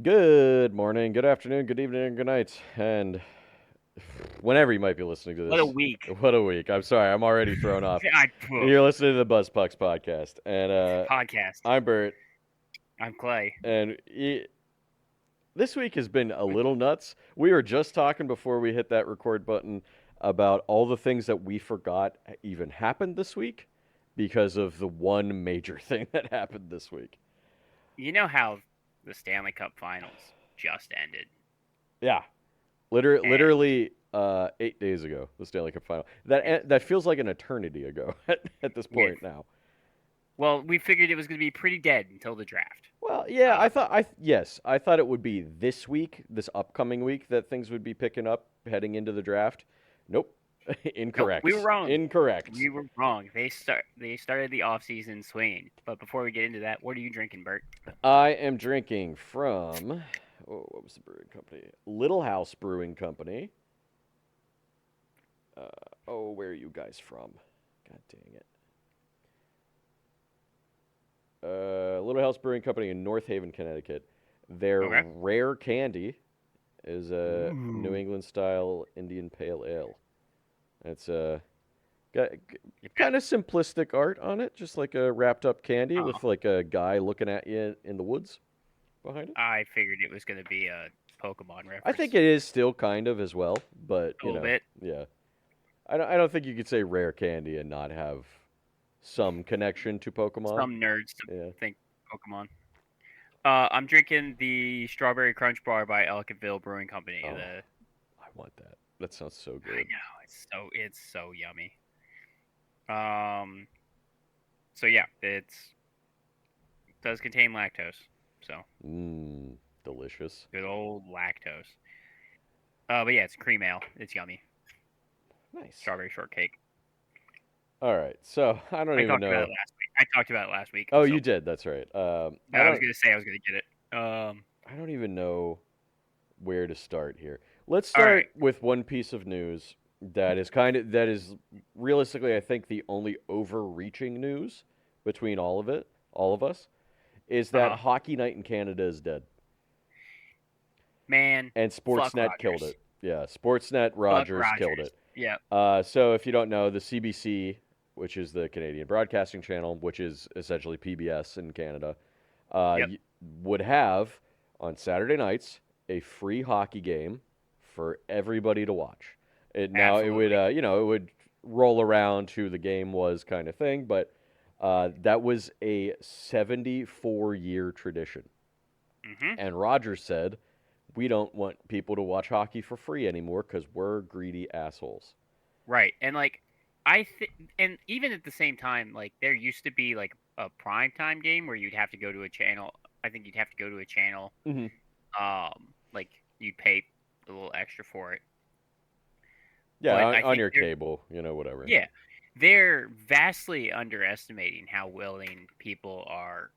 Good morning, good afternoon, good evening, and good night. And whenever you might be listening to What a this, week. what a week. I'm sorry, I'm already thrown off. Poof. You're listening to the Buzz Pucks podcast. And Podcast. I'm Bert. I'm Clay. And this week has been a little nuts. We were just talking before we hit that record button about all the things that we forgot even happened this week because of the one major thing that happened this week. You know how the Stanley Cup Finals just ended, Yeah, and literally 8 days ago, the Stanley Cup final. That feels like an eternity ago at this yeah. point now. Well, we figured it was going to be pretty dead until the draft. Well, yeah, Uh, I thought it would be this week, this upcoming week, that things would be picking up heading into the draft. Nope, nope, we were incorrect, wrong. incorrect. We were wrong. They started the offseason swinging. But before we get into that, what are you drinking, Bert? I am drinking from what was the brewing company? Little House Brewing Company. Uh, where are you guys from? God dang it. Little House Brewing Company in North Haven, Connecticut. Their Okay. rare candy is a New Ooh. England style Indian Pale Ale. It's got You've got. kind of simplistic art on it, just like a wrapped up candy Oh, with like a guy looking at you in the woods behind it. I figured it was going to be a Pokemon I reference. think it is still kind of as well, but A little bit. yeah. I don't think you could say rare candy and not have some connection to Pokemon. Some nerds to Yeah. think Pokemon. I'm drinking the Strawberry Crunch Bar by Ellicottville Brewing Company. Oh, I want that. That sounds so I good. know it's so yummy. Um, so yeah, it does contain lactose. So Mmm, delicious. good old lactose. But yeah, it's cream ale. It's yummy. Nice. Strawberry shortcake. All right. So I don't I even talked about know. it last week. I talked about it last week. Oh, So you did. That's right. I I was don't. gonna say I was gonna get it. I don't even know where to start here. Let's All right. start with one piece of news that is realistically, I think, the only overreaching news between all of us, is Uh that huh. Hockey Night in Canada is dead, Man, and fuck Sportsnet killed Rogers. it. Yeah, Sportsnet Fuck Rogers killed Rogers. it. Yeah. So if you don't know, the CBC, which is the Canadian Broadcasting Channel, which is essentially PBS in Canada, Yep. would have on Saturday nights a free hockey game for everybody to watch. It would Absolutely. it would roll around who the game was kind of thing, but that was a 74-year tradition. Mhm. And Rogers said, "We don't want people to watch hockey for free anymore because we're greedy assholes." Right. And like and even at the same time, like there used to be like a prime time game where you'd have to go to a channel. I think you'd have to go to a channel. Hmm. Like you'd pay a little extra for it. Yeah, But I on think your cable, whatever. yeah, they're vastly underestimating how willing people are,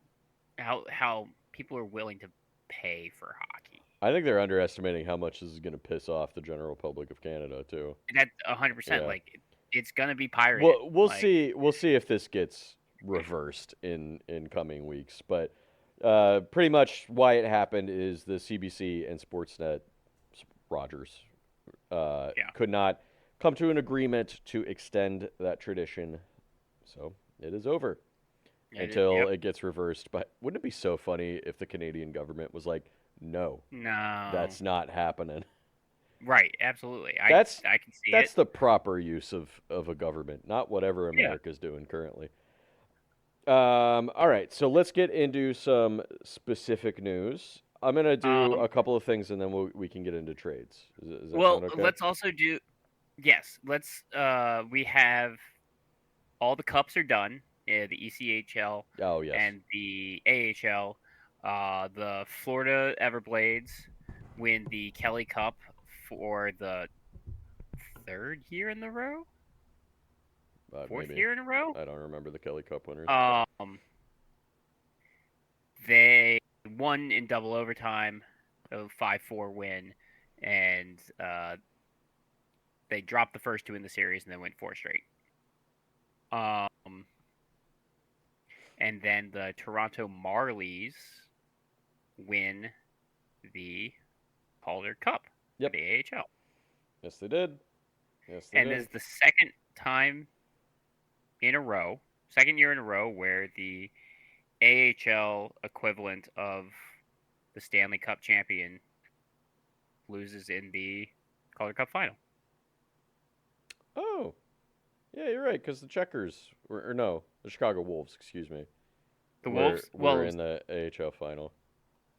how people are willing to pay for hockey. I think they're underestimating how much this is going to piss off the general public of Canada too. And that's 100%. Yeah. Like it's gonna be pirated. Well, we'll Like see. We'll see if this gets reversed in coming weeks. But pretty much why it happened is the CBC and Sportsnet Rogers yeah, could not come to an agreement to extend that tradition, so it is over until yep. it gets reversed. But wouldn't it be so funny if the Canadian government was like, "No, No. that's not happening." Right, absolutely. That's I can see it. that's the proper use of a government, not whatever Yeah. America's doing currently. All right, so let's get into some specific news. I'm gonna do Um. a couple of things, and then we can get into trades. Does that Well, sound okay? let's also do. Yes. Let's. We have all the cups are done. The ECHL Oh yes. and the AHL. The Florida Everblades win the Kelly Cup for the third year in the row, fourth Maybe year in a row. I don't remember the Kelly Cup winners. Um. They won in double overtime, a 5-4 win, and they dropped the first two in the series and then went four straight. Um, and then the Toronto Marlies win the Calder Cup for Yep. the AHL. Yes, they did. Yes, they And this did. is the second time in a row, second year in a row, where the AHL equivalent of the Stanley Cup champion loses in the Calder Cup final. Oh, yeah, you're right. Because the Checkers were, or no, the Chicago Wolves, excuse me, The were Wolves, were well, in the AHL final.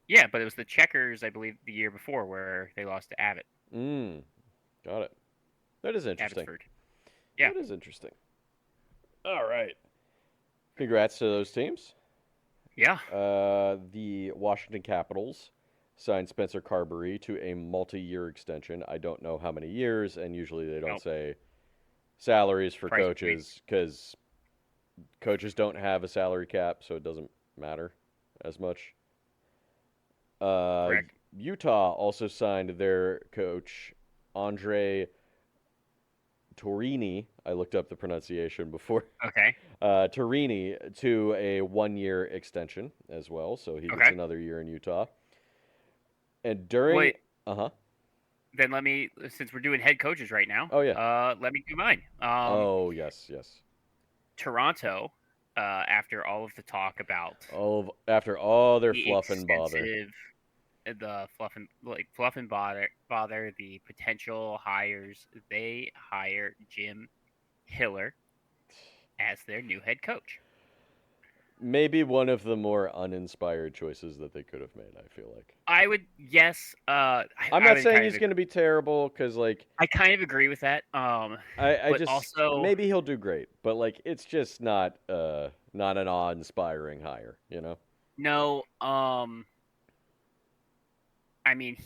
yeah, but it was the Checkers, I believe, the year before where they lost to Abbott, Mm, got it. That is interesting. Abbotsford. Yeah, That is interesting. All right. Congrats to those teams. yeah. The Washington Capitals signed Spencer Carberry to a multi-year extension. I don't know how many years, and usually they don't Nope. say salaries for Price is right. coaches because coaches don't have a salary cap, so it doesn't matter as much. Uh, Correct. Utah also signed their coach Andre Torini. I looked up the pronunciation before. Okay. Torini to a 1 year extension as well, so he gets Okay. another year in Utah. And during, Wait. uh huh. Then let me, since we're doing head coaches right now, Oh yeah. let me do mine. Oh yes, yes. Toronto, after all of the talk about Oh, after all their the fluff and bother. extensive, the fluff and bother, the potential hires, they hire Jim Hiller as their new head coach. Maybe one of the more uninspired choices that they could have made. I feel like. I would, yes, I'm not saying he's going to be terrible because like I kind of agree with that. I But just also, maybe he'll do great, but like it's just not an awe-inspiring hire, you know? no, I mean,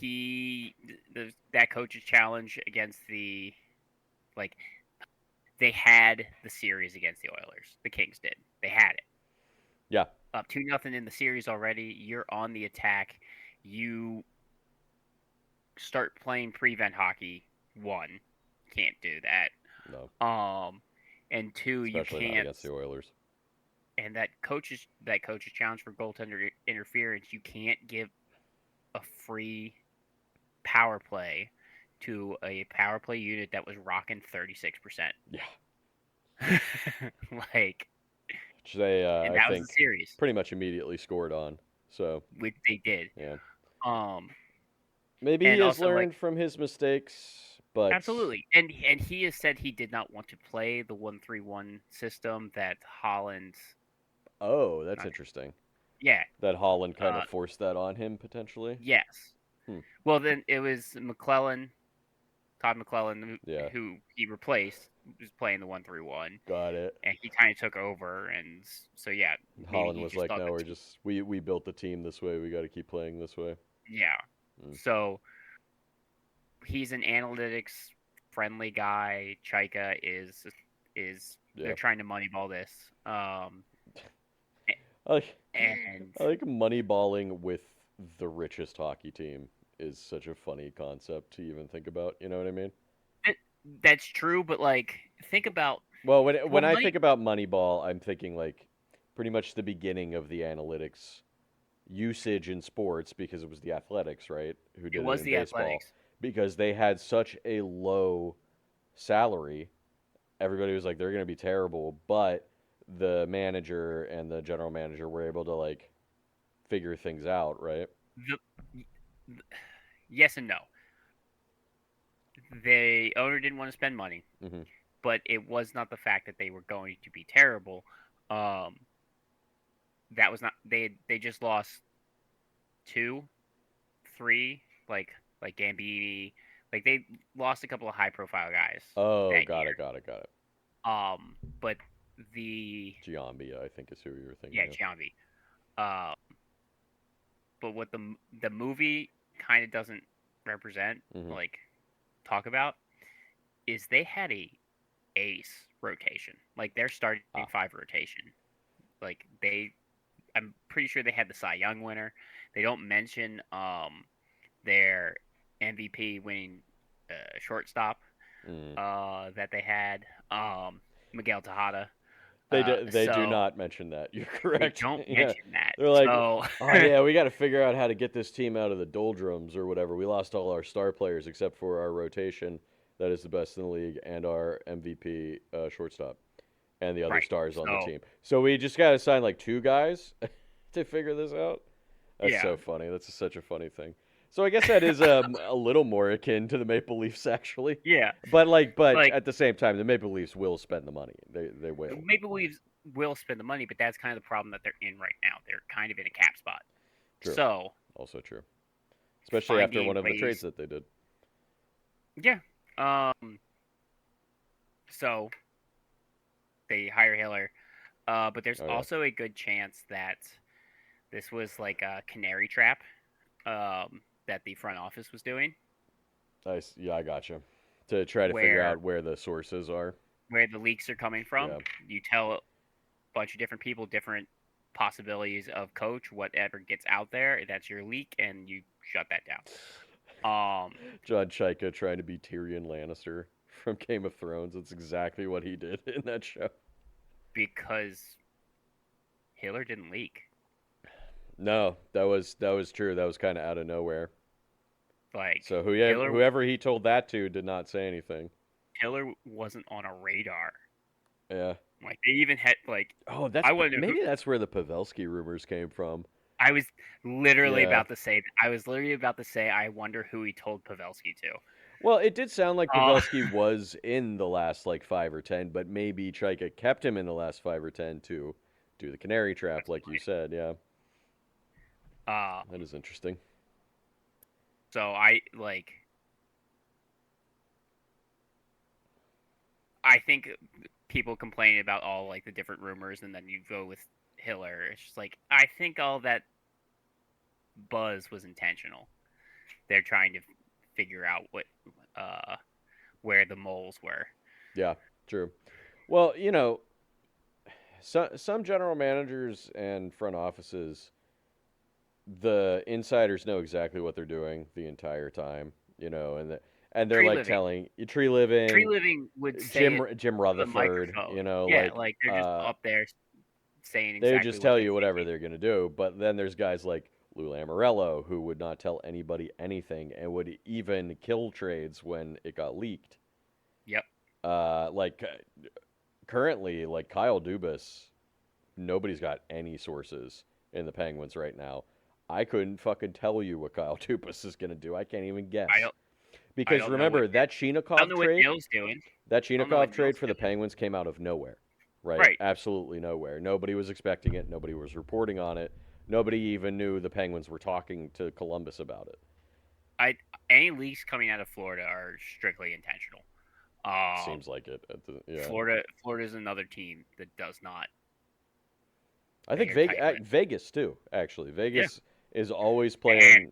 that coach's challenge against like they had the series against the Oilers. The Kings did. They had it Yeah, up 2-0 in the series already. You're on the attack. You start playing prevent hockey. One, can't do no, that. And two, you especially not can't. against the Oilers. And that coach's challenge for goaltender interference. You can't give a free power play to a power play unit that was rocking 36%. Yeah, Like, which they and I that was the think series, pretty much immediately scored on. So which they did. yeah, Um, maybe he and has also like learned from his mistakes, but absolutely, and he has said he did not want to play the 1-3-1 system that Holland. oh, that's Not, interesting. yeah, That Holland kind uh, of forced that on him potentially. yes. Hmm. Well, then it was Todd McClellan, Yeah, who he replaced, was playing the 1-3-1, got it. and he kind of took over, and so yeah, maybe Holland he was just like, thought "No, that we're just we built the team this way. We got to keep playing this way." yeah. Mm. So he's an analytics friendly guy. Chaika is they're Yeah, trying to moneyball this. I like, And I like moneyballing with the richest hockey team is such a funny concept to even think about. You know what I mean? it, that's true, but like think about Well, well when I money think about Moneyball, I'm thinking like pretty much the beginning of the analytics usage in sports because it was the Athletics, right, who it did it was in the baseball Athletics. because they had such a low salary. Everybody was like they're going to be terrible, but the manager and the general manager were able to like figure things out, right? The, yes and no. The owner didn't want to spend money, Hmm. but it was not the fact that they were going to be terrible. Um, that was not they just lost two, three, like Gambini, like they lost a couple of high profile guys Oh, that got it, year. got it, got it. But the Giambi, I think is who you were yeah, thinking of. Giambi. Uh, but what the movie kind of doesn't represent, Hmm. like talk about, is they had a ace rotation, like their starting Ah, five rotation. Like I'm pretty sure they had the Cy Young winner. They don't mention their MVP winning shortstop mm, that they had, Miguel Tejada. They do So not mention that. You're they correct. don't Yeah. mention that. They're like, So "Oh yeah, we got to figure out how to get this team out of the doldrums or whatever. We lost all our star players except for our rotation that is the best in the league and our MVP shortstop and the other right. stars on the So team. So we just got to sign like two guys to figure this out." That's yeah, so funny. That's such a funny thing. So I guess that is a little more akin to the Maple Leafs actually. yeah. But Like at the same time, the Maple Leafs will spend the money. They will. maybe we will spend the money, but that's kind of the problem that they're in right now. They're kind of in a cap spot. True. So Also true. Especially after one finding of the trades ways, that they did. yeah. So they hire Hiller, but there's Oh yeah. also a good chance that this was like a canary trap that the front office was doing, Nice. Yeah, I gotcha. To try to figure where out where the sources are. the leaks are coming from. Yeah. You tell a bunch of different people different possibilities of coach, whatever gets out there, that's your leak, and you shut that down. John Chaika trying to be Tyrion Lannister from Game of Thrones. That's exactly what he did in that show. Because Hiller didn't leak. No, that was true. That was kind of out of nowhere. Like So Hiller, whoever he told that to did not say anything. Hiller wasn't on a radar. Yeah. Like they even had like Oh, that's I wonder who maybe that's where the Pavelski rumors came from. I was literally Yeah. about to say. I was literally about to say. I wonder who he told Pavelski to. Well, it did sound like Uh, Pavelski was in the last like 5 or 10, but maybe Chaika kept him in the last 5 or 10 to do the canary trap, that's the like you said. Yeah, point. that is interesting. So I like. I think people complaining about all like the different rumors, and then you go with Hiller. It's just like I think all that buzz was intentional. They're trying to figure out what uh where the moles were. Yeah, true. Well, some general managers and front offices, the insiders know exactly what they're doing the entire time. And they're Tree like living. telling you Tree Tree Living, living would say Jim it Jim to the Rutherford. microphone. Yeah, Like like they're just up there saying they would exactly just what tell they're you whatever thinking. they're gonna do. But then there's guys like Lou Lamoriello who would not tell anybody anything and would even kill trades when it got leaked. Yep. Like currently, like Kyle Dubas, nobody's got any sources in the Penguins right now. I couldn't fucking tell you what Kyle Dubas is gonna do. I can't even I guess. don't. I Because don't know what. remember that I don't Chinikov know what trade, Neil's doing. that I don't know what Chinikov Neil's trade for the doing. Penguins came out of nowhere, right? Right. Absolutely nowhere. Nobody was expecting it. Nobody was reporting on it. Nobody even knew the Penguins were talking to Columbus about it. I any leaks coming out of Florida are strictly intentional. Seems like it. Yeah. Florida's another team that does not I pay think their tight lip. Vegas too. Actually, Yeah. Vegas is always And playing.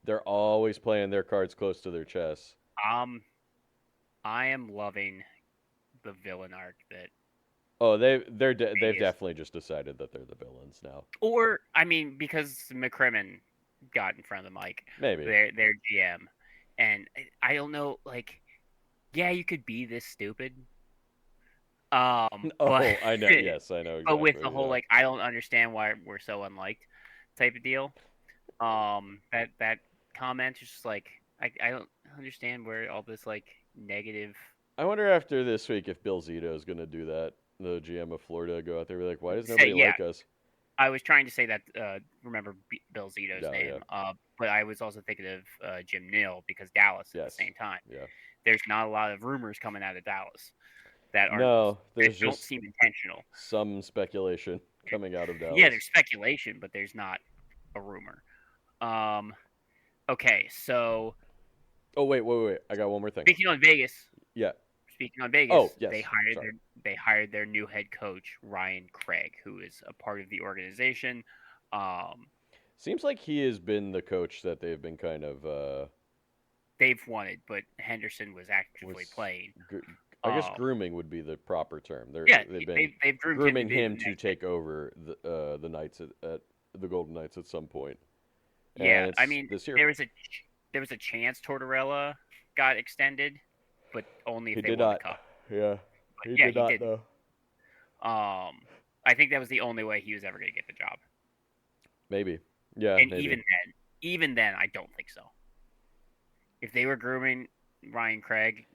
They're always playing their cards close to their chests. um, I am loving the villain arc that Oh, they've Vegas. definitely just decided that they're the villains now. Or I mean, because McCrimmon got in front of the mic, Maybe. their GM, and I don't know, like, yeah, you could be this stupid, Oh, but I know. Yes, I know but with exactly. the whole Yeah. like, I don't understand why we're so unliked type of deal. That comment is just like I don't understand where all this like negative. I wonder after this week if Bill Zito is going to do that. The GM of Florida go out there and be like, "Why does Say nobody yeah, like us?" I was trying to say that. Remember Bill Zito's Yeah, yeah, name. But I was also thinking of Jim Neal because Dallas at yes, the same time. yeah. There's not a lot of rumors coming out of Dallas that No, there's don't just seem intentional. some speculation coming out of Yeah, Dallas. there's speculation, but there's not a rumor. Okay, so Oh wait! I got one more thing. speaking on Vegas, Yeah. Vegas, Oh yes. Sorry. they hired their new head coach Ryan Craig, who is a part of the organization. Um, Seems like he has been the coach that they've been kind of they've wanted, but Henderson was actively was. playing. I guess Um, grooming would be the proper term. yeah, They've been they've groomed grooming him to be him the to next. take over the Knights at the Golden Knights at some point, Yeah, and I it's mean this year. there was a chance Tortorella got extended, but only He if they did won the not. cup. Yeah, But he yeah, did he not didn't. though. I think that was the only way he was ever going to get the job. Maybe. Yeah, And maybe. even then, I don't think so. If they were grooming Ryan Craig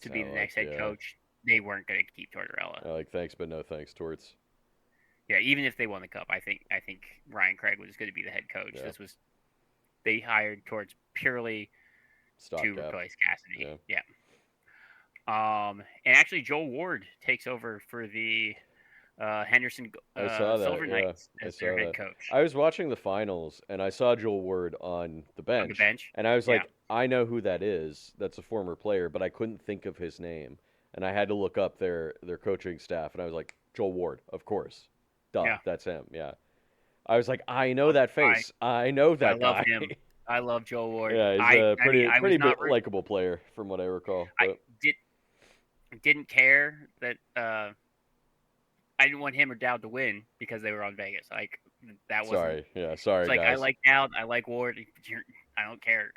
to be the Sound next like, head yeah. coach, they weren't going to keep Tortorella. Like, thanks, but no thanks, Torts. Yeah, even if they won the cup, I think Ryan Craig was going to be the head coach. Yeah. They hired Torts purely to Stopgap. replace Cassidy. Yeah. Yeah. And actually, Joel Ward takes over for the Henderson I saw that. Silver Yeah, Knights I as their saw head that. coach I was watching the finals and I saw Joel Ward on the on the bench, bench. and I was Yeah. like, I know who that is. That's a former player, but I couldn't think of his name, and I had to look up their coaching staff, and I was like, Joel Ward, of course, duh, Yeah. that's him. Yeah, I was like, I know Um, that I face. I know I that love guy. him. I love Joel Ward. Yeah, he's a I mean, pretty I was pretty not likable player from what I recall. I But did didn't care that I didn't want him or Dowd to win because they were on Vegas. Like that wasn't. sorry, yeah, It's sorry like I guys. like Dowd, I like Ward. I don't care.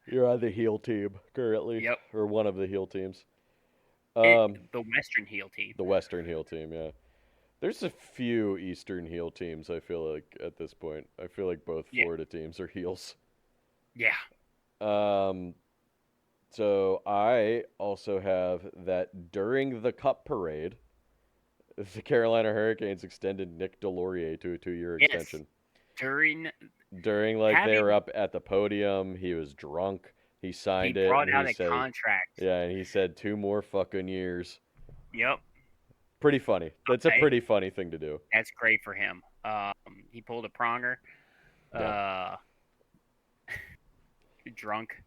You're on the heel team currently, Yep. or one of the heel teams. It, Um, the Western heel team. the Western heel team, yeah. There's a few Eastern heel teams, I feel like, at this point. I feel like both Yeah. Florida teams are heels. Yeah. Um, so I also have that during the Cup parade, the Carolina Hurricanes extended Nick Delorier to a 2-year Yes. extension. During Like, they were up at the podium, he was drunk, he signed he it, brought and out he a said, contract. yeah, and he said 2 more fucking years. Yep. Pretty funny. That's a Okay. pretty funny thing to do. That's great for him. He pulled a pronger. Yeah. Drunk,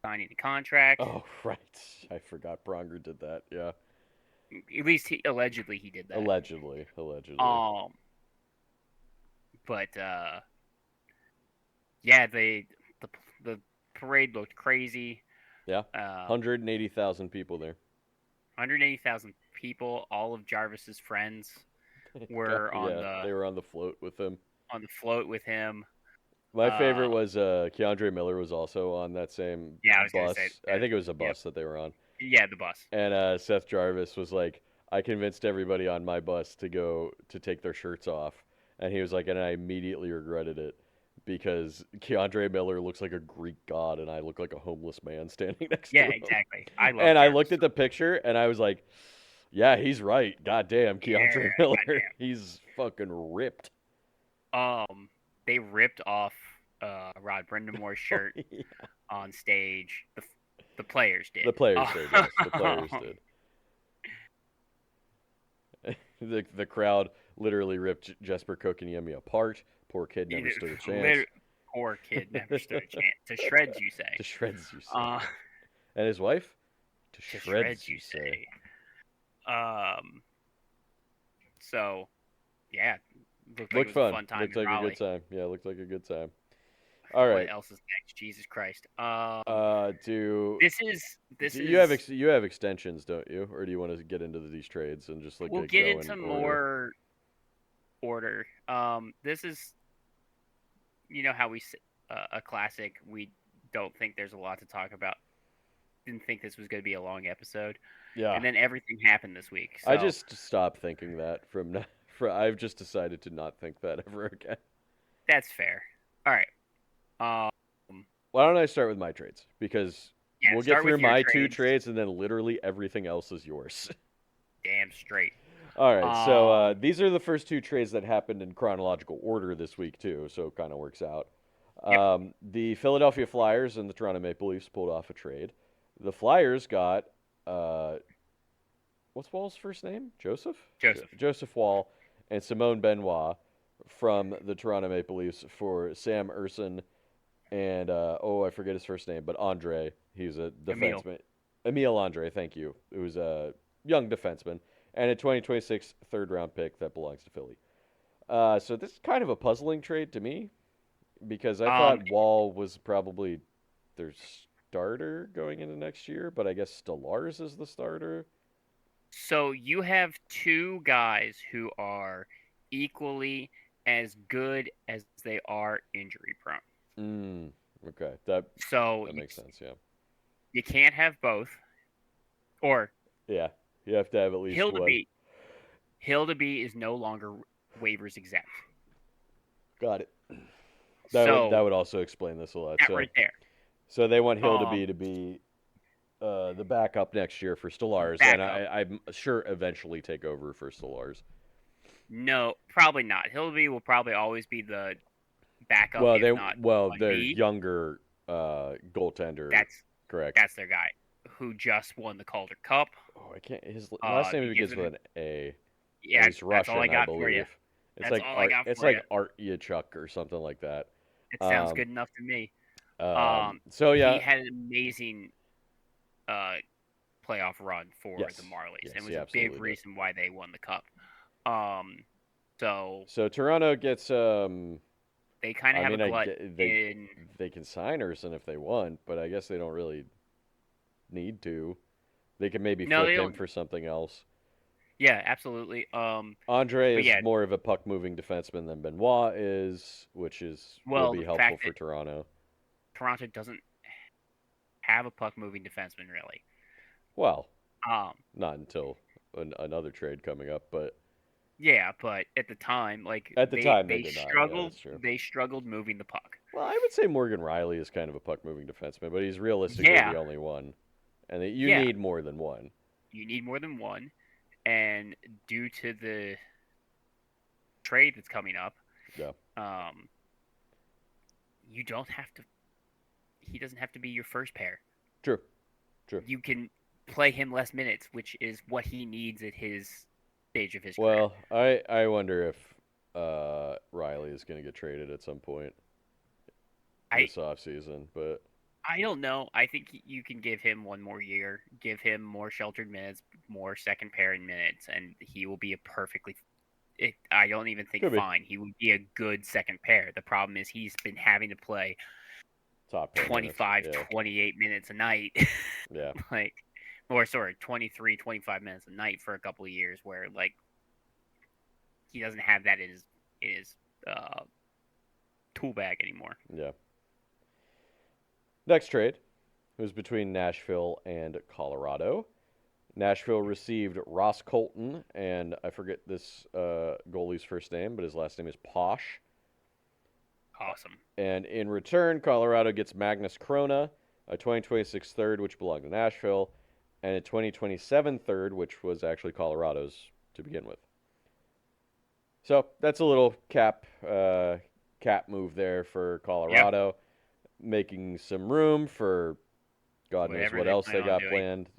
signing the contract. Oh, right. I forgot Pronger did that. Yeah. At least allegedly he did that. Allegedly. But yeah, the parade looked crazy. Yeah. 180,000 people there. 180,000 people. All of Jarvis's friends were they were on the float with him. On the float with him. My favorite was Keandre Miller was also on that same I was bus. Say, I think it was a bus that they were on. Yeah, the bus. And Seth Jarvis was like, I convinced everybody on my bus to take their shirts off. And he was like, and I immediately regretted it because Keandre Miller looks like a Greek god and I look like a homeless man standing next to him. Yeah, exactly. I looked at the picture and I was like, yeah, he's right. Goddamn, Keandre Miller. Goddamn. He's fucking ripped. They ripped off Rod Brendamore's shirt on stage. The players did. The players did. Yes, the players did. The crowd literally ripped Jesper Kotkaniemi apart. Poor kid never stood a chance. Poor kid never stood a chance. To shreds, you say. To shreds, you say. And his wife? To shreds, you say. So, yeah. Looked like it was a fun time. Looked like a good time. Yeah, looked like a good time. All right. What else is next? Jesus Christ. You have extensions, don't you? Or do you want to get into these trades and just like we'll get into more order. This is, you know how we a classic. We don't think there's a lot to talk about. Didn't think this was going to be a long episode. Yeah. And then everything happened this week. So. I just stopped thinking that I've just decided to not think that ever again. That's fair. All right. Why don't I start with my trades? Because we'll get through my two trades, and then literally everything else is yours. Damn straight. All right. So these are the first two trades that happened in chronological order this week, too. So it kind of works out. Yep. The Philadelphia Flyers and the Toronto Maple Leafs pulled off a trade. The Flyers got what's Wall's first name? Joseph Wall and Simone Benoit from the Toronto Maple Leafs for Sam Urson and I forget his first name, but Andre. He's a defenseman. Emile Andre, thank you. It was a young defenseman and a 2026 third-round pick that belongs to Philly. So this is kind of a puzzling trade to me because I thought Wall was probably their starter going into next year, but I guess Stolarz is the starter. So you have two guys who are equally as good as they are injury prone. Okay. That makes sense, yeah. You can't have both. Or yeah, you have to have at least one. Hildeby is no longer waivers exempt. Got it. That So would also explain this a lot. that right there. So they want Um, Hildeby to be the backup next year for Stellars, and backup. I'm sure eventually take over for Stellars. No, probably not. Hildeby will probably always be the backup, if not one Their B. younger goaltender, That's correct? that's their guy who just won the Calder Cup. Oh, I can't. His last name He gives begins it. with an A, and Yeah, he's that's all I Russian, I got for you. believe. It's That's like all I Art. got It's for you. like Art Yachuk or something like that. It sounds Um, good enough to me. so He yeah, had an amazing uh, playoff run for the yes, Marlies, and yes, he was a big absolutely did. reason why they won the cup. Um, so So Toronto gets. they kind of I have a mean, glut in. they can sign Urson if they want, but I guess they don't really need to. They can maybe No, flip they him don't. for something else. Yeah, absolutely. Andre But is yeah, more of a puck moving defenseman than Benoit is, which is will well, be the helpful fact for that Toronto. Toronto doesn't have a puck moving defenseman really. Well, Um, not until another trade coming up, but yeah, but at the time, like at the time they they did not. Yeah, struggled. that's true. They struggled moving the puck. Well, I would say Morgan Riley is kind of a puck moving defenseman, but he's realistically Yeah, the only one, and you yeah. need more than one. You need more than one, and due to the trade that's coming up, Yeah, um, you don't have to. He doesn't have to be your first pair. true, true. You can play him less minutes, which is what he needs at his stage of his career. Well, I wonder if Riley is going to get traded at some point I this offseason, but I don't know. I think you can give him one more year, give him more sheltered minutes, more second pairing minutes, and he will be a perfectly. I don't even think could be fine. He would be a good second pair. The problem is he's been having to play top pair minutes. 25, Yeah, 28 minutes a night. yeah, like, or sorry, 23, 25 minutes a night for a couple of years where, like, he doesn't have that in his uh, tool bag anymore. yeah. Next trade was between Nashville and Colorado. Nashville received Ross Colton, and I forget this goalie's first name, but his last name is Posh. Awesome. And in return, Colorado gets Magnus Krona, a 2026 third, which belonged to Nashville, and a 2027 third, which was actually Colorado's to begin with. So that's a little cap move there for Yep. Colorado, making some room for God knows Whatever what they else plan they on got doing. planned.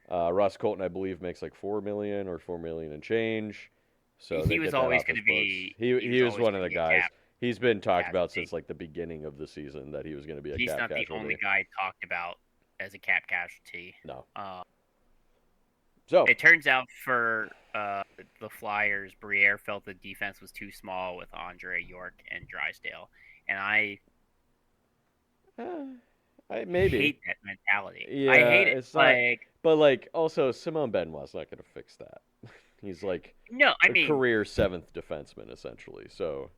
Ross Colton, I believe, makes like 4 million or 4 million and change, so He they was get that always off going his to books. be. He He was was always one of going to the be a guys. cap He's been talked about casualty. since like the beginning of the season that he was going to be a He's cap not the only casualty. guy talked about as a cap casualty. No. Uh, So it turns out for the Flyers, Briere felt the defense was too small with Andre York and Drysdale, and I maybe, hate that mentality. I yeah, hate it. it's not. Like, But like, also Simone Benoit's not going to fix that. He's like no, I a mean, career seventh defenseman essentially. So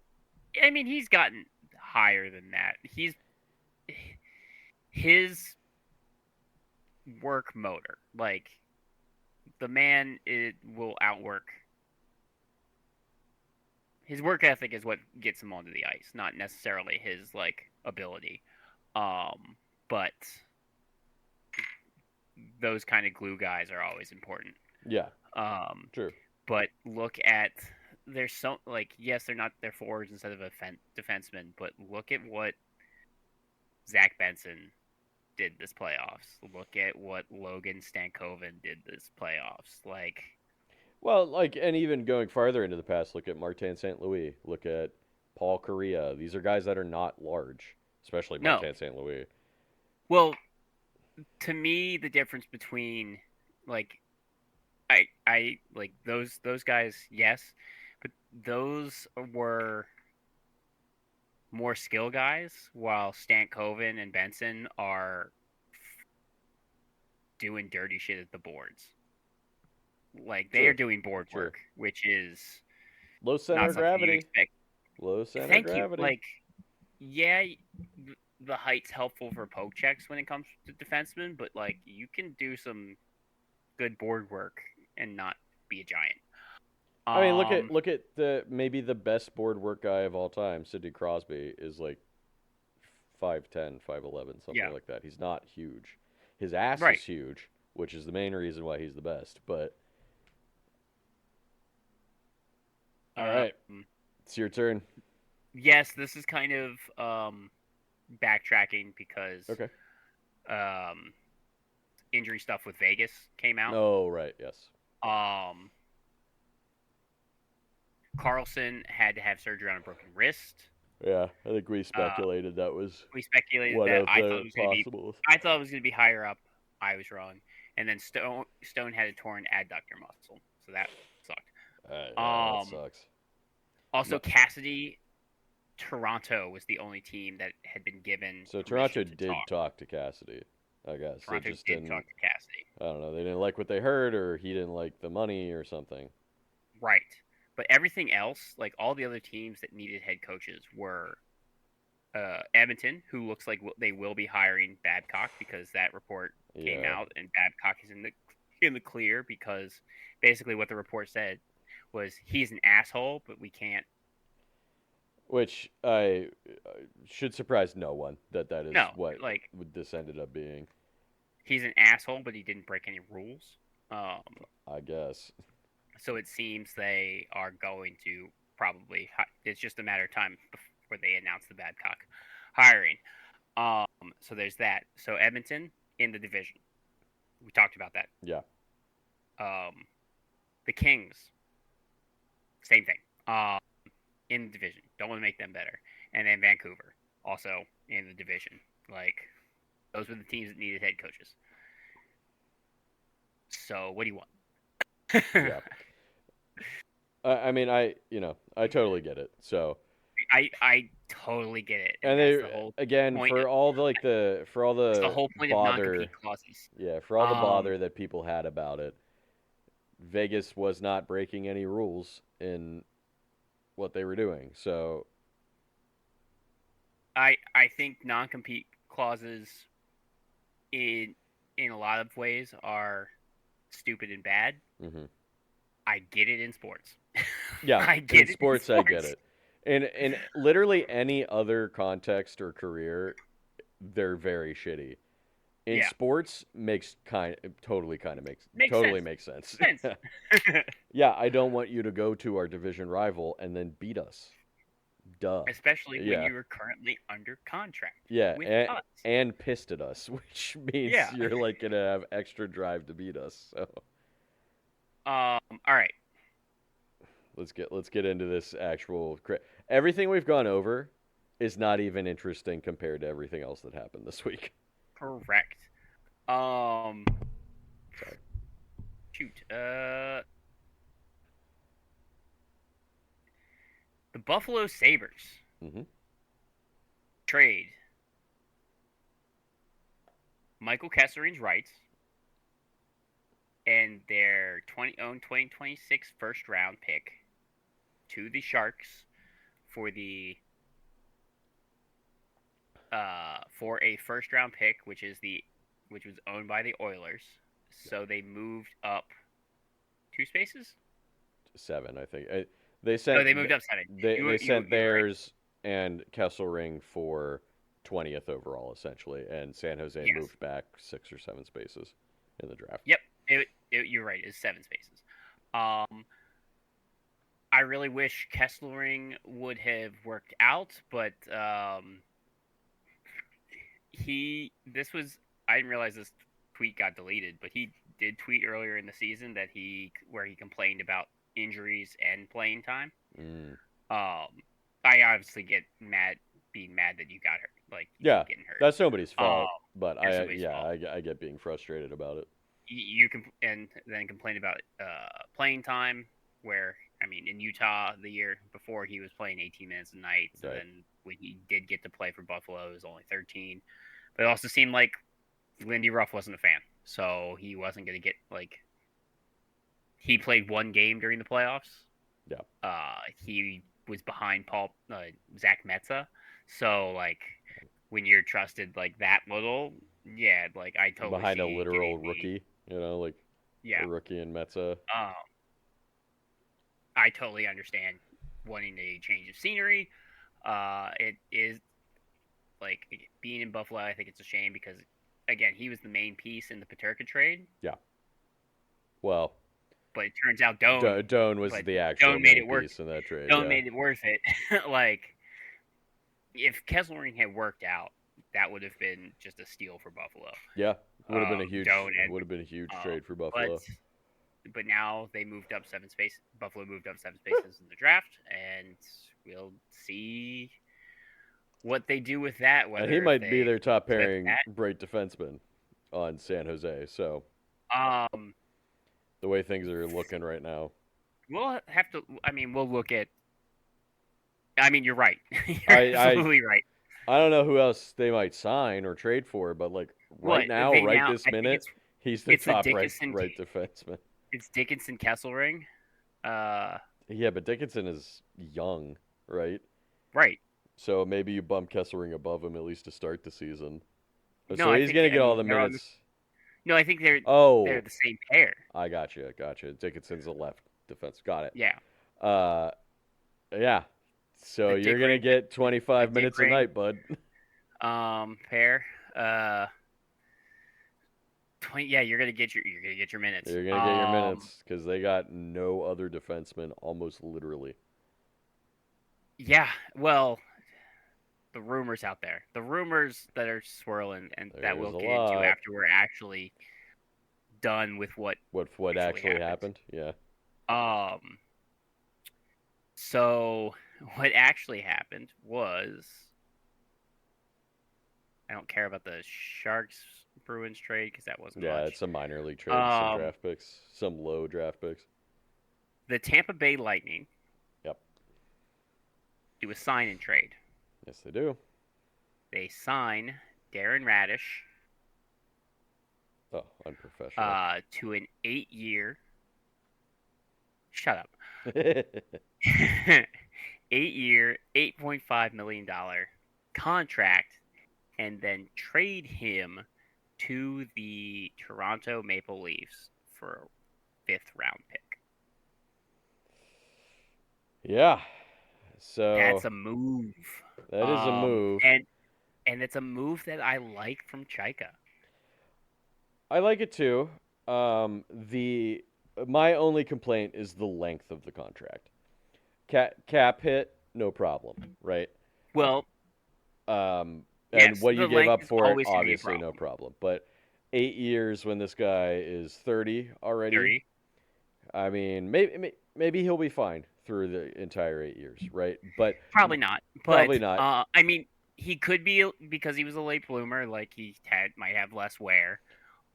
he's gotten higher than that. His work motor, like the man, it will outwork. His work ethic is what gets him onto the ice, not necessarily his like ability. But those kind of glue guys are always important. yeah, Um, true. but look at there's so like yes, they're forwards instead of defensemen, but look at what Zach Benson did this playoffs. Look at what Logan Stankoven did this playoffs. Like, Well, like, and even going farther into the past, look at Martin St. Louis, look at Paul Correa. These are guys that are not large, especially no. Martin St. Louis. Well, to me, the difference between like I like those guys, yes, but those were more skill guys, while Stankoven and Benson are doing dirty shit at the boards. Like they are True, doing board true. work, which is Low center not of something you gravity. expect. Low center of Thank you. gravity. Like, yeah, the height's helpful for poke checks when it comes to defensemen, but like you can do some good board work and not be a giant. I mean, look at Um, look at the maybe the best board work guy of all time, Sidney Crosby, is like 5'10", 5'11", something yeah, like that. He's not huge. His ass right. is huge, which is the main reason why he's the best. But all right, Um, it's your turn. yes, this is kind of backtracking because Okay. um, injury stuff with Vegas came out. Oh, right. Yes. Um, Carlson had to have surgery on a broken wrist. Yeah, I think we Uh, speculated that was we speculated one that of the possibles. I thought it was going to be higher up. I was wrong. And then Stone had a torn adductor muscle, so that sucked. Yeah, that Um, sucks. Also Mu- Cassidy, Toronto was the only team that had been given So Toronto permission to did talk. talk to Cassidy, I guess. They Toronto just did didn't. talk to Cassidy, I don't know. They didn't like what they heard, or he didn't like the money, or something. right? But everything else, like all the other teams that needed head coaches, were Edmonton, who looks like they will be hiring Babcock because that report came Yeah. out, and Babcock is in the clear because basically what the report said was he's an asshole, but we can't. Which I should surprise no one that is No, what like this ended up being. he's an asshole, but he didn't break any rules. Um, I guess. so it seems they are going to probably. It's just a matter of time before they announce the Babcock hiring. So there's that. So Edmonton in the division. We talked about that. Yeah. Um, the Kings, same thing. In the division. Don't want to make them better. And then Vancouver, also in the division. Like those were the teams that needed head coaches. So what do you want? Yeah. I mean, I totally get it. So, I totally get it, and and that's they the whole again point. for all the for all It's the the whole point of bother, non-compete clauses. yeah, for all the Um, bother that people had about it, Vegas was not breaking any rules in what they were doing. So, I think non-compete clauses in a lot of ways are stupid and bad. mhm. I get it in sports. Yeah, I in get it in sports I get sports. it. In literally any other context or career, they're very shitty. In Yeah, sports makes makes totally sense. makes sense. Sense. Yeah, I don't want you to go to our division rival and then beat us. Duh. Especially when Yeah. you are currently under contract Yeah, with us. and pissed at us, which means Yeah. you're like gonna have extra drive to beat us. So All right. let's get into this actual. Everything we've gone over is not even interesting compared to everything else that happened this week. Correct. Um. Sorry. Shoot. The Buffalo Sabers Hmm. trade Michael Kessering's rights and their 2026 first round pick to the Sharks for the for a first round pick, which was owned by the Oilers. So they moved up two spaces. 7, I think. They No, sent they moved up seven. they sent You're right. theirs and Kesselring for 20th overall, essentially, and San Jose Yes. moved back 6 or 7 spaces in the draft. Yep. You're right. It's seven spaces. Um, I really wish Kesslering would have worked out, but this was I didn't realize this tweet got deleted, but he did tweet earlier in the season that he complained about injuries and playing time. Mm. I obviously get being mad that you got hurt, like you Yeah, keep getting hurt. that's nobody's Um, fault, but that's somebody's fault. I get being frustrated about it. You can and then complain about playing time, where I mean in Utah the year before he was playing 18 minutes a night, so Right. then when he did get to play for Buffalo, it was only 13. But it also seemed like Lindy Ruff wasn't a fan, so he wasn't going to get like he played one game during the playoffs. Yeah. He was behind Zach Metza, so like when you're trusted like that little, yeah, like I totally Behind a see it literal getting the rookie, like yeah. a rookie in Metza. Um, I totally understand wanting a change of scenery. It is like being in Buffalo. I think it's a shame because again, he was the main piece in the Paterka trade, Yeah. Well, but it turns out Doan, Doan was but the actual Doan made main it work. piece in that trade. Doan Yeah. made it worth it. Like if Kesselring had worked out, that would have been just a steal for Buffalo. Yeah. Would have been a huge. Doan Would have been a huge uh, trade for but Buffalo. now they moved up 7 space. Buffalo moved up 7 spaces in the draft, and we'll see what they do with that. And he Whether if might be they their top flip pairing right defenseman on San Jose. So that, the way things are looking right now, we'll have to. I mean, we'll look at. I mean, you're right. You're I absolutely right. I don't know who else they might sign or trade for, but like right What now, they right now? this I think minute, he's their it's the top Dickinson. right defenseman. It's Dickinson Kesselring. Uh, Yeah, but Dickinson is young, right? right. So maybe you bump Kesselring above him at least to start the season. No, So I he's think. gonna I get all mean, the they're on. minutes. No, I think they're Oh, the same pair. I gotcha. Dickinson's a left defense. Got it. Yeah. Uh, yeah. So The you're Dick gonna Ring. get The 25 Dick minutes a Ring. night, bud. Pair. 20. Yeah, you're gonna get your minutes. You're gonna get your minutes because they got no other defensemen, almost literally. Yeah. Well, the rumors out there, the rumors that are swirling, and that There's we'll a get into lot. after we're actually done with what What actually happened? Yeah. Um. So what actually happened was I don't care about the Sharks Bruins trade because that wasn't Yeah, much. it's a minor league trade, some draft picks, some low draft picks. The Tampa Bay Lightning. Yep. Do a sign and trade. Yes, they do. They sign Darren Radish. Oh, unprofessional. To an 8-year. Shut up. 8-year, $8.5 million contract, and then trade him to the Toronto Maple Leafs for a 5th-round pick. Yeah. So That's a move. That is a move. And it's a move that I like from Chaika. I like it too. My only complaint is the length of the contract. Cap hit, no problem, right? Well, and yes, what you gave up for it, always obviously no problem. But 8 years when this guy is 30 already. 30. I mean, maybe he'll be fine through the entire 8 years, right? But probably not. Probably not. I mean, he could be because he was a late bloomer. Like he might have less wear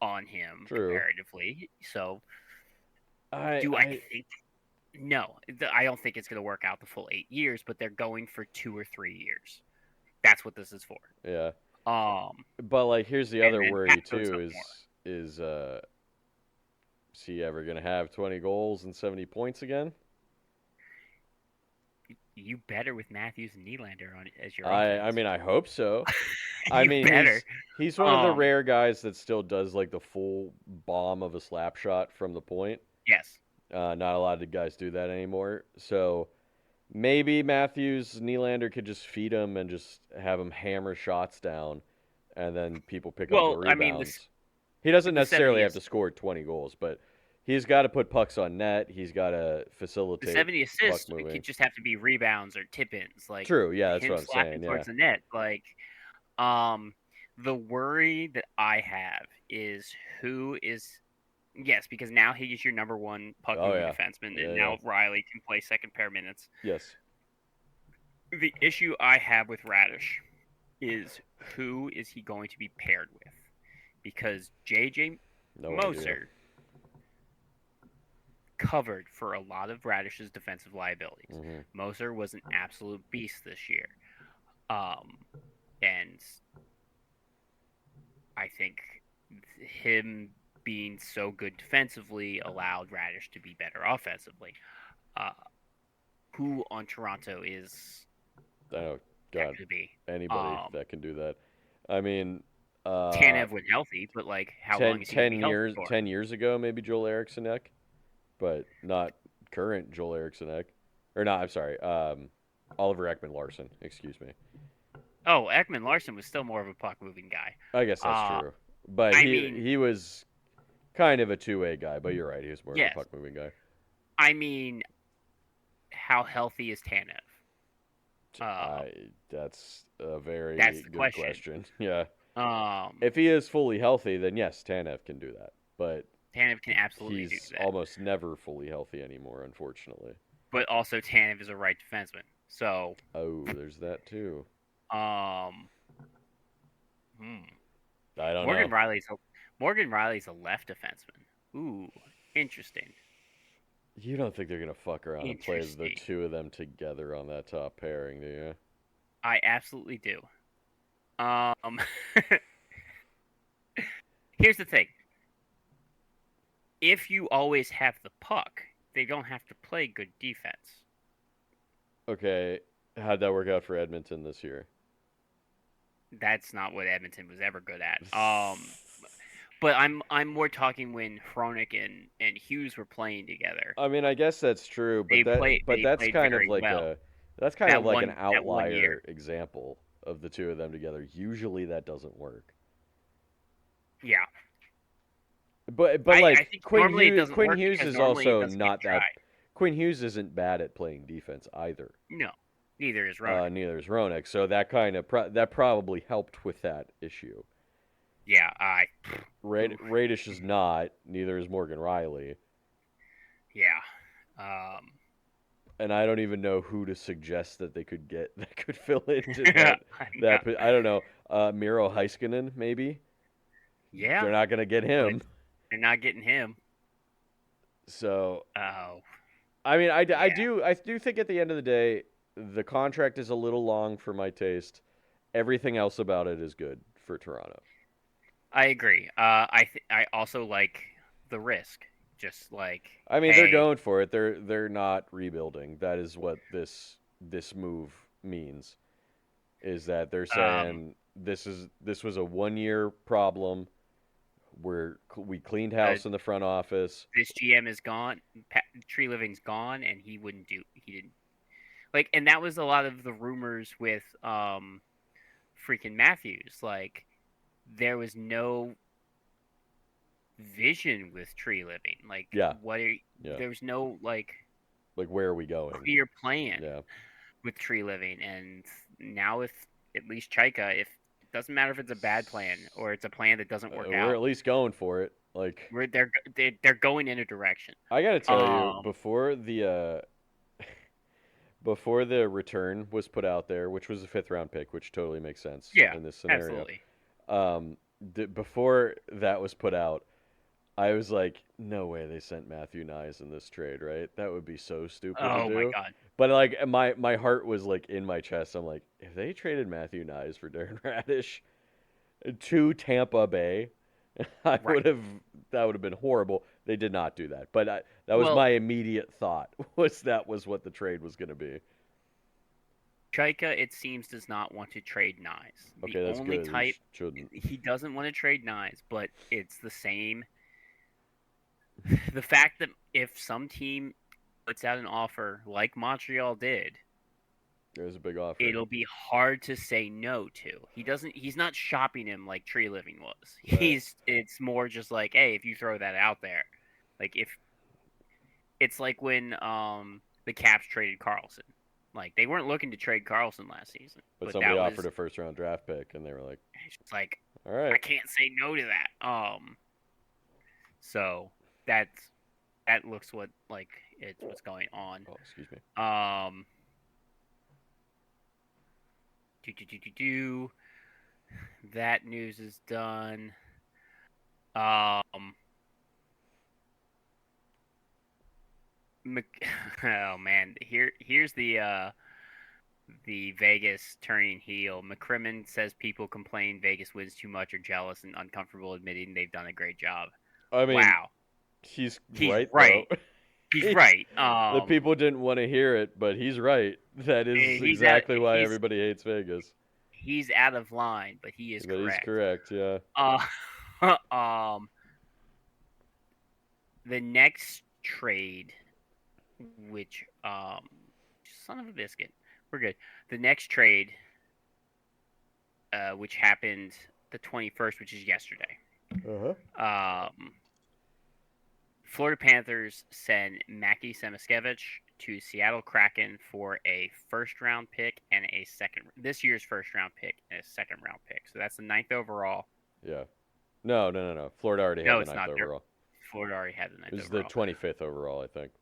on him comparatively. So, I think? No, I don't think it's going to work out the full 8 years. But they're going for 2 or 3 years. That's what this is for. Yeah. But like, here's the other worry too: is he ever going to have 20 goals and 70 points again? You better with Matthews and Nylander on as your I mean, I hope so. I mean, better. He's one of the rare guys that still does like the full bomb of a slap shot from the point. Yes. Not a lot of guys do that anymore. So maybe Matthews, Nylander could just feed him and just have him hammer shots down, and then people pick up the rebounds. I mean, he doesn't necessarily have to score 20 goals, but he's got to put pucks on net. He's got to facilitate. The 70 assists could just have to be rebounds or tip-ins. Like true, yeah, that's what I'm saying. Towards the net, like, the worry that I have is who is. Yes, because now he is your number one puck moving defenseman, and now Riley can play second pair minutes. Yes. The issue I have with Radish is who is he going to be paired with? Because JJ Moser covered for a lot of Radish's defensive liabilities. Mm-hmm. Moser was an absolute beast this year. And I think him being so good defensively allowed Radish to be better offensively. Who on Toronto is God, anybody that can do that. I mean, Tanev when healthy, but like how long is he 10 years? 10 years ago, maybe Joel Eriksson, but not current Joel Eriksson Ek, or not? I'm sorry, Oliver Ekman Larson. Excuse me. Oh, Ekman Larson was still more of a puck moving guy. I guess that's Uh, true, but I he mean, he was kind of a two-way guy. But you're right, he was more of a yes. puck moving guy. I mean, how healthy is Tanev? Uh, That's a that's very the good question. question. Yeah, Um, if he is fully healthy, then yes, Tanev can do that. But Tanev can absolutely do he's that. almost never fully healthy anymore, unfortunately. But also Tanev is a right defenseman. So, Oh, there's that too. um, hmm. I don't Morgan know. Riley's a, Morgan Riley's a left defenseman. Ooh, interesting. You don't think they're gonna fuck around and play the Interesting. two of them together on that top pairing, do you? I absolutely do. Um, here's the thing. If you always have the puck, they don't have to play good defense. Okay, how'd that work out for Edmonton this year? That's not what Edmonton was ever good at. But I'm more talking when Hronik and Hughes were playing together. I mean, I guess that's true, but They that's played kind of very like well an that one year. outlier example of the two of them together. Usually that doesn't work. Yeah, But I like think normally it doesn't Quinn work Hughes because is normally it also doesn't get not that. tried. Quinn Hughes isn't bad at playing defense either. No, neither is Hronik. Neither is Roenick, so that kind of that probably helped with that issue. Yeah, oof, Radish is not. Neither is Morgan Riley. yeah. Um, And I don't even know who to suggest that they could get that could fill into yeah, I don't know. Miro Heiskanen maybe. yeah. They're not gonna get But him. they're not getting him. So Oh, I mean, yeah. I do think at the end of the day, the contract is a little long for my taste. Everything else about it is good for Toronto. I agree. I also like the risk. Just like, I mean, they're hey, going for it. They're not rebuilding. That is what this move means. Is that they're um, saying this was a 1 year problem where we cleaned the house in the front office. this GM is gone. Tree Living's gone, and he didn't like, and that was a lot of the rumors with freaking Matthews. Like, there was no vision with Tree Living. Like, Yeah, yeah. there was no like Like where are we going? clear plan Yeah. with Tree Living, and now with at least Chaika, if it doesn't matter if it's a bad plan or it's a plan that doesn't work We're out, at least going for it. Like they're going in a direction. I got to tell you, Um, before the return was put out there, which was a fifth round pick, which totally makes sense yeah, in this scenario. absolutely. Um, before that was put out, I was like, no way they sent Matthew Nyes in this trade, right? That would be so stupid to Oh my do. god, But like my heart was like in my chest. I'm like, if they traded Matthew Nyes for Darren Radish to Tampa Bay, I right. would have that would have been horrible. They did not do that. But that was Well, my immediate thought was that was what the trade was going to be. Chaika, it seems, does not want to trade Knies. The Okay, that's only good. He type shouldn't. he doesn't want to trade Knies, but it's the same. The fact that if some team puts out an offer like Montreal did, There's a big offer. it'll be hard to say no to. He's not shopping him like Tree Living was. Right. It's more just like, hey, if you throw that out there, like if it's like when the Caps traded Carlson. Like they weren't looking to trade Carlson last season, But but somebody that offered was a first round draft pick, and they were like, it's like all I right. can't say no to that. So that's that looks what like it's what's going on. Oh, excuse me. Um, do do do do do. That news is done. Um, oh man, here's the Vegas turning heel. McCrimmon says people complain Vegas wins too much or jealous and uncomfortable admitting they've done a great job. I mean, Wow, he's he's right though. right. He's right. The people didn't want to hear it, but he's right. That is He's at exactly why everybody hates Vegas. he's out of line, but he is But he's correct. correct, yeah. Uh, um, the next trade which son of a biscuit. We're good. The next trade, which happened the 21st, which is yesterday. Uh-huh. Um, Florida Panthers send Mackie Semiskevich to Seattle Kraken for a first-round pick and this year's first-round pick and a second-round pick. So that's the 9th overall. Yeah. No. Florida already had No, the it's ninth not. overall. Florida already had the It 9th was the overall. 25th overall, I think.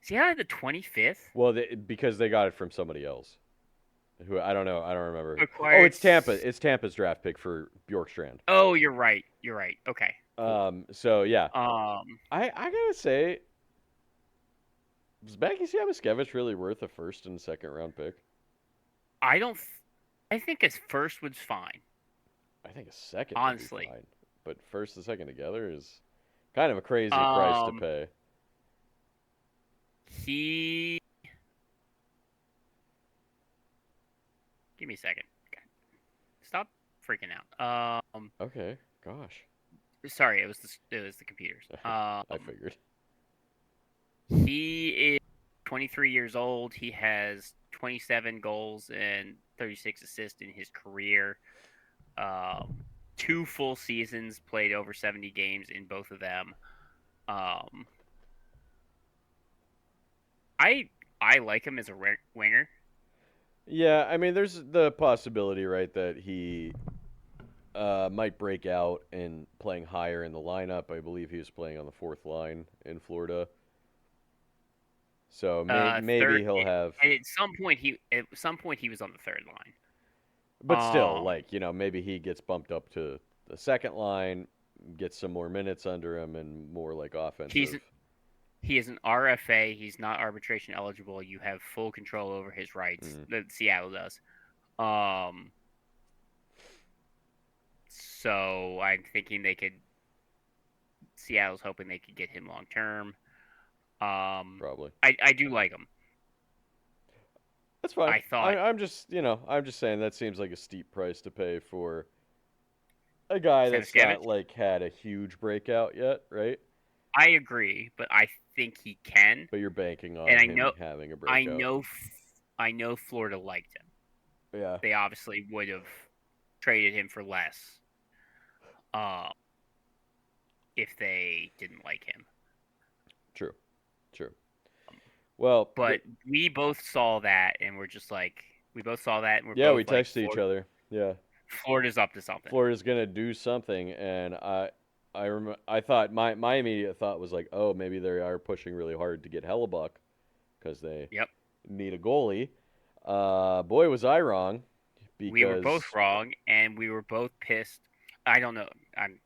Seattle had the 25th. Well, because they got it from somebody else. Who I don't know. I don't remember. Oh, Acquired. it's Tampa. It's Tampa's draft pick for Bjorkstrand. Oh, you're right. You're right. Okay. Cool. So yeah, Um, I gotta say, is Becky Samuskevich really worth a first and second round pick? I don't. I think his first was fine. I think a second would be Honestly. fine, but first and second together is kind of a crazy price to Um, pay. he. Give me a second. God. Stop freaking out. Okay, gosh, Sorry, it was the computers. I figured. He is 23 years old. He has 27 goals and 36 assists in his career. 2 full seasons, played over 70 games in both of them. I like him as a winger. Yeah, I mean, there's the possibility, right, that he might break out and playing higher in the lineup. I believe he was playing on the fourth line in Florida. So maybe Third. he'll have, At some point he was on the third line. but still, like, maybe he gets bumped up to the second line, gets some more minutes under him, and more like offensive. He is an RFA. He's not arbitration eligible. You have full control over his rights. That Seattle does. So I'm thinking Seattle's hoping they could get him long term. Probably. I do like him. That's fine. I thought I'm just saying that seems like a steep price to pay for a guy that's not like had a huge breakout yet, right? I agree, but I think he can. But you're banking on And him having a breakout. I know Florida liked him. Yeah. They obviously would have traded him for less if they didn't like him. True. Well, but we both saw that, and we're just like, we texted each other. Yeah, Florida's up to something. Florida's gonna do something, and I thought my immediate thought was like, oh, maybe they are pushing really hard to get Hellebuck because they need a goalie. Boy, was I wrong. Because we were both wrong, and we were both pissed. I don't know. I'm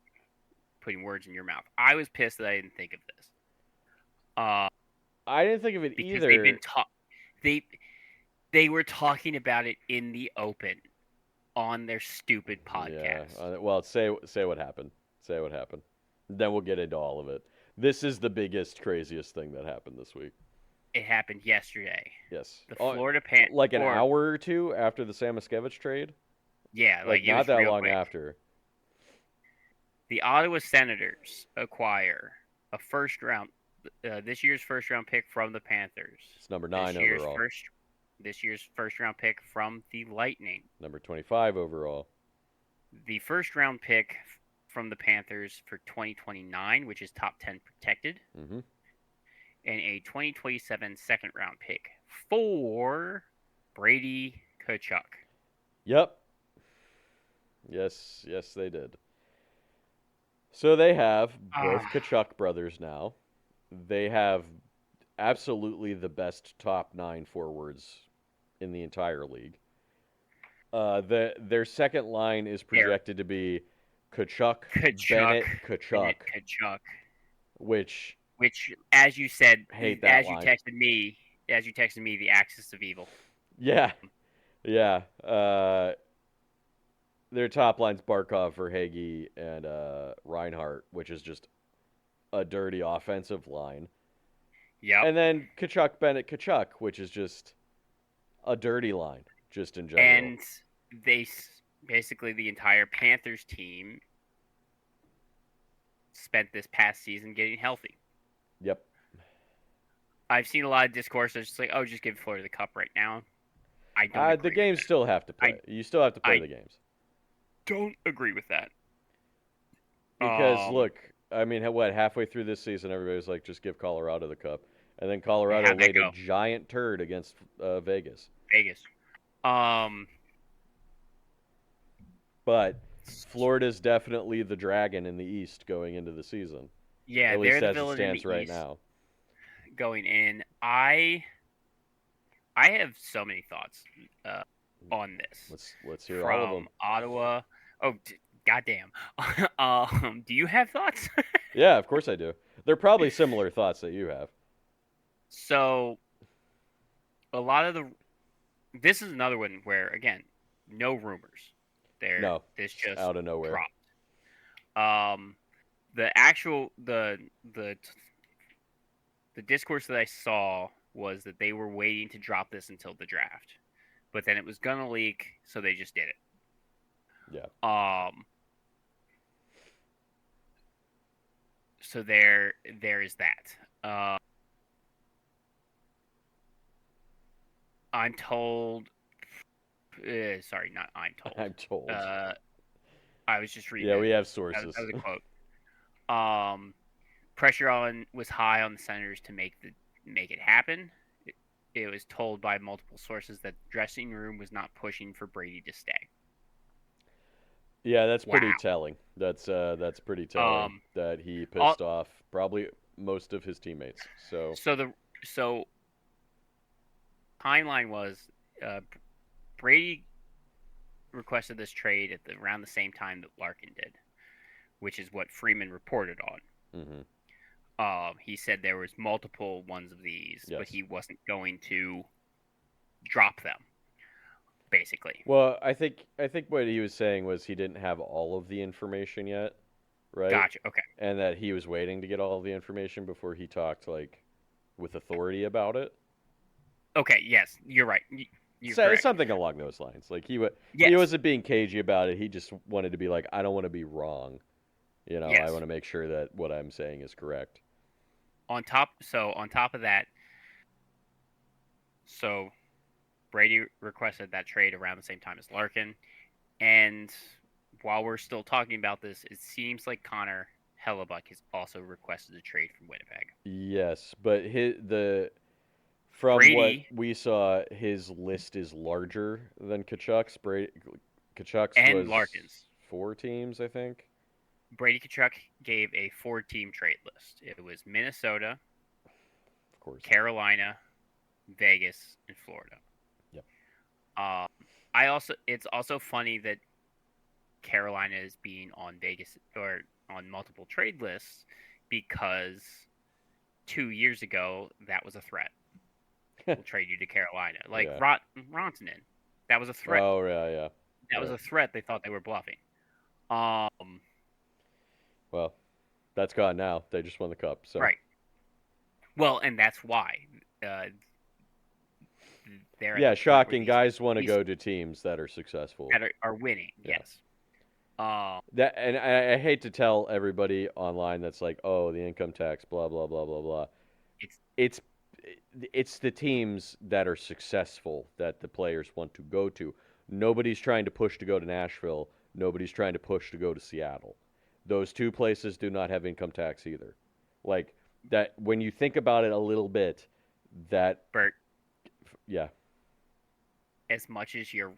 putting words in your mouth. I was pissed that I didn't think of this. I didn't think of it because either. They were talking about it in the open on their stupid podcast. Yeah. Well, say what happened. Say what happened. Then we'll get into all of it. This is the biggest, craziest thing that happened this week. It happened yesterday. Yes. The Florida Panthers. Like an hour or two after the Samuskevich trade? Yeah, like not that long after. The Ottawa Senators acquire a first round, this year's first round pick from the Panthers. It's number 9 overall. This year's first round pick from the Lightning. Number 25 overall. The first round pick from the Panthers for 2029, which is top 10 protected. Mm-hmm. And a 2027 second round pick for Brady Tkachuk. Yep. Yes, they did. So they have both Tkachuk brothers now. They have absolutely the best top 9 forwards in the entire league. Their second line is projected to be Tkachuk, Bennett, Tkachuk. Which, as you said, as you texted me, the axis of evil. Yeah. Their top line's Barkov, Verhaeghe, and Reinhart, which is just a dirty offensive line. Yeah. And then Tkachuk, Bennett, Tkachuk, which is just a dirty line, just in general. And they basically the entire Panthers team spent this past season getting healthy. Yep. I've seen a lot of discourse that's just like, oh, just give Florida the cup right now. I don't The agree with games that. still have to I play. You still have to play I the games. don't agree with that. Because Um, look, I mean, what halfway through this season, everybody's like, just give Colorado the cup, and then Colorado how'd that laid a go? giant turd against Vegas. Vegas. Um, But Florida's definitely the dragon in the East going into the season, yeah, at least they're the as it villain in the stands right East now. going in. I have so many thoughts uh, on this. Let's hear all of them. From Ottawa. Oh, goddamn. Do you have thoughts? Yeah, of course I do. They're probably similar thoughts that you have. So a lot of the this is another one where again, no rumors. There, No, this just just out of nowhere. dropped. Um, the actual the discourse that I saw was that they were waiting to drop this until the draft, but then it was gonna leak, so they just did it. Yeah. So there is that. I'm told. Sorry, not I'm told. I'm told. I was just reading Yeah, it. we have That sources. was a quote. Pressure on was high on the Senators to make it happen. It was told by multiple sources that the dressing room was not pushing for Brady to stay. Yeah, that's Wow. pretty telling. That's pretty telling Um. that he All, pissed off probably most of his teammates. So so timeline was uh, Brady requested this trade around the same time that Larkin did, which is what Freeman reported on. hmm He said there was multiple ones of these, but yes. he wasn't going to drop them. Basically, Well, I think what he was saying was he didn't have all of the information yet, right? gotcha. Okay, And that he was waiting to get all of the information before he talked like with authority about it. okay. Yes, you're right. You're So correct. something along those lines. Like he Yes, wasn't being cagey about it. He just wanted to be like, I don't want to be wrong. I want yes. to make sure that what I'm saying is correct. On top of that, so Brady requested that trade around the same time as Larkin, and while we're still talking about this, it seems like Connor Hellebuck has also requested a trade from Winnipeg. Yes, but from what Brady we saw, his list is larger than Kachuk's. Kachuk's and was Larkin's. 4 teams, I think. Brady Kachuk gave a 4-team trade list. It was Minnesota, Of course. Carolina, Vegas, and Florida. Yep. Um, it's also funny that Carolina is being on Vegas or on multiple trade lists because 2 years ago that was a threat. We'll trade you to Carolina, like Yeah. Rantanen. That was a threat. Oh yeah, yeah. That was Right. a threat. They thought they were bluffing. Um, Well, that's gone now. They just won the cup. So right. Well, and that's why uh, they're at yeah, the point where shocking. Guys want to these go to teams that are successful. that are winning. Yeah. Yes. Um, That and I hate to tell everybody online that's like, oh, the income tax, blah blah blah blah blah. it's It's it's the teams that are successful that the players want to go to. Nobody's trying to push to go to Nashville. Nobody's trying to push to go to Seattle. Those two places do not have income tax either. Like that when you think about it a little bit, that Bert. yeah, As much as you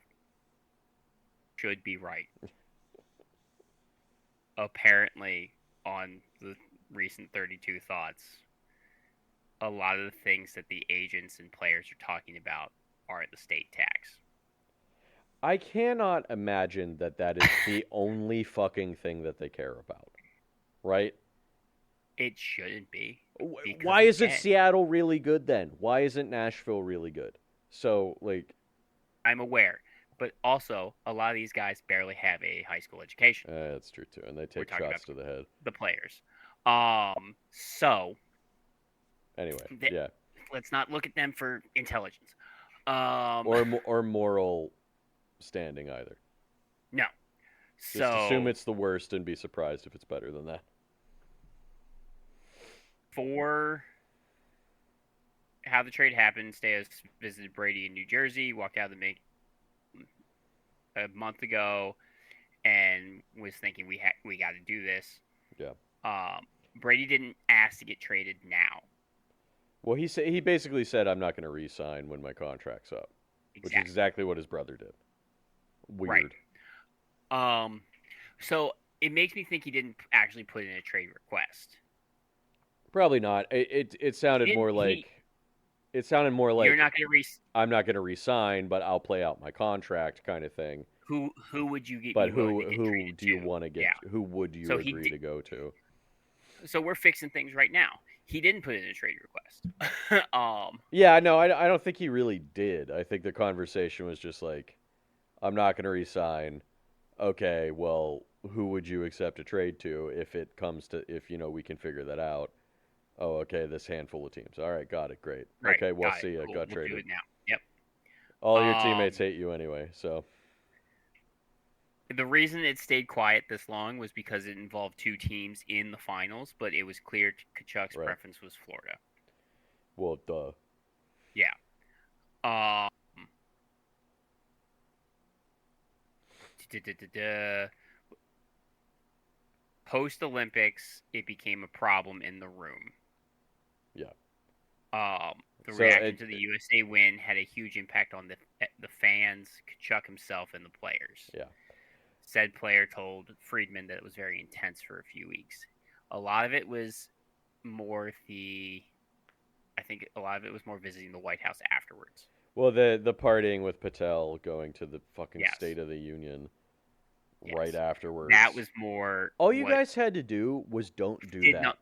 should be right, apparently on the recent 32 Thoughts, a lot of the things that the agents and players are talking about are the state tax. I cannot imagine that that is the only fucking thing that they care about, right? It shouldn't be because Why isn't again, Seattle really good then? Why isn't Nashville really good? So, like, I'm aware, but also a lot of these guys barely have a high school education. that's true too, and they We're take talking about shots to the head. the players. So Anyway, th- yeah, let's not look at them for intelligence. or moral standing either. No. Just assume So it's the worst and be surprised if it's better than that. for how the trade happened. Steos visited Brady in New Jersey, walked out of the make a month ago, and was thinking we got to do this. Yeah. Brady didn't ask to get traded now. Well, he basically said I'm not going to re-sign when my contract's up, which is Exactly. exactly what his brother did. Right. Weird. So it makes me think he didn't actually put in a trade request. Probably not. It He sounded didn't. more He like You're not going to I'm not going to re-sign, but I'll play out my contract kind of thing. who would you But be willing to get who traded do you to? want to get? Yeah. Who would you So he agree did. to go to? So we're fixing things right now. He didn't put in a trade request. Yeah, no, I don't think he really did. I think the conversation was just like, I'm not going to re-sign. Okay, well, who would you accept a trade to if it comes to if we can figure that out? Oh, okay, this handful of teams. All right, got it. Great. Right. Okay, well, Got it. see ya. Cool. Got We'll do traded. it now. Yep. All your teammates Um, hate you anyway, so the reason it stayed quiet this long was because it involved two teams in the finals, but it was clear Kachuk's right. preference was Florida. Well, duh. Yeah. Um. Post Olympics, it became a problem in the room. Yeah. The So reaction to the USA win had a huge impact on the fans, Kachuk himself, and the players. yeah. Said player told Friedman that it was very intense for a few weeks. A lot of it was more I think a lot of it was more visiting the White House afterwards. Well, the partying with Patel going to the fucking Yes, State of the Union right yes, that afterwards. was more All you what guys had to do was don't do did that. not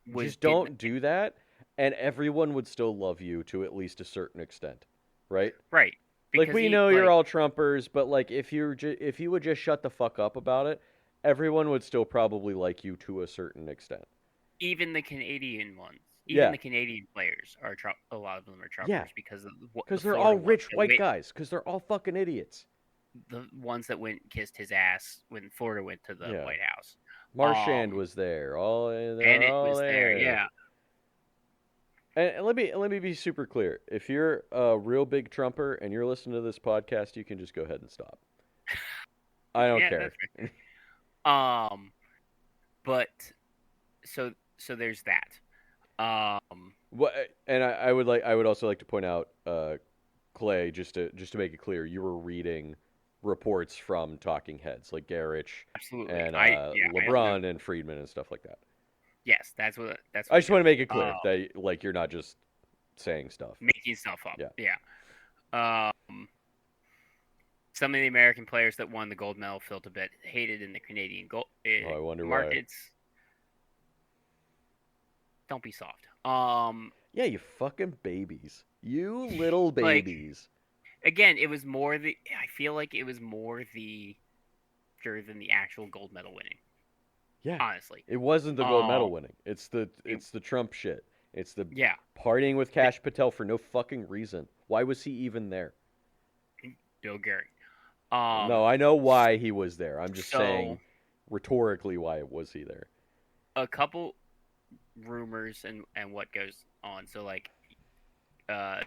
was Just did not, don't do that, and everyone would still love you to at least a certain extent, right? right Like because we he know you're like all Trumpers, but like if you would just shut the fuck up about it, everyone would still probably like you to a certain extent. even the Canadian ones. Even Yeah, the Canadian players are a lot of them are yeah, Trumpers because of the because they're Florida all ones rich that white went, guys. Because they're all fucking idiots. the ones that went and kissed his ass when Florida went to the Yeah, White House. Marchand was there. All they're Bennett all was there. there. Yeah, And let me be super clear. If you're a real big Trumper and you're listening to this podcast, you can just go ahead and stop. I don't yeah, care. that's right. But so there's that. What? And I would also like to point out, Clay, just to make it clear, you were reading reports from talking heads like Garrich Absolutely. and I don't know. LeBron and Friedman and stuff like that. Yes, that's I what just want to happened. make it clear that like you're not just saying stuff. Making stuff up. Yeah. Yeah. Some of the American players that won the gold medal felt a bit hated in the Canadian Oh, I wonder why. markets. Don't be soft. Yeah, you fucking babies. You little Like babies. again, it was more the. I feel like it was more the than the actual gold medal winning. Yeah. Honestly, It wasn't the gold um, medal winning. it, It's the Trump shit. It's the yeah, partying with the, Cash Patel for no fucking reason. Why was he even there? Bill Gary. No, I know why he was there. I'm just So saying rhetorically why was he there? a couple rumors and what goes on. So like, uh,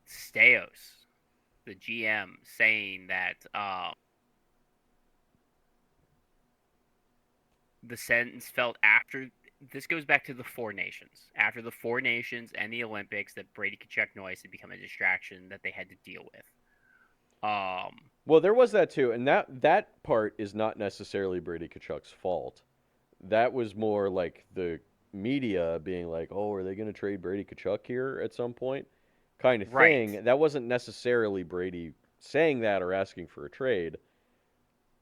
Steos, the GM, saying that the sentence felt after this goes back to the Four Nations. After the Four Nations and the Olympics, that Brady Kachuk noise had become a distraction that they had to deal with. Well, there was that too, and that part is not necessarily Brady Kachuk's fault. That was more like the media being like, "Oh, are they going to trade Brady Kachuk here at some point?" kind of Right. thing. That wasn't necessarily Brady saying that or asking for a trade,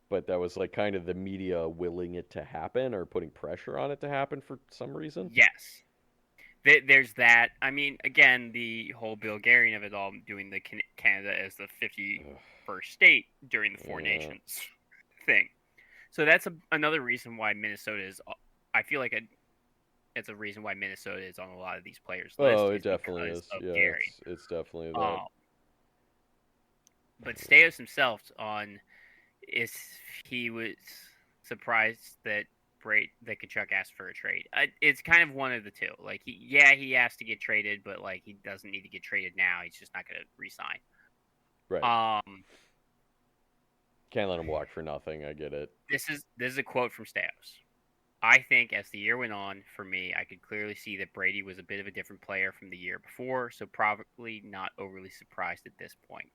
but that was like kind of the media willing it to happen or putting pressure on it to happen for some reason. Yes. There's that. I mean, again, the whole Bill Gary of it all, doing the Canada as the Ugh, 51st state during the Four yeah. Nations thing. So that's another reason why Minnesota is. I feel like it's a reason why Minnesota is on a lot of these players' list Oh, it is definitely because is. of Yeah, Gary. it's definitely that. Um, but Steos himself on is he was surprised that that Kachuk asked for a trade. It's kind of one of the two. Like he asked to get traded, but like he doesn't need to get traded now. He's just not going to resign. Right. Um, Can't let him walk for nothing. I get it. this is a quote from Stamps. I think as the year went on, for me, I could clearly see that Brady was a bit of a different player from the year before, so probably not overly surprised at this point.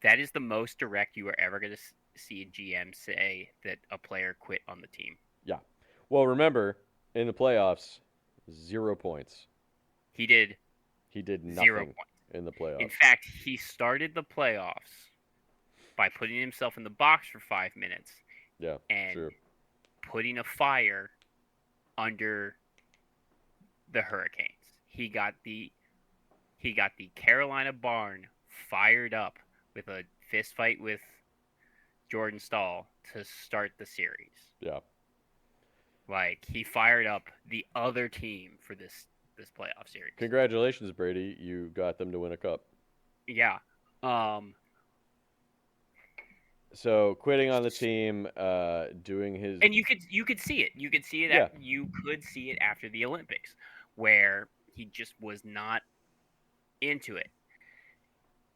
That is the most direct you are ever going to see a GM say that a player quit on the team. Yeah. Well, remember in the playoffs, 0 points. He did He did 0 points. nothing in the In playoffs. fact, he started the playoffs by putting himself in the box for 5 minutes Yeah, and true. putting a fire under the Hurricanes. He got the Carolina barn fired up with a fist fight with Jordan Stahl to start the series. Yeah. Like he fired up the other team for this playoff series. Congratulations, Brady. You got them to win a cup. Yeah. Um So quitting on the team, doing his and you could see it. You could see it yeah, after the Olympics where he just was not into it.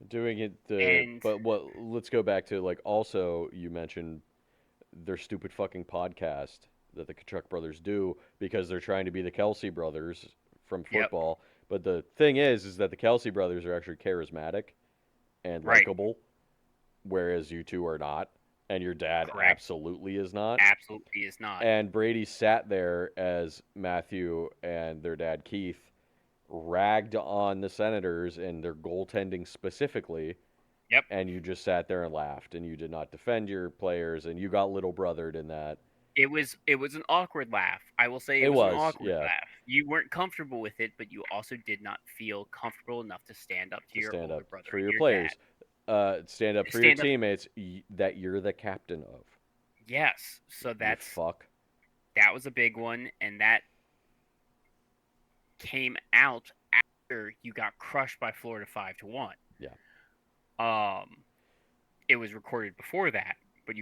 doing it. And But what? Let's go back to like also you mentioned their stupid fucking podcast that the Kachuk brothers do because they're trying to be the Kelsey brothers from yep, football. But the thing is that the Kelsey brothers are actually charismatic and right, likable, whereas you two are not, and your dad correct. absolutely is not. Absolutely is not. And Brady sat there as Matthew and their dad Keith ragged on the Senators and their goaltending specifically, Yep. and you just sat there and laughed and you did not defend your players and you got little brothered in that. It was an awkward laugh. I will say it It was an was, awkward yeah, laugh. You weren't comfortable with it, but you also did not feel comfortable enough to stand up to to your stand older up brother for and your your dad. players, stand up for your Stand up. teammates that you're the captain of. Yes. So You fuck. that was a big one, and that came out after you got crushed by Florida 5-1. Yeah. Um, it was recorded before that, but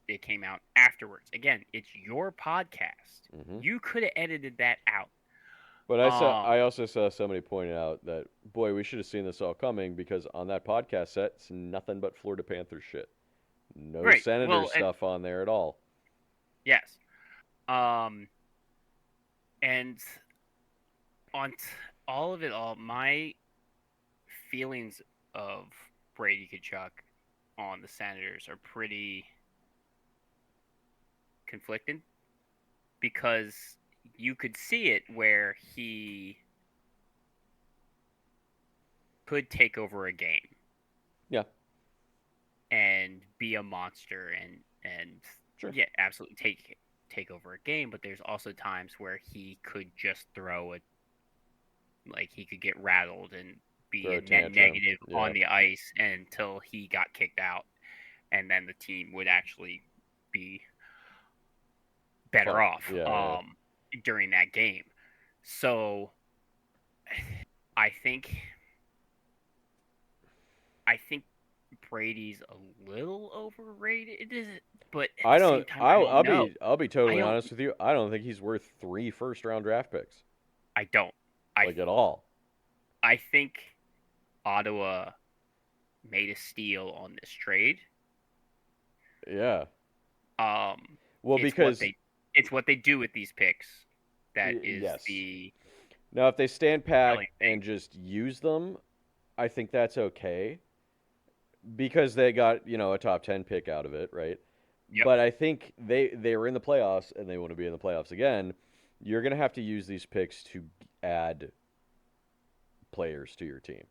it came out afterwards. Again, it's your podcast. Hmm. You could have edited that out. But Um, I also saw somebody pointing out that boy, we should have seen this all coming because on that podcast set, it's nothing but Florida Panthers shit. No right. Senators Well, and stuff on there at all. yes. Um, and on all of it all, my feelings of Brady Kachuk on the Senators are pretty conflicted because you could see it where he could take over a game Yeah, and be a monster and sure. yeah, absolutely take over a game, but there's also times where he could just throw it, like he could get rattled and be Throw a a net tantrum. negative Yeah, on the ice until he got kicked out, and then the team would actually be better fine. off Yeah, yeah. during that game. So I think I think Brady's a little overrated, but at I the don't. same time, I don't know. I'll be I totally don't. honest with you. I don't think he's worth 3 first-round draft picks, I don't. I like at all. I think Ottawa made a steal on this trade. Yeah. Um, Well, it's what because they it's what they do with these picks. That is yes. the Now, if they stand pat telling thing. and just use them, I think that's okay because they got a top 10 pick out of it, right? Yep. But I think they were in the playoffs and they want to be in the playoffs again. You're gonna have to use these picks to add players to your team.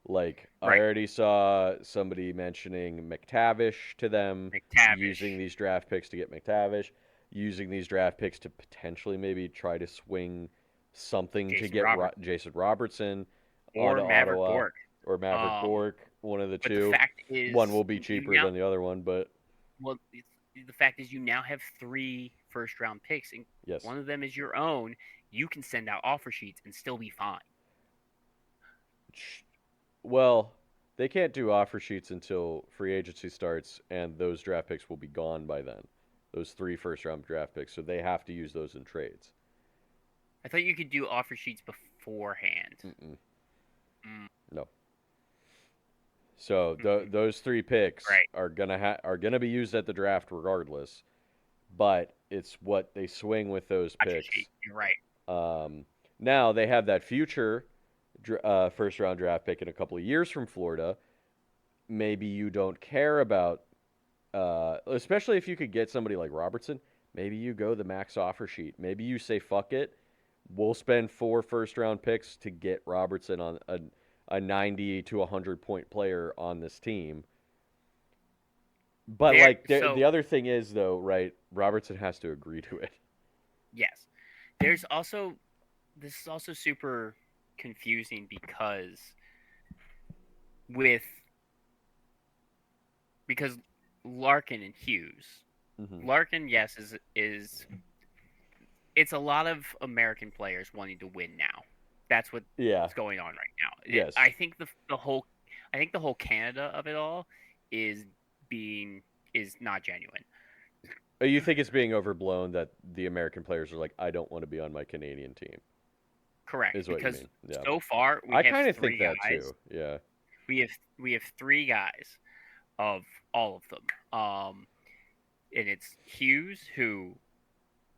Like I Right. already saw somebody mentioning McTavish to them, using McTavish, these draft picks to get McTavish, using these draft picks to potentially maybe try to swing something to Jason get Roberts, Jason Robertson onto or Maverick Ottawa Bork. or Maverick Um, Bork, one of the but the two. fact One is, will be you cheaper now than the other one, but well, the fact is you now have 3 first-round picks, and yes. one of them is your own. You can send out offer sheets and still be fine. Well, they can't do offer sheets until free agency starts, and those draft picks will be gone by then. those 3 first-round draft picks, so they have to use those in trades. I thought you could do offer sheets beforehand. Mm-mm. Mm, No. So mm, those 3 picks right. are gonna be used at the draft regardless, but it's what they swing with those Offer sheet. picks. You're right. Um, Now they have that future first round draft pick in a couple of years from Florida. Maybe you don't care about, especially if you could get somebody like Robertson. Maybe you go the max offer sheet. Maybe you say fuck it. We'll spend 4 first round picks to get Robertson on a 90 to 100 point player on this team. But There. like the So other thing is though, right? Robertson has to agree to it. yes, there's also this is also super confusing because with because Larkin and Hughes. Hmm. Larkin, yes, is it's a lot of American players wanting to win now. That's what's Yeah. going on right now. Yes. I think the whole Canada of it all is being is not genuine. You think it's being overblown that the American players are like, I don't want to be on my Canadian team, Correct, is what you because mean? Yeah. so far we I have kind of think three that guys. too. Yeah. We have 3 guys of all of them. And it's Hughes who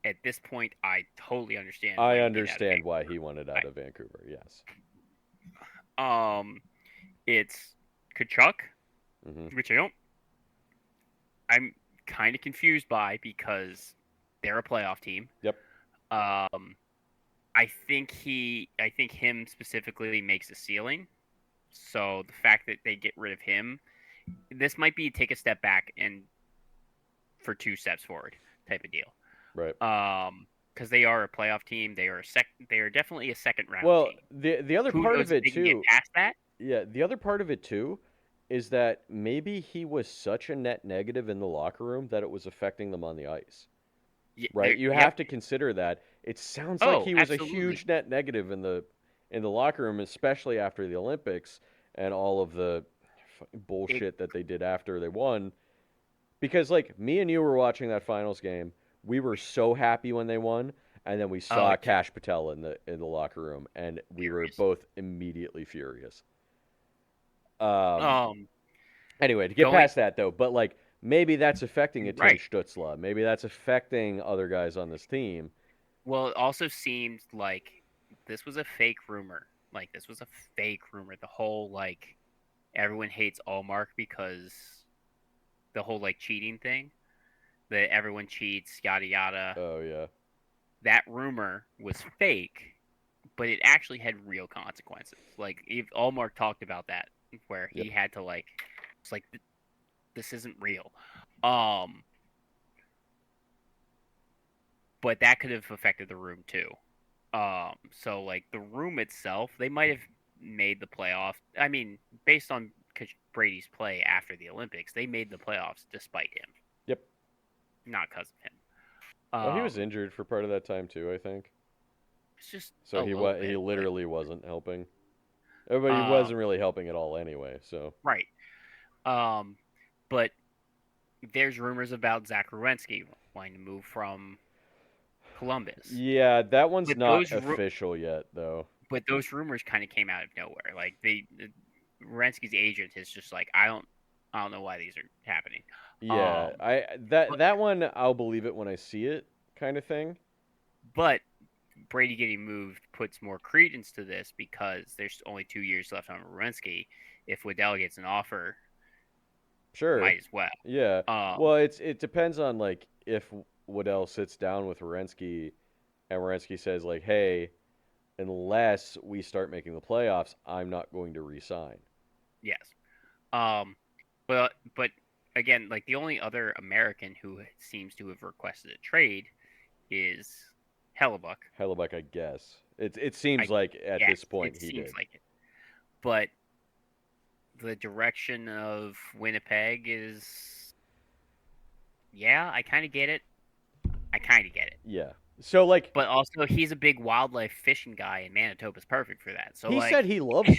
at this point I totally understand I why he get out of understand why Vancouver. he wanted out of Vancouver. Yes. It's Kachuk, Hmm. which I'm kind of confused by because they're a playoff team. Yep. Um, I think him specifically makes a ceiling. So the fact that they get rid of him, this might be take a step back and for 2 steps forward type of deal. Right. Because they are a playoff team. They are definitely a second round Well, team. the other Who part knows of if it they can get too, past that? yeah, the other part of it too is that maybe he was such a net negative in the locker room that it was affecting them on the ice. Right? You Yep. have to consider that. It sounds like Oh, he was a absolutely. huge net negative in the locker room, especially after the Olympics and all of the It, bullshit that they did after they won. Because like me and you were watching that finals game, we were so happy when they won, and then we oh, saw Cash Patel in the locker room, and we were furious. both immediately furious. Um. Um, Anyway, to get going past that though, but like maybe that's affecting a Tim right. Stutzla. Maybe that's affecting other guys on this team. Well, it also seemed like this was a fake rumor. Like this was a fake rumor. The whole like everyone hates Allmark because the whole like cheating thing that everyone cheats, yada yada. Oh yeah. That rumor was fake, but it actually had real consequences. Like if Allmark talked about that, where Yep. he had to like, it's like this isn't real. Um, but that could have affected the room too. So like the room itself, they might have made the playoffs. I mean, based on Brady's play after the Olympics, they made the playoffs despite him, Yep. not because of him. Well, he was Um, injured for part of that time too, I think. it's just So a little he bit, but literally wasn't helping. But he um, wasn't really helping at all anyway. So right. Um, but there's rumors about Zach Werenski wanting to move from Columbus. yeah, that one's But not official yet though. those rumors kind of came out of nowhere. Like Werenski's agent is just like I don't know why these are happening. Yeah, Um, I but, that one I'll believe it when I see it, kind of thing. but Brady getting moved puts more credence to this because there's only 2 years left on Werenski. If Waddell gets an offer, Sure. might as well. Yeah. Um, Well, it depends on like if Waddell sits down with Wierenski and Wierenski says like, "Hey, unless we start making the playoffs, I'm not going to resign." yes. Um, but again, like the only other American who seems to have requested a trade is Hellebuck. Hellebuck, I guess. It seems I like at guess this point it he seems did. like it, but the direction of Winnipeg is, yeah, I kind of get it. I kind of get it. Yeah. So like But also, he's a big wildlife fishing guy, and Manitoba's perfect for that. So, like, he said he loves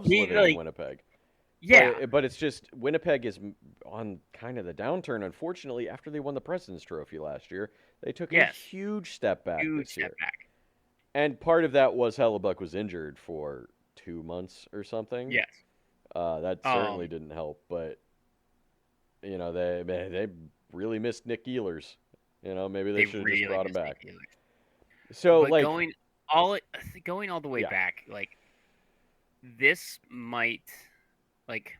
he living in like, Winnipeg. Yeah. But it's just Winnipeg is on kind of the downturn. Unfortunately, after they won the President's Trophy last year, they took a Yes. huge step back Huge this step year. back. And part of that was Hellebuck was injured for 2 months or something. Yes. That certainly didn't help. But they really missed Nick Ehlers. Maybe they They should have just really brought him missed Nick back. Ehlers. So But like, going all the way yeah, back, like this might like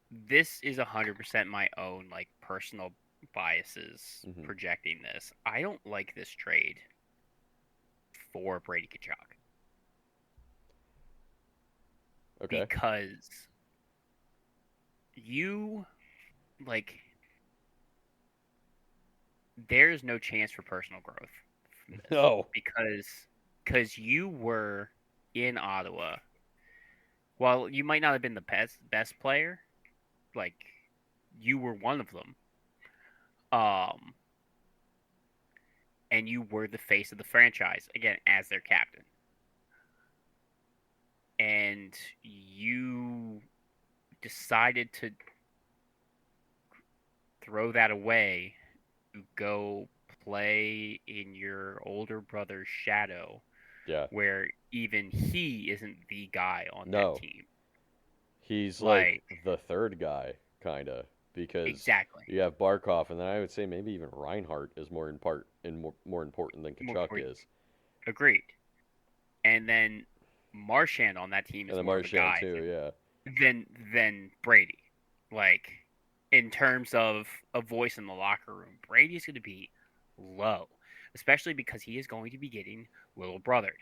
this is 100% my own like personal biases hmm projecting this. I don't like this trade for Brady Kachuk okay, because you like there's no chance for personal growth from this no, because you were in Ottawa. While you might not have been the best player, like you were one of them. Um, and you were the face of the franchise again as their captain. And you decided to throw that away to go play in your older brother's shadow, yeah, where even he isn't the guy on that no. team. He's like Like, the third guy, kinda, because exactly. you have Barkov, and then I would say maybe even Reinhardt is more important than More Kachuk is, agreed. And then Marchand on that team and is the more of a Marchand guy too. Yeah, than Brady. Like in terms of a voice in the locker room, Brady's going to be low, especially because he is going to be getting little brothered.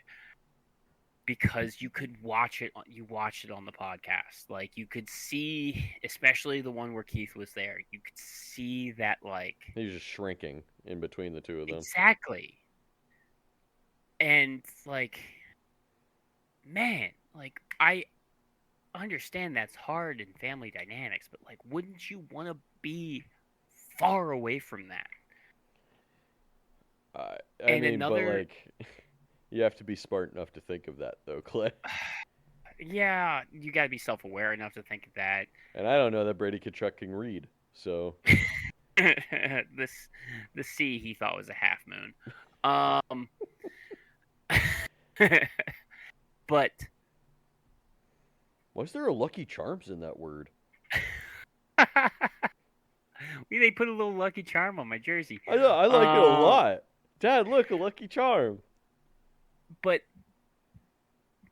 Because you could watch it, you watched it on the podcast. Like you could see, especially the one where Keith was there. You could see that, like he's just shrinking in between the two of them. exactly, and like man, like I understand that's hard in family dynamics, but like, wouldn't you want to be far away from that? I And mean, but another, like, you have to be smart enough to think of that, though, Clay. yeah, you got to be self aware enough to think of that. And I don't know that Brady Kachuk can read, so this, the sea he thought was a half moon. Um, but was there a Lucky Charms in that word? they put a little Lucky Charm on my jersey. I know, I like it a Um, lot. Dad, look, a Lucky Charm. but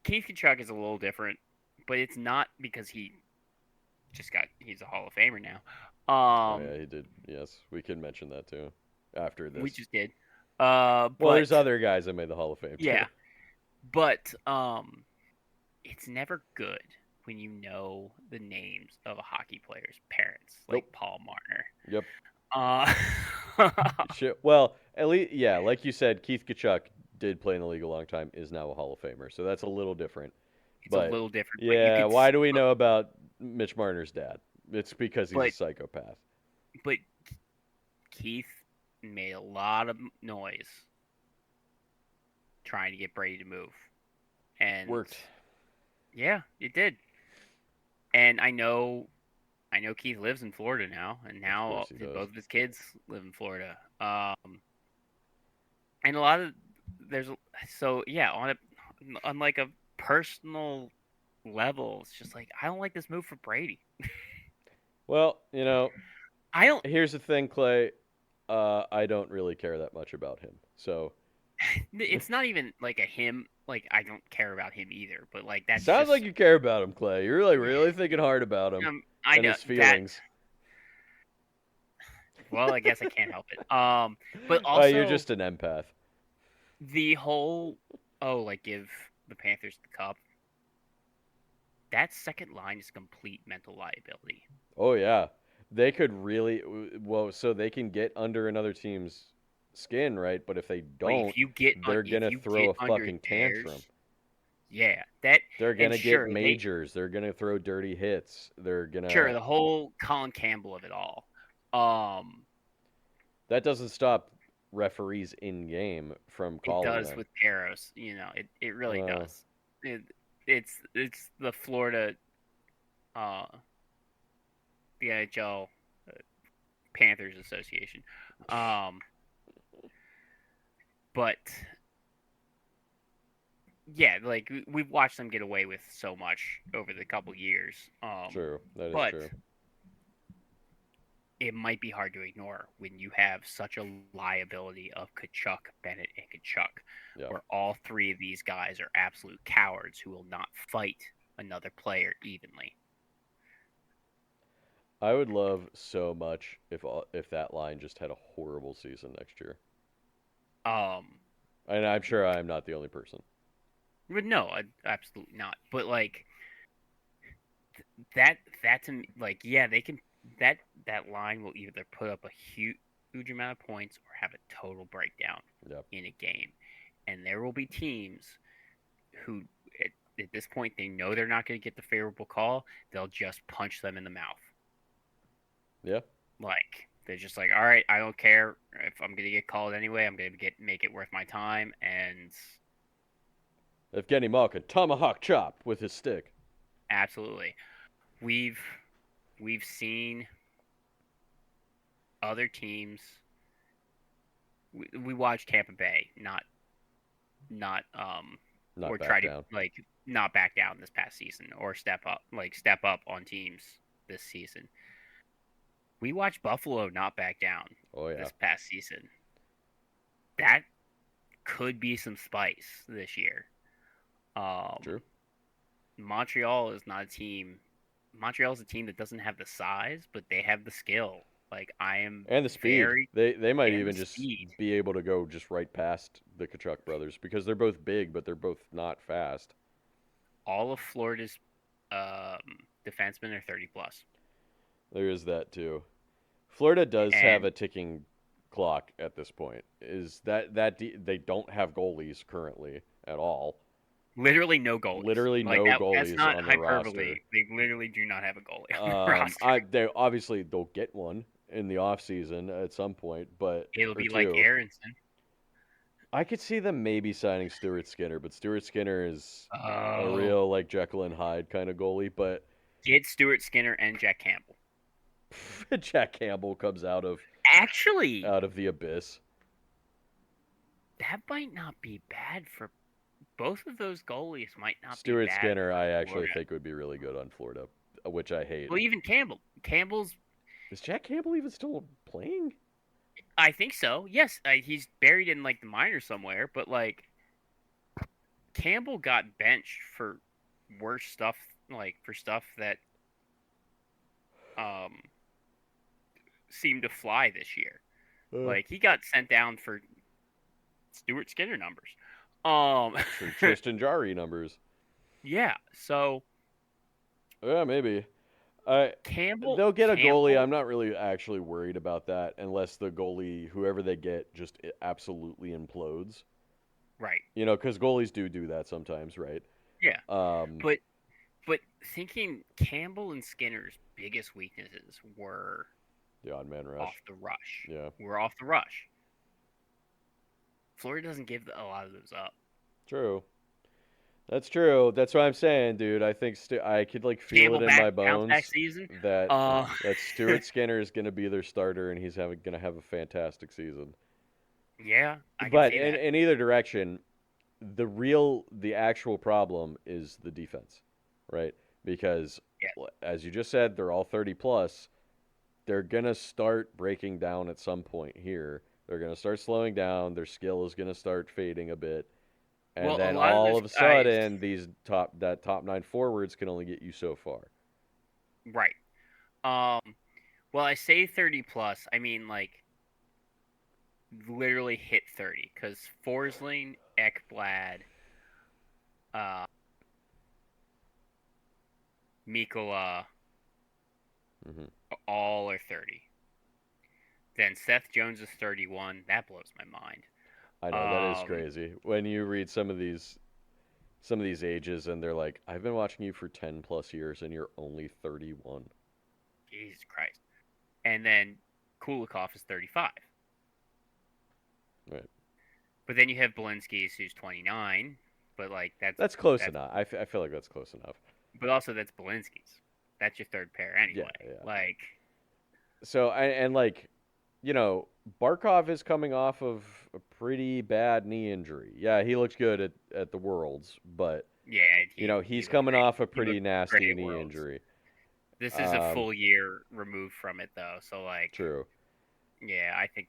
Keith Kachuk is a little different, but it's not because he's a Hall of Famer now. Oh yeah, he did. Yes, we can mention that too. After We this, just did. well, But there's other guys that made the Hall of Fame too. yeah, but it's never good when you know the names of a hockey player's parents, like Nope. Paul Marner. Yep. Uh, Shit. Well, at least, yeah, like you said, Keith Kachuk did play in the league a long time, is now a Hall of Famer, so that's a little different. it's a But little different, but you yeah, could, why do we know about Mitch Marner's dad? It's because he's a but psychopath. but Keith made a lot of noise trying to get Brady to move, and Worked. yeah, it did. And I know Keith lives in Florida now, and Of course now he does. both of his kids live in Florida. And a lot of there's so yeah on like a personal level, it's just like I don't like this move for Brady. Well, I don't. here's the thing, Clay. I don't really care that much about him. So It's not even like a him. Like I don't care about him either. But like that's sounds like just you care about him, Clay. You're like really thinking hard about him I and know his that. feelings. Well, I guess I can't help it. But You're also just an empath. the whole like give the Panthers the cup. That second line is complete mental liability. Oh yeah, they could really well. So they can get under another team's skin, right? But if they Like don't, they're if gonna you throw get a under fucking tantrum. theirs, yeah, that They're and gonna get majors. They're gonna throw dirty hits. They're sure gonna. the whole Colin Campbell of it all. Um, That doesn't stop referees in game from it calling does them. with Peros. You know, it really Well, does. It, it's the Florida, uh, the NHL Panthers Association. Um, but yeah, like we've watched them get away with so much over the couple years. True, that is But true. it might be hard to ignore when you have such a liability of Kachuk, Bennett, and Kachuk, Yeah, where all three of these guys are absolute cowards who will not fight another player evenly. I would love so much if that line just had a horrible season next year, Um, and I'm sure I am not the only person. but no, absolutely not. But like that to me, like yeah, they can that that line will either put up a huge amount of points or have a total breakdown Yeah, in a game, and there will be teams who at this point they know they're not going to get the favorable call. They'll just punch them in the mouth. yeah. Like they're just like, all right, I don't care if I'm going to get called anyway. I'm going to get make it worth my time, and Evgeny Malkin tomahawk chop with his stick. absolutely, we've we've seen other teams. We watched Tampa Bay not Not or back try to down. like not back down this past season or step up on teams this season. We watched Buffalo not back down Oh yeah, this past season. That could be some spice this year. true. Um, Montreal is not a team. Montreal is a team that doesn't have the size, but they have the skill. Like I am And the speed. very They might and the even just speed. be able to go just right past the Kachuk brothers because they're both big, but they're both not fast. All of Florida's defensemen are 30 plus, There is that too. Florida does have and a ticking clock at this point. Is they don't have goalies currently at all. literally no goalies. Literally Like no that's goalies not on their hyperbole. roster. They literally do not have a goalie on the roster. They obviously they'll get one in the off season at some point, but It'll or be like two. Aronson. I could see them maybe signing Stuart Skinner, but Stuart Skinner is a Oh, real like Jekyll and Hyde kind of goalie. But get Stuart Skinner and Jack Campbell. Jack Campbell comes Actually, out of the abyss. that might not be bad for both of those goalies. Might not be Stuart bad Skinner, for I actually Florida. think would be really good on Florida, which I hate. Well, even Campbell. Campbell's. Is Jack Campbell even still playing? I think so. Yes, he's buried in like the minors somewhere. But like Campbell got benched for worse stuff, like for stuff that um seemed to fly this year. Uh, Like he got sent down for Stuart Skinner numbers. Um, Tristan Jarry numbers. yeah. So Yeah, maybe. I Campbell, they'll get a goalie. Campbell, I'm not really actually worried about that unless the goalie, whoever they get, just absolutely implodes. right? Because goalies do that sometimes, right? Yeah. Um, But but thinking Campbell and Skinner's biggest weaknesses were the odd man off rush. the rush. Yeah, Were off the rush. Florida doesn't give a lot of those up. true. That's true. That's what I'm saying, dude. I think I could like feel it Campbell in my bounce back bones season. that Uh, Stuart Skinner is going to be their starter and he's going to have a fantastic season. yeah, I can But see that. in either direction, the actual problem is the defense, right? Because Yeah. as you just said, they're all 30 plus. They're gonna start breaking down at some point here. They're gonna start slowing down. Their skill is gonna start fading a bit, and Well, a then lot of all those of a guys, sudden, that top nine forwards can only get you so far. right? Well, I say 30 plus. I mean like literally hit 30 because Forsling, Ekblad, uh, Mikola, Hmm. all are 30. Then Seth Jones is 31. That blows my mind. I know that is Um, crazy when you read some of these ages, and they're like, "I've been watching you for 10 plus years, and you're only 31." Jesus Christ. And then Kulikov is 35. Right. But then you have Belinsky's who's 29. but like That's close that's enough. I feel like that's close enough. but also that's Belinsky's. That's your third pair Yeah, anyway. yeah. Like, So and like, you know, Barkov is coming off of a pretty bad knee injury. Yeah, he looks good at the Worlds, but yeah, you know, he he's looked coming great. off a He pretty looked great nasty at knee Worlds. injury. This is a Um, full year removed from it though, so like, True. yeah, I think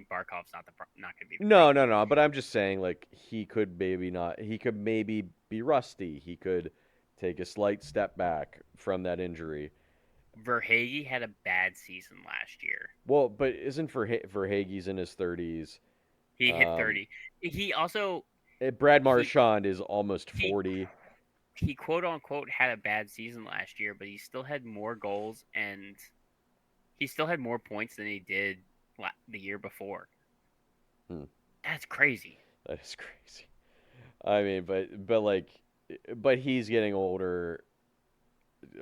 Barkov's not going to be the No, no, problem. no. But I'm just saying, like, he could maybe not. He could maybe be rusty. He could take a slight step back from that injury. Verhage had a bad season last year. Well, but isn't Verhaeghe's in his 30s? He hit Um, 30. He also Brad he Marchand is almost he 40. he quote unquote had a bad season last year, but he still had more goals and he still had more points than he did the year before. Hmm, That's crazy. that is crazy. I mean, but he's getting older.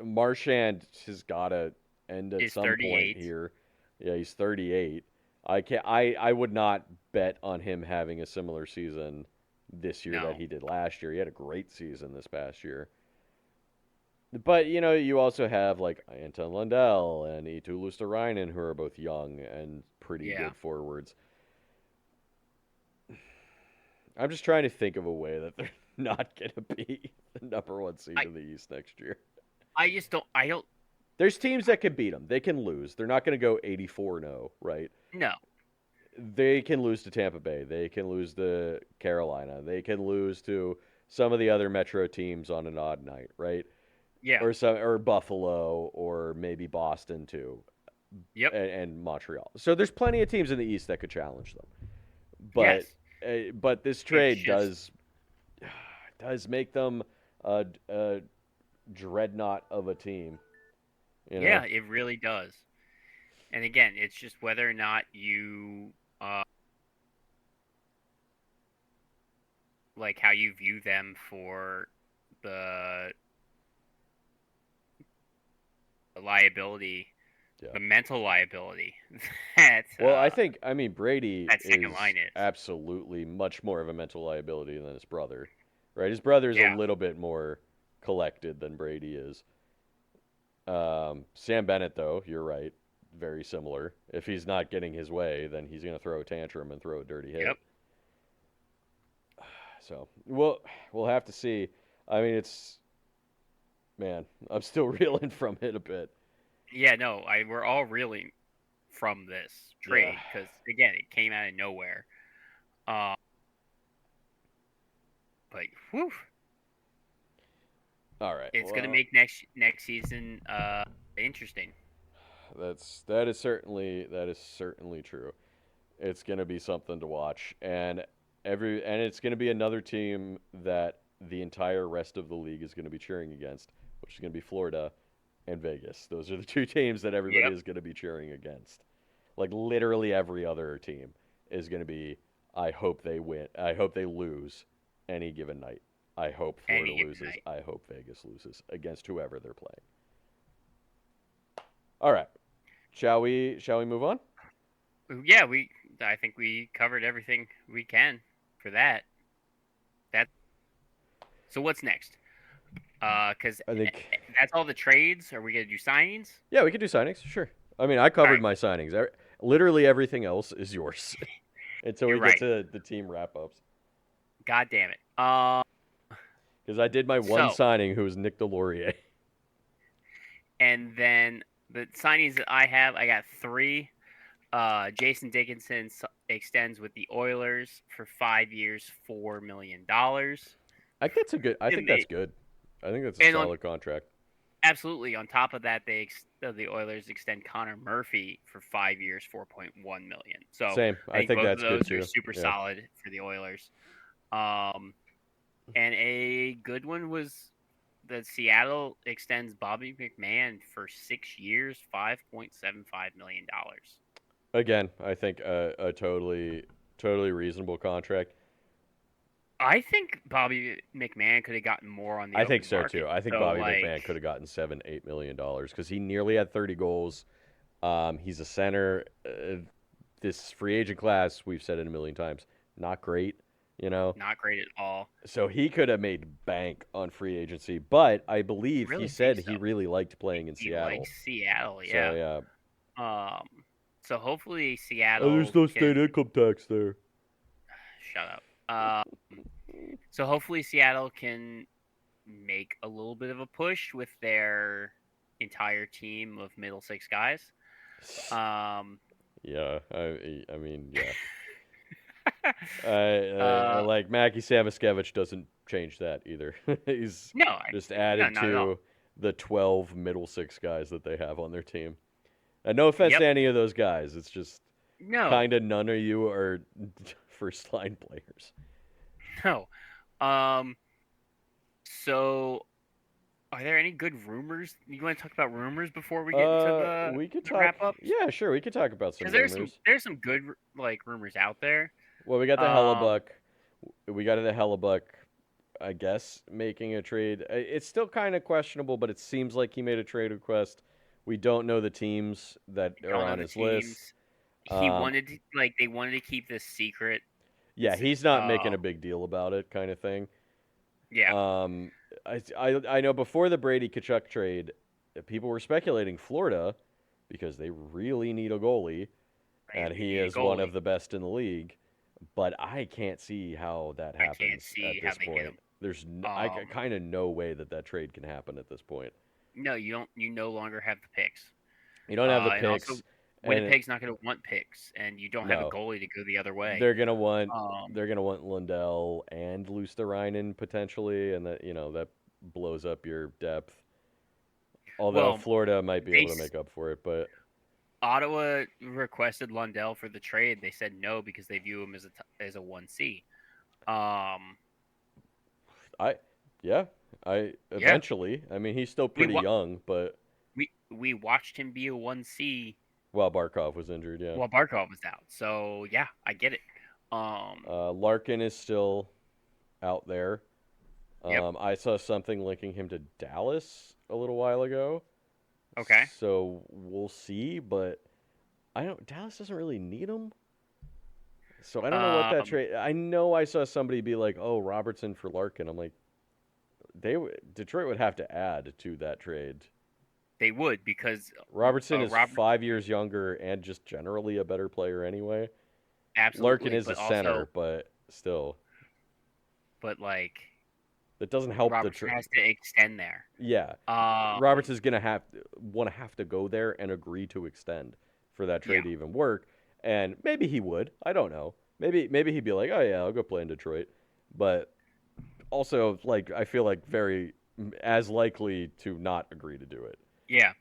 Marchand has got to end at Is some point 38. here. Yeah, he's 38. I can I would not bet on him having a similar season this year that No. he did last year. He had a great season this past year. But you know, you also have like Anton Lundell and Eetu Luosterainen, who are both young and pretty Yeah. good forwards. I'm just trying to think of a way that they're not going to be the number one seed I in the East next year. I just don't I don't There's teams that can beat them. They can lose. They're not going to go 84-0, right? no. They can lose to Tampa Bay. They can lose to Carolina. They can lose to some of the other Metro teams on an odd night, right? Yeah. Or Buffalo or maybe Boston too, Yep. and Montreal. So there's plenty of teams in the East that could challenge them. But Yes. this It's trade just does make them a dreadnought of a team, you yeah, know. it really does. And again, it's just whether or not you like how you view them for the liability, Yeah. the mental liability that Well, I mean Brady that second is line is. absolutely much more of a mental liability than his brother. Right? His brother is a Yeah, little bit more collected than Brady is. Sam Bennett, though, you're right, very similar. If he's not getting his way, then he's going to throw a tantrum and throw a dirty hit. yep. So we'll have to see. I mean, it's man, I'm still reeling from it a bit. Yeah, no, we're all reeling from this Yeah. trade because again, it came out of nowhere. Um, but whew, All right. it's gonna Well, make next season interesting. that is certainly true. It's going to be something to watch, and it's going to be another team that the entire rest of the league is going to be cheering against, which is going to be Florida and Vegas. Those are the two teams that everybody Yep. is going to be cheering against. Like literally every other team is going to be. I hope they win. I hope they lose any given night. I hope Florida Any given loses. night. I hope Vegas loses against whoever they're playing. All right. Shall we move on? Yeah, I think we covered everything we can for that. That. So what's next? Because I think that's all the trades. Are we gonna do signings? yeah, we could do signings. Sure. I mean, I All covered right, my signings. Literally everything else is yours until you're we get right. to the team wrap ups. God damn it. Because I did my one So signing, who was Nick Delorier. and then the signings that I got three. Jason Dickinson extends with the Oilers for 5 years, $4 million. I think And that's they good. I think that's a and on solid contract. absolutely on top of that, the Oilers extend Connor Murphy for 5 years, 4.1 million. So Same. I I think think both of that's good those are too. super Yeah. solid for the Oilers. Um, and a good one was that Seattle extends Bobby McMahon for 6 years, $5.75 million. Again, I think a totally reasonable contract. I think Bobby McMahon could have gotten more on the I think open so market. too. I think So Bobby like, McMahon could have gotten $7-8 million because he nearly had 30 goals. He's a center. This free agent class, we've said it a million times, not great. you know. Not great at all. So he could have made bank on free agency, but I believe he Really think said so. he really liked playing in He likes Seattle. Seattle, So yeah. yeah, Um, so hopefully there's Seattle no can state income tax there. shut up. So hopefully Seattle can make a little bit of a push with their entire team of middle six guys. Um, Yeah, I mean, yeah. uh, Like Mackie Samoskevich doesn't change that either. He's no, just no, added not at all. to the 12 middle six guys that they have on their team. And no offense Yep, to any of those guys, it's just no, kind of none of you are first line players. no. Um, so are there any good rumors? You want to talk about rumors before we get into We could the talk. wrap ups? Yeah, sure, we could talk about some Because rumors. there's some good like rumors out there. Well, we got the Um, Hellebuck. We got the Hellebuck, I guess, making a trade. It's still kind of questionable, but it seems like he made a trade request. We don't know the teams that we are don't know on the his list. teams. He Um, wanted to, like they wanted to keep this secret. yeah, It's, he's not making a big deal about it, kind of thing. yeah, Um, I know before the Brady Kachuk trade, people were speculating Florida because they really need a goalie, I and really he need a is one goalie. of the best in the league. But I can't see how that I can't happens at see how this they get point. him. I Um, kind of no way that that trade can happen at this point. no, you don't. You no longer have the picks. You don't have the And also picks, and Winnipeg's not going to want picks, and you don't have a no, goalie to go the other way. they're gonna want Um, they're gonna want Lundell and Luosterainen potentially, and that that blows up your depth. Although well, Florida might be they able to make up for it, but Ottawa requested Lundell for the trade. They said no because they view him as a 1C. Um, I yeah, I yeah, eventually. I mean, he's still we pretty young, but we watched him be a 1C while Barkov was injured, yeah. while Barkov was out. So yeah, I get it. Um, Larkin is still out there. yep. I saw something linking him to Dallas a little while ago. Okay. So we'll see, but I don't. Dallas doesn't really need him, so I don't know what that Um, trade. I know I saw somebody be like, "Oh, Robertson for Larkin." I'm like, Detroit would have to add to that trade. they would because Robertson is Robert 5 years younger and just generally a better player anyway. Larkin absolutely, is a but center, also, but still, but like that doesn't help the Robertson has to extend there. Yeah, Roberts Um, is gonna have to go there and agree to extend for that yeah, trade to even work. And maybe he would. I don't know. Maybe he'd be like, oh yeah, I'll go play in Detroit. But also, like, I feel like very as likely to not agree to do it. yeah.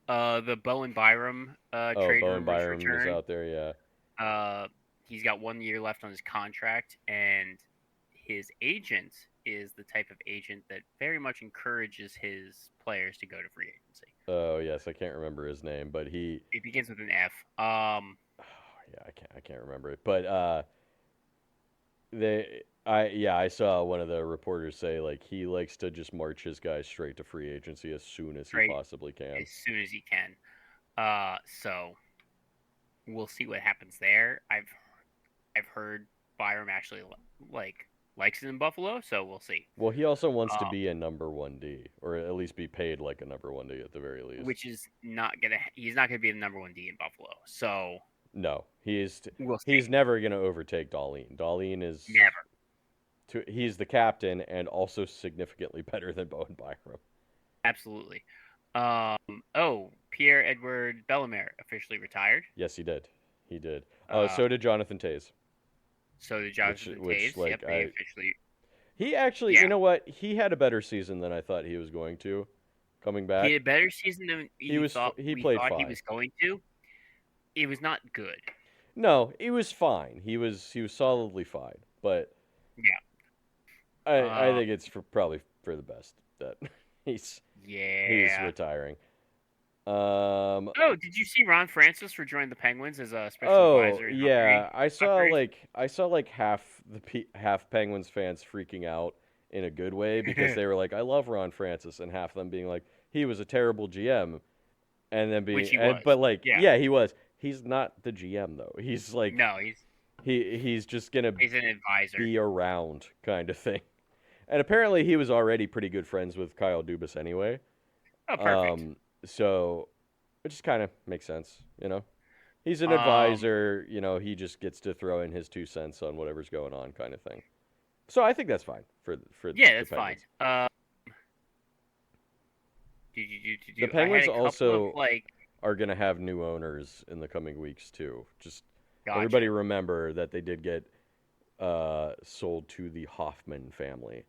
The Bowen Byram Oh, trade Bowen rumors Byram is return. out there. Yeah. He's got 1 year left on his contract, and his agent is the type of agent that very much encourages his players to go to free agency. Oh yes, I can't remember his name, but he. It begins with an F. Oh, yeah, I can't remember it, but I saw one of the reporters say like he likes to just march his guys straight to free agency as soon as he Right possibly can. as soon as he can. So we'll see what happens there. I've heard Byram actually like likes it in Buffalo, so we'll see. Well, he also wants to Um, be a number one D, or at least be paid like a number one D at the very least. which is not gonna he's not gonna be the number 1D in Buffalo. So No, we'll see. he's never gonna overtake Darlene. Darlene is Never. he's the captain and also significantly better than Bowen Byram. Absolutely. Oh, Pierre Edward Bellemare officially retired. Yes, he did. He did. Uh, So did Jonathan Tays. so did Which Jonathan which Taves. like Yep, they officially. he actually, you Yeah, know what? He had a better season than I thought he was going to. Coming he back, had a better season than he we played thought he fine. was going to. It was not good. No, he was fine. He was solidly fine. But I Yeah. think it's probably for the best that he's he's Yeah. retiring. Um. Oh, did you see Ron Francis rejoin the Penguins as a special Oh advisor in yeah, hockey? I saw like half Penguins fans freaking out in a good way because they were like, I love Ron Francis, and half them being like, he was a terrible GM, and then Which being he was. but like Yeah. yeah, he was. He's not the GM though. He's like No, he's He's just gonna He's an advisor. be around kind of thing. And apparently he was already pretty good friends with Kyle Dubas anyway. Oh, perfect. Um, so it just kind of makes sense, you know. He's an Um, advisor, he just gets to throw in his 2 cents on whatever's going on, kind of thing. So I think that's fine for yeah, the that's fine. Penguins. The I had Penguins a couple of also like, are going to have new owners in the coming weeks too. Just everybody gotcha. remember that they did get sold to the Hoffman family.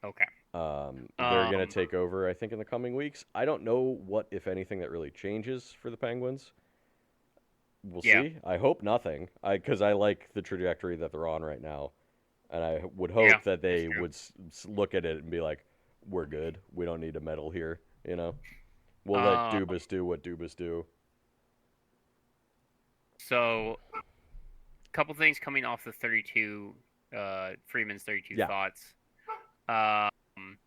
Okay. They're going to Um, take over, I think, in the coming weeks. I don't know what, if anything, that really changes for the Penguins. We'll yeah, see. I hope nothing, because I like the trajectory that they're on right now, and I would yeah, hope that that's they true. would look at it and be like, "We're good. We don't need a medal here." We'll let Um, Dubas do what Dubas do. so couple things coming off the 32, Freeman's 32 Yeah, thoughts. Um,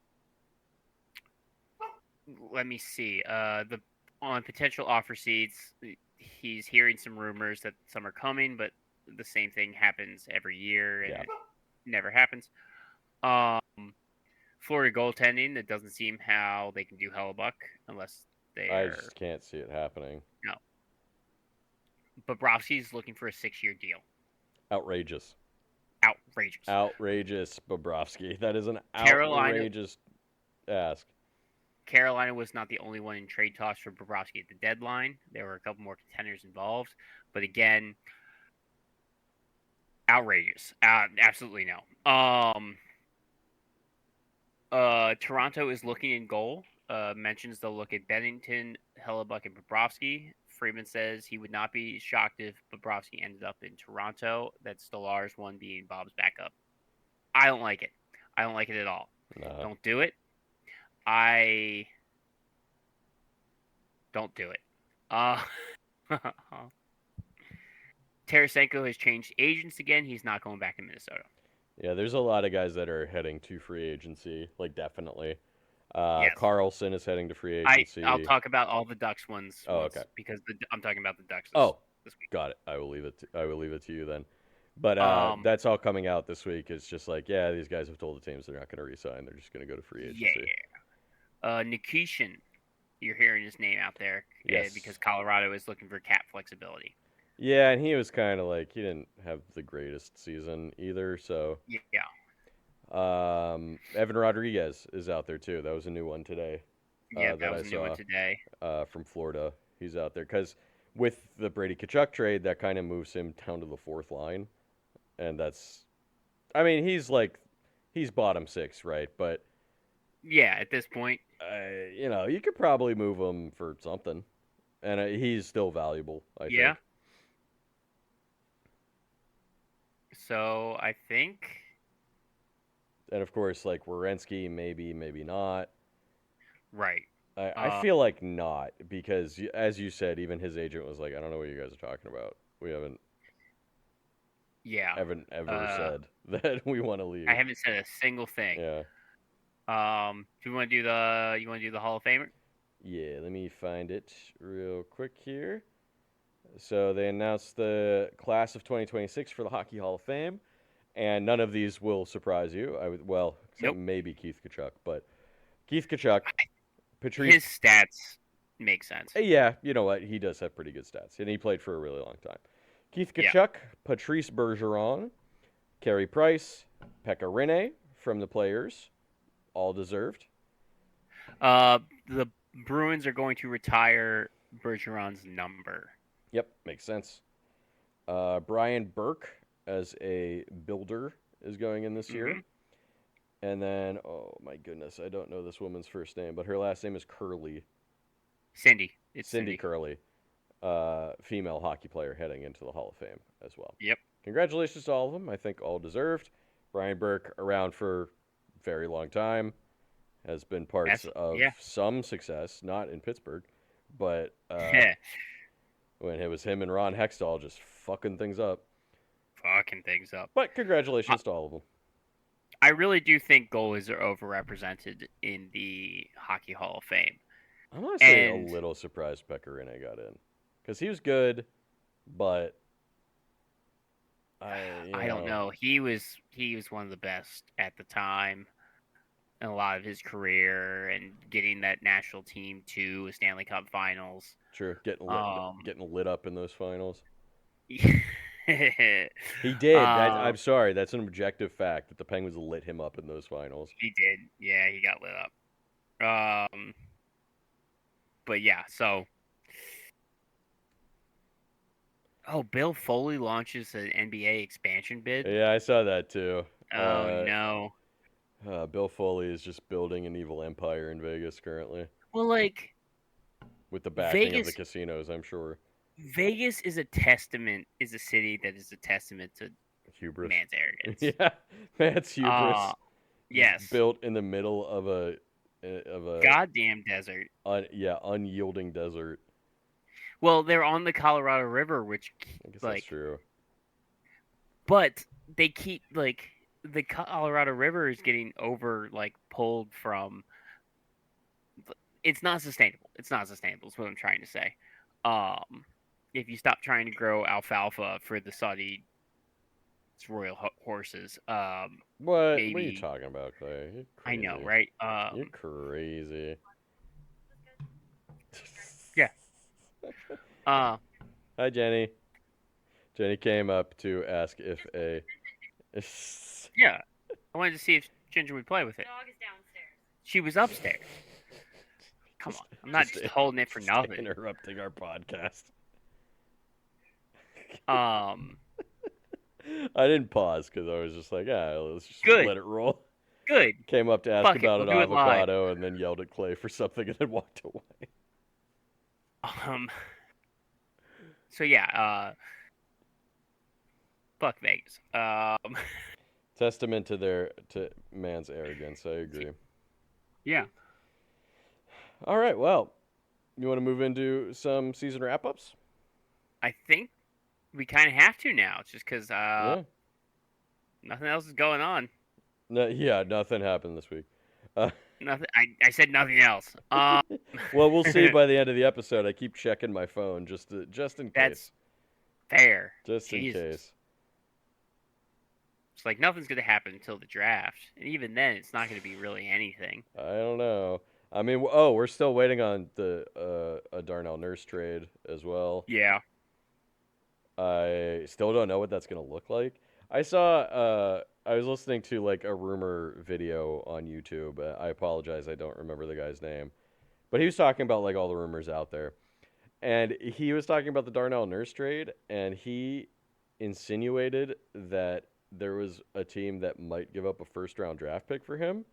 let me see. The on potential offer seats, he's hearing some rumors that some are coming, but the same thing happens every year, and yeah. it never happens. Um, Florida goaltending. It doesn't seem how they can do Hellebuck unless I they're just can't see it happening. no. Bobrovsky's looking for a 6-year deal. Outrageous. Outrageous. Outrageous, Bobrovsky. That is an Carolina outrageous ask. Carolina was not the only one in trade talks for Bobrovsky at the deadline. There were a couple more contenders involved, but again, outrageous. Absolutely no. Toronto is looking in goal. Mentions they'll look at Bennington, Hellebuck, and Bobrovsky. Freeman says he would not be shocked if Bobrovsky ended up in Toronto. That Stolar's one being Bob's backup. I don't like it. I don't like it at all. Nah. Don't do it. I don't do it. Uh, Tarasenko has changed agents again. He's not going back to Minnesota. Yeah, there's a lot of guys that are heading to free agency, like definitely. Yes, Carlson is heading to free I'll agency. talk about all the Ducks ones Oh, okay. once because I'm talking about the Ducks Oh, this week. got it. I will leave it to you then. But Um, that's all coming out this week. It's just like, yeah, these guys have told the teams they're not going to resign. They're just going to go to free yeah, agency. Nikishin, you're hearing his name out there because Yes. Colorado is looking for cap flexibility. Yeah, and he was kind of like he didn't have the greatest season either. So Yeah, Evan Rodriguez is out there too. That was a new one today yeah, that that was I a new one saw today. from Florida. He's out there because with the Brady Kachuk trade, that kind of moves him down to the fourth line, and that's. I mean, he's bottom six, right? But Yeah, at this point, you could probably move him for something, and he's still valuable, I yeah. think. So I think And of course, like Werenski, maybe, maybe not. right. I Uh, feel like not because, as you said, even his agent was like, "I don't know what you guys are talking about. We haven't yeah. haven't ever Uh, said that we want to I leave." haven't said a single thing. Yeah, Do you want to do the Hall of Famer? yeah. Let me find it real quick here. So they announced the class of 2026 for the Hockey Hall of Fame, and none of these will surprise you. Well, except Nope. maybe Keith Kachuk, but Keith Kachuk, Patrice. His stats make sense. Yeah, you know what? He does have pretty good stats, and he played for a really long time. Keith Yeah. Kachuk, Patrice Bergeron, Carey Price, Pekka Rinne from the Players, all deserved. The Bruins are going to retire Bergeron's number. Yep, makes sense. Brian Burke as a builder is going in this year. Mm-hmm. And then, oh my goodness, I don't know this woman's first name, but her last name is Curley. Cindy. It's Cindy Cindy. Curley, female hockey player heading into the Hall of Fame as well. Yep. Congratulations to all of them. I think all deserved. Brian Burke around for a very long time, has been parts of Yeah. some success, not in Pittsburgh, but Fucking when it was him and Ron Hextall just fucking things up. things up. But congratulations to all of them. I really do think goalies are overrepresented in the Hockey Hall of Fame. I'm honestly a And little surprised Pekka Rinne got in because he was good, but I don't know. He was one of the best at the time in a lot of his career, and getting that national team to a Stanley Cup Finals. True, Um, getting lit up in those finals. he He did. I'm sorry, that's an objective fact that the Penguins lit him up in those finals. did. Yeah, he got lit up. But yeah, so Bill Foley launches an NBA expansion bid. Yeah, I saw that too. Oh no. Bill Foley is just building an evil empire in Vegas currently, Well, like with the backing of the Vegas, casinos, I'm sure. Vegas is a city that is a testament to Hubris. man's arrogance. Yeah, that's Uh, hubris. Just yes, built in the middle of a goddamn desert. unyielding desert. Well, they're on the Colorado River, which I guess that's like, true. but they keep like the Colorado River is getting pulled from. It's not sustainable. It's not sustainable. Is what I'm trying to say. If you stop trying to grow alfalfa for the Saudi royal horses, What are you maybe talking about, Clay? You're I know, crazy. right? You're crazy. Yeah. Hi, Jenny. Jenny came up to ask if a. Yeah. I wanted to see if Ginger would play with it. Dog is downstairs. She was upstairs. Come on, I'm not just holding it for nothing. Interrupting our podcast. I didn't pause because I was just like, let's just Good. let it roll. Good. Came up to ask Fuck it, about we'll an do it live. avocado and then yelled at Clay for something and then walked away. So yeah, fuck Vegas. Testament to man's arrogance. I agree. Yeah. All right. Well, you want to move into some season wrap ups? I think we kind of have to now, just because Yeah. nothing else is going on. No, yeah. Nothing happened this week. Nothing. I said nothing else. Well, we'll see by the end of the episode. I keep checking my phone just in case. That's fair. Just Jesus. in case. It's like nothing's gonna happen until the draft, and even then, it's not gonna be really anything. I don't know. I mean, we're still waiting on the a Darnell Nurse trade as well. Yeah. I still don't know what that's gonna look like. I saw. I was listening to like a rumor video on YouTube. I apologize, I don't remember the guy's name, but he was talking about like all the rumors out there, and he was talking about the Darnell Nurse trade, and he insinuated that there was a team that might give up a first round draft pick for him,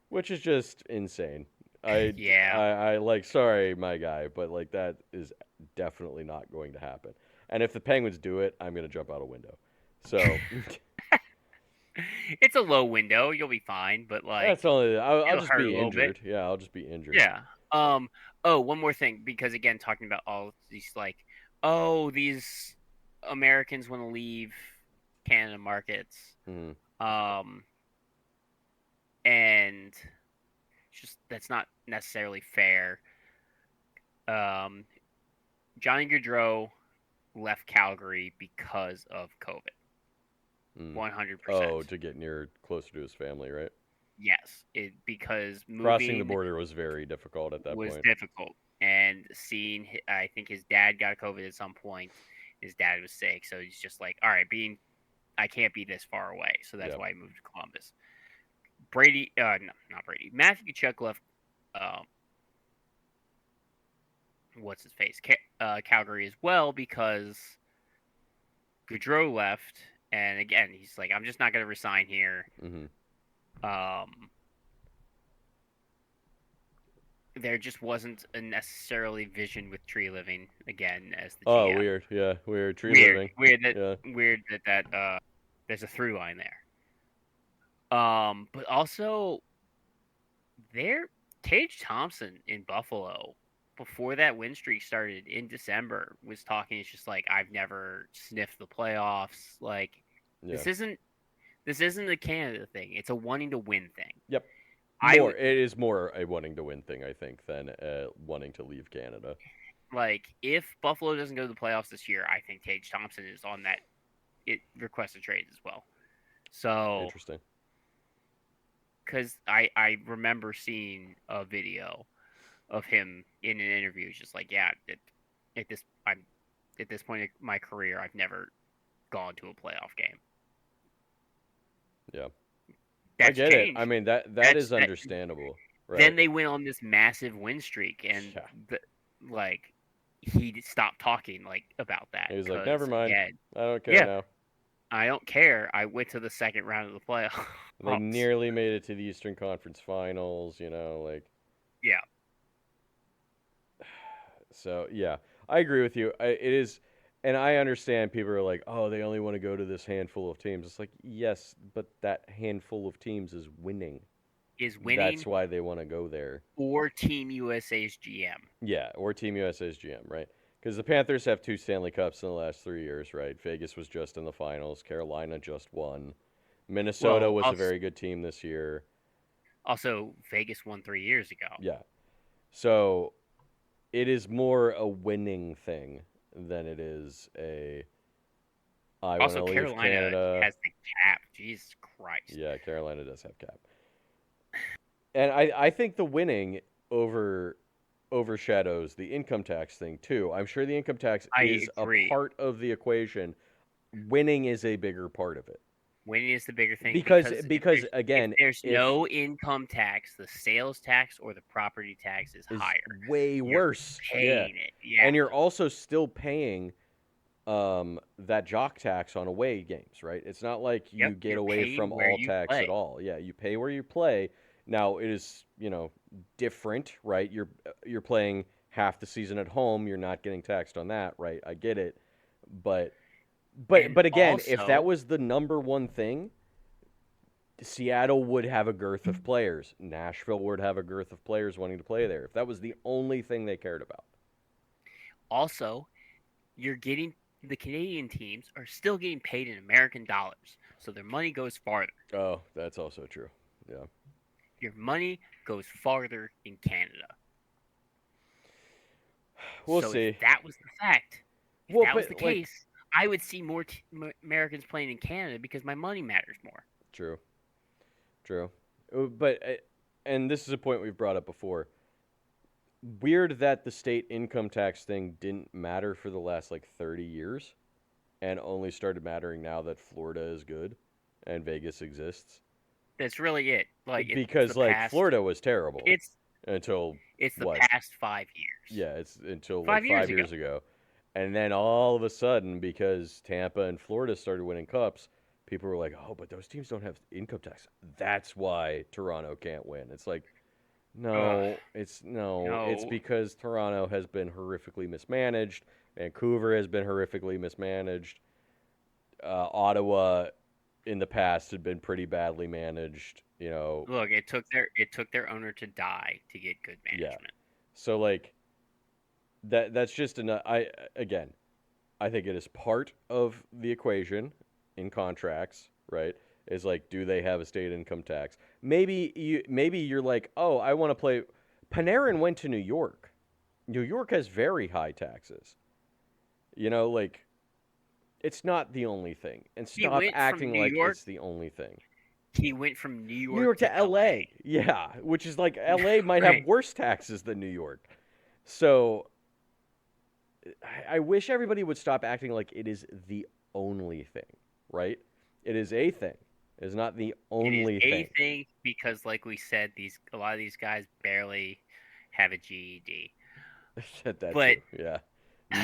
which is just insane. I like, sorry, my guy, but like that is definitely not going to happen. And if the Penguins do it, I'm gonna jump out a window. So It's a low window. You'll be fine, but like that's only. I'll it'll just hurt be a little injured. bit. Yeah, I'll just be injured. Yeah. Oh, one more thing, because again, talking about all these these Americans want to leave Canada markets. Mhm. And just that's not necessarily fair. Johnny Gaudreau left Calgary because of COVID. 100%. Oh, to get closer to his family, right? Yes, because Crossing the moving border was very difficult at that was point. difficult, and I think his dad got COVID at some point. His dad was sick, so he's just like, all right, I can't be this far away, so that's Yep. why he moved to Columbus. Brady, no, not Brady. Matthew Tkachuk left. What's his face? Calgary as well, because Gaudreau left, and again, he's like, I'm just not going to resign here. Mm-hmm. There just wasn't a necessarily vision with Tree Living again as the Oh, GM. weird. Yeah, weird. Tree living. Weird that Yeah. there's a through line there. But also Tage Thompson in Buffalo, before that win streak started in December, was talking. It's just like, I've never sniffed the playoffs. Like, Yeah. this isn't a Canada thing. It's a wanting to win thing. Yep. It is more a wanting to win thing, I think, than wanting to leave Canada. Like, if Buffalo doesn't go to the playoffs this year, I think Tage Thompson is on that it requested trades as well. So, Interesting. because I remember seeing a video of him in an interview, just like, yeah, at this I'm at this point in my career, I've never gone to a playoff game. Yeah. I That's get it. I changed. mean that That's is that. understandable, right? Then they went on this massive win streak, and Yeah. like he stopped talking like about that He was like, "Never because mind. again, I don't care yeah, now." I don't care. I went to the second round of the And they playoffs. nearly made it to the Eastern Conference Finals, like Yeah, so yeah. I agree with you. It is and I understand people are like, "Oh, they only want to go to this handful of teams." It's like, "Yes, but that handful of teams is winning. is That's winning why they want to go there." or Team USA's GM. Yeah, or Team USA's GM, right? Because the Panthers have 2 Stanley Cups in the last 3 years, right? Vegas was just in the finals. Carolina just won. Minnesota Well, was a very good team this year. also Vegas won 3 years ago. Yeah. So it is more a winning thing than it is a I want Also, to leave Carolina Canada. has the cap. Jesus Christ. Yeah, Carolina does have cap. And I think the winning overshadows the income tax thing too. I'm sure the income tax I is a agree. part of the equation. Winning is a bigger part of it. Winning is the bigger thing Because because because if again, there's if no income tax, the sales tax or the property tax is is higher. way You're worse. Yeah. paying it. Yeah. And you're also still paying that jock tax on away games, right? It's not like you Yep. get You're away paying from where all you tax at play. all. Yeah, you pay where you play. Now it is, different, right? You're playing half the season at home, you're not getting taxed on that, right? I get it. But but And but again, if that also, was the number one thing, Seattle would have a girth of players. Nashville would have a girth of players wanting to play there. If that was the only thing they cared about. also, you're getting the Canadian teams are still getting paid in American dollars, so their money goes farther. Oh, that's also true. Yeah. Your money goes farther in Canada. We'll So if see. that was the fact, if Well, that was the but like case, I would see more Americans playing in Canada because my money matters more. true. True. But and this is a point we've brought up before. Weird that the state income tax thing didn't matter for the last like 30 years and only started mattering now that Florida is good and Vegas exists. That's really it. Like it's Because the like past. Florida was terrible It's until it's the what? past 5 years. Yeah, it's until like 5 years 5 ago. years ago. And then all of a sudden because Tampa and Florida started winning cups, people were like, "Oh, but those teams don't have income tax. That's why Toronto can't win." It's like, Ugh, no, it's no. because Toronto has been horrifically mismanaged. Vancouver has been horrifically mismanaged. Ottawa in the past had been pretty badly managed. Look, it took their owner to die to get good Yeah. management. So like that's just I again, I think it is part of the equation in contracts, right? Is like, do they have a state income tax? Maybe you're like, oh, I want to play. Panarin went to New York. New York has very high taxes. Like it's not the only thing. And He stop went from acting New like York. it's the only thing. He went from New New York York to to L.A. L.A. Yeah, which is like L.A. might have Right. worse taxes than New York. So I wish everybody would stop acting like it is the only thing, right? It is a thing. It is not the It is only a thing. thing because, like we said, a lot of these guys barely have a GED. That But too, yeah.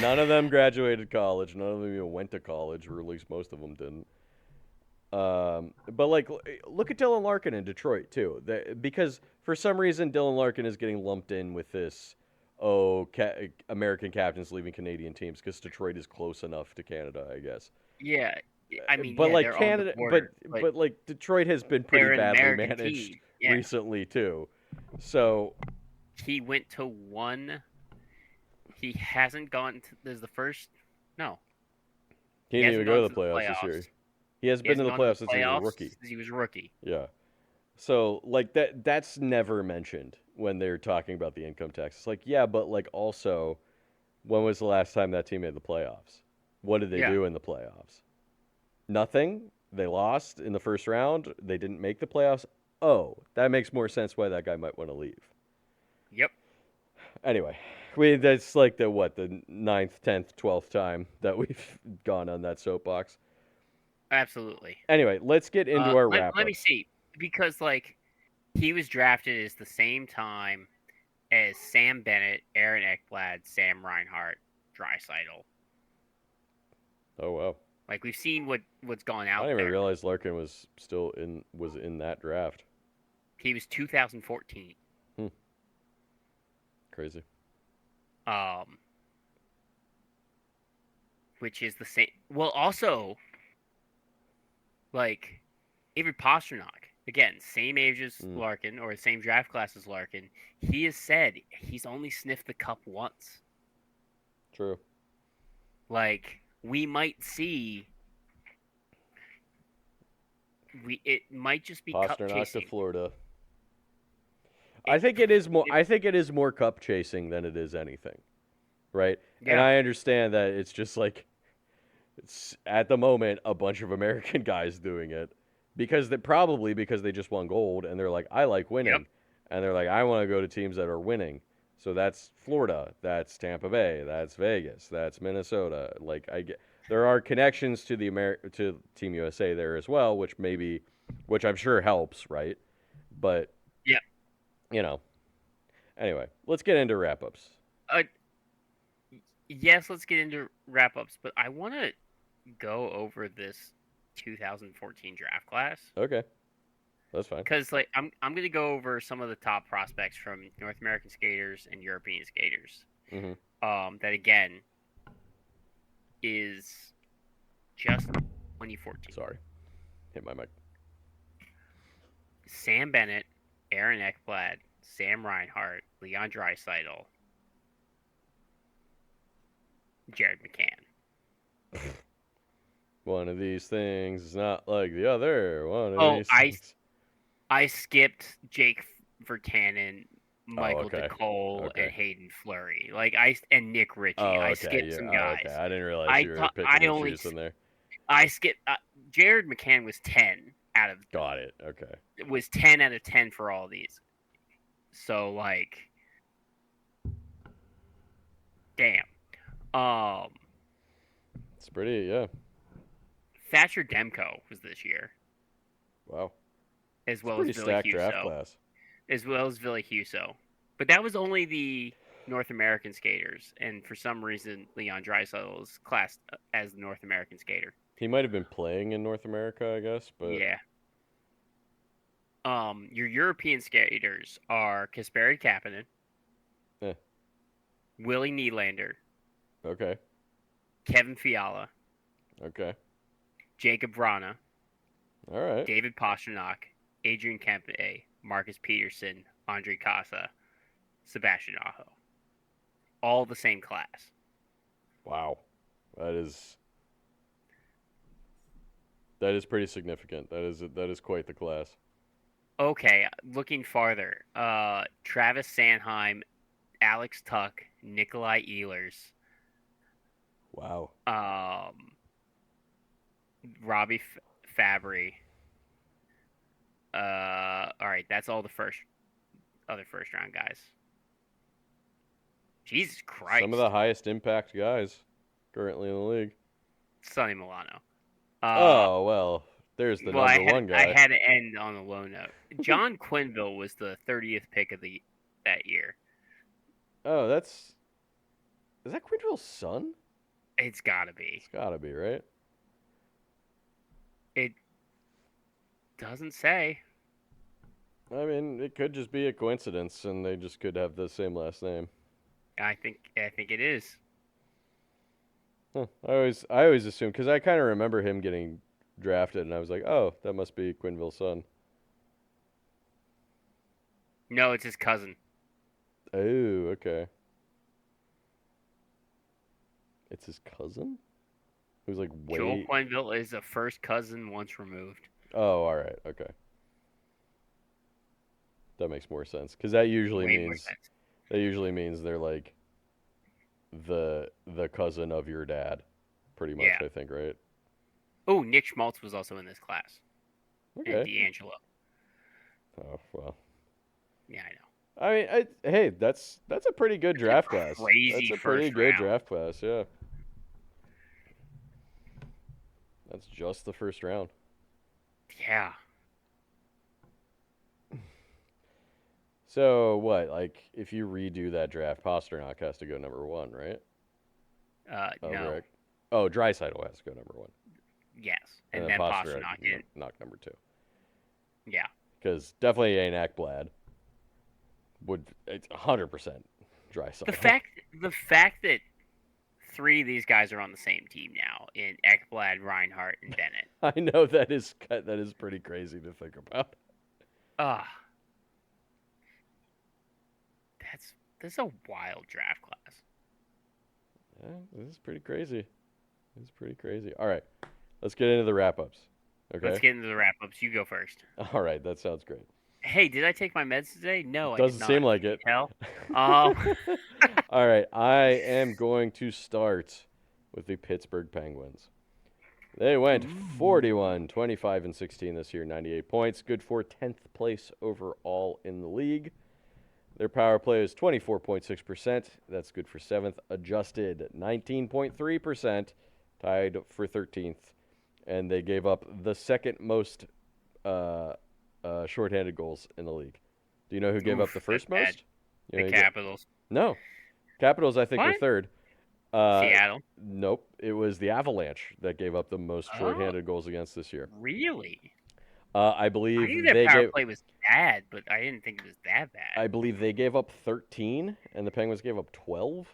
None of them graduated college. None of them even went to college, or at least most of them didn't. But like, look at Dylan Larkin in Detroit too, because for some reason Dylan Larkin is getting lumped in with this. Oh, American captains leaving Canadian teams because Detroit is close enough to Canada, I guess. yeah, I mean, But yeah, like they're on the Canada, border, but but like Detroit has been pretty they're an badly American managed team. Yeah, recently too. So he went to one. He hasn't gone to. There's the first. No, he he didn't even hasn't go gone to to the the playoffs this playoffs. year. He hasn't He been to hasn't the gone to the playoffs since he was a playoffs rookie. since he was a rookie. Yeah. So like that's never mentioned when they're talking about the income tax. It's like, yeah, but like also, when was the last time that team made the playoffs? What did they Yeah, do in the playoffs? Nothing. They lost in the first round. They didn't make the playoffs. Oh, that makes more sense why that guy might want to leave. Yep. Anyway, that's like the ninth, 10th, 12th time that we've gone on that soapbox. Absolutely. Anyway, let's get into our wrap Let me ups. see, because like he was drafted as the same time as Sam Bennett, Aaron Ekblad, Sam Reinhart, Drysaitel. Oh wow. Like we've seen what's gone I out didn't even there. realize Larkin was in that draft. He was 2014. Hmm. Crazy. Um, which is the same. Well, also like Avery Pasternak, again, same age as Mm, Larkin or the same draft class as Larkin. He has said he's only sniffed the cup once. true. Like we might see, it might just be cup Pasternak to chasing. Florida. I It, think it is more. it I think it is more cup chasing than it is anything, right? And yeah, I understand that it's just like it's at the moment a bunch of American guys doing it because they just won gold and they're like I like yep, winning, and they're like I want to go to teams that are winning. So that's Florida, that's Tampa Bay, that's Vegas, that's Minnesota. Like I get there are connections to to Team USA there as well, which I'm sure helps, right? But yep. you know, anyway, let's get into wrap ups. Uh, yes, let's get into wrap ups, but I want to go over this 2014 draft class Okay, that's fine. because like I'm gonna go over some of the top prospects from North American skaters and European skaters. Hmm. That again is just 2014. Sorry, hit my mic. Sam Bennett, Aaron Ekblad, Sam Reinhart, Leon Draisaitl, Jared McCann. One of these things is not like the other. One of Oh, these things. I skipped Jake Vertanen, Oh, Michael okay. DeCole, and Okay. Hayden Fleury. And Nick Ritchie. Oh, I okay. skipped some Okay. guys. I didn't realize you were picking I and only choosing there. I skipped Jared McCann was 10 Got it. Okay. 10 out of 10 for all these. So like, damn. Um, It's pretty. Yeah. Thatcher Demko was this year, Wow. as It's a well as pretty Billy stacked draft Huso, class. But that was only the North American skaters, and for some reason, Leon Draisaitl is classed as the North American skater. He might have been playing in North America, I guess, but Yeah. Your European skaters are Kasperi Kapanen, eh, Willie Nylander, okay. Kevin Fiala, Okay. Jacob Vrana, All right. David Pastrnak, Adrian Kempe, Marcus Peterson, Andre Casa, Sebastian Aho. All the same class. Wow. That is that is pretty significant. That is quite the class. Okay, looking farther. Travis Sanheim, Alex Tuck, Nikolai Ehlers, Wow. Robbie Fabry. All right, that's all the other first round guys. Jesus Some of Christ, the highest impact guys currently in the league. Sonny Milano. Uh, Oh, well, there's the well, number one I guy. had to end on a low note. John Quinville was the 30th pick of that year. Oh, is that Quintrell's son? It's gotta be. It's got to be, right? It doesn't say. I mean, it could just be a coincidence, and they just could have the same last name. I think it is. Huh. I always assume because I kind of remember him getting drafted, and I was like, oh, that must be Quinville's son. No, it's his cousin. Oh, okay. It's his cousin, who's like Joel way. Quenville is a first cousin once removed. Oh, all right, okay. That makes more sense because Way more sense. that usually means they're like the cousin of your dad, pretty much. Yeah. I think, right? Oh, Nick Schmaltz was also in this class, and Okay. D'Angelo. Oh well. Yeah, I know. I mean, hey, that's a pretty good It's a draft class. That's crazy a pretty first good round. draft class. Yeah. That's just the first round. Yeah. So what? Like, if you redo that draft, Pasternak has to go number one, right? No. Over. Oh, Draisaitl has to go number one, Yes, and and then then Pasternak Pasternak in. knocked number two. Yeah. Because definitely ain't Ekblad. Would it's 100% The Draisaitl. fact the fact that three of these guys are on the same team now in Ekblad, Reinhardt, and Bennett. I know that is pretty crazy to think about. Ah, that's a wild draft class. Yeah, this is pretty crazy. This is pretty crazy. All right, let's get into the wrap ups. Let's Okay. get into the wrap ups. You go first. All right, that sounds great. Hey, did I take my meds today? No, I did Doesn't not. seem like Can you it. tell? Um, All right, I am going to start with the Pittsburgh Penguins. They went 41, 25, and 16 this year, 98 points. Good for 10th place overall in the league. Their power play is 24.6%. That's good for 7th. Adjusted 19.3%, tied for 13th. And they gave up the second most shorthanded goals in the league. Do you know who gave up the that's first bad. most? You The know Capitals. No. Capitals, I think, were What? third. Seattle. Nope. It was the Avalanche that gave up the most Oh, shorthanded goals against this year. really? I I believe knew their they power gave. play was bad, but I didn't think it was that I bad. believe they gave up 13, and the Penguins gave up 12,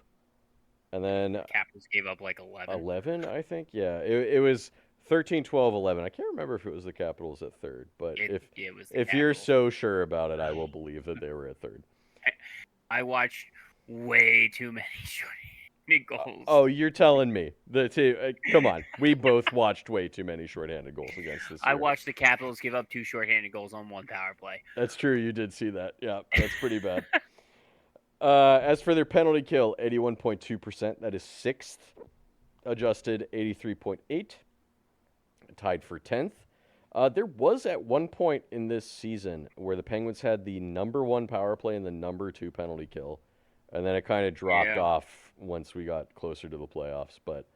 and then Capitals gave up like 11. 11. I think. Yeah, it was 13, 12, 11. I can't remember if it was the Capitals at third, but It was the if you're Capitals. so sure about it, I will believe that they were at third. I watched way too many shorthanded goals. Oh, you're telling me come on, we both watched way too many shorthanded goals against this I year. watched the Capitals give up two shorthanded goals on one power play. That's true. You did see that. Yeah, that's pretty bad. As for their penalty kill, 81.2%. That is sixth. Adjusted 83.8. Tied for 10th. There was at one point in this season where the Penguins had the number one power play and the number two penalty kill, and then it kind of dropped off once we got closer to the playoffs. But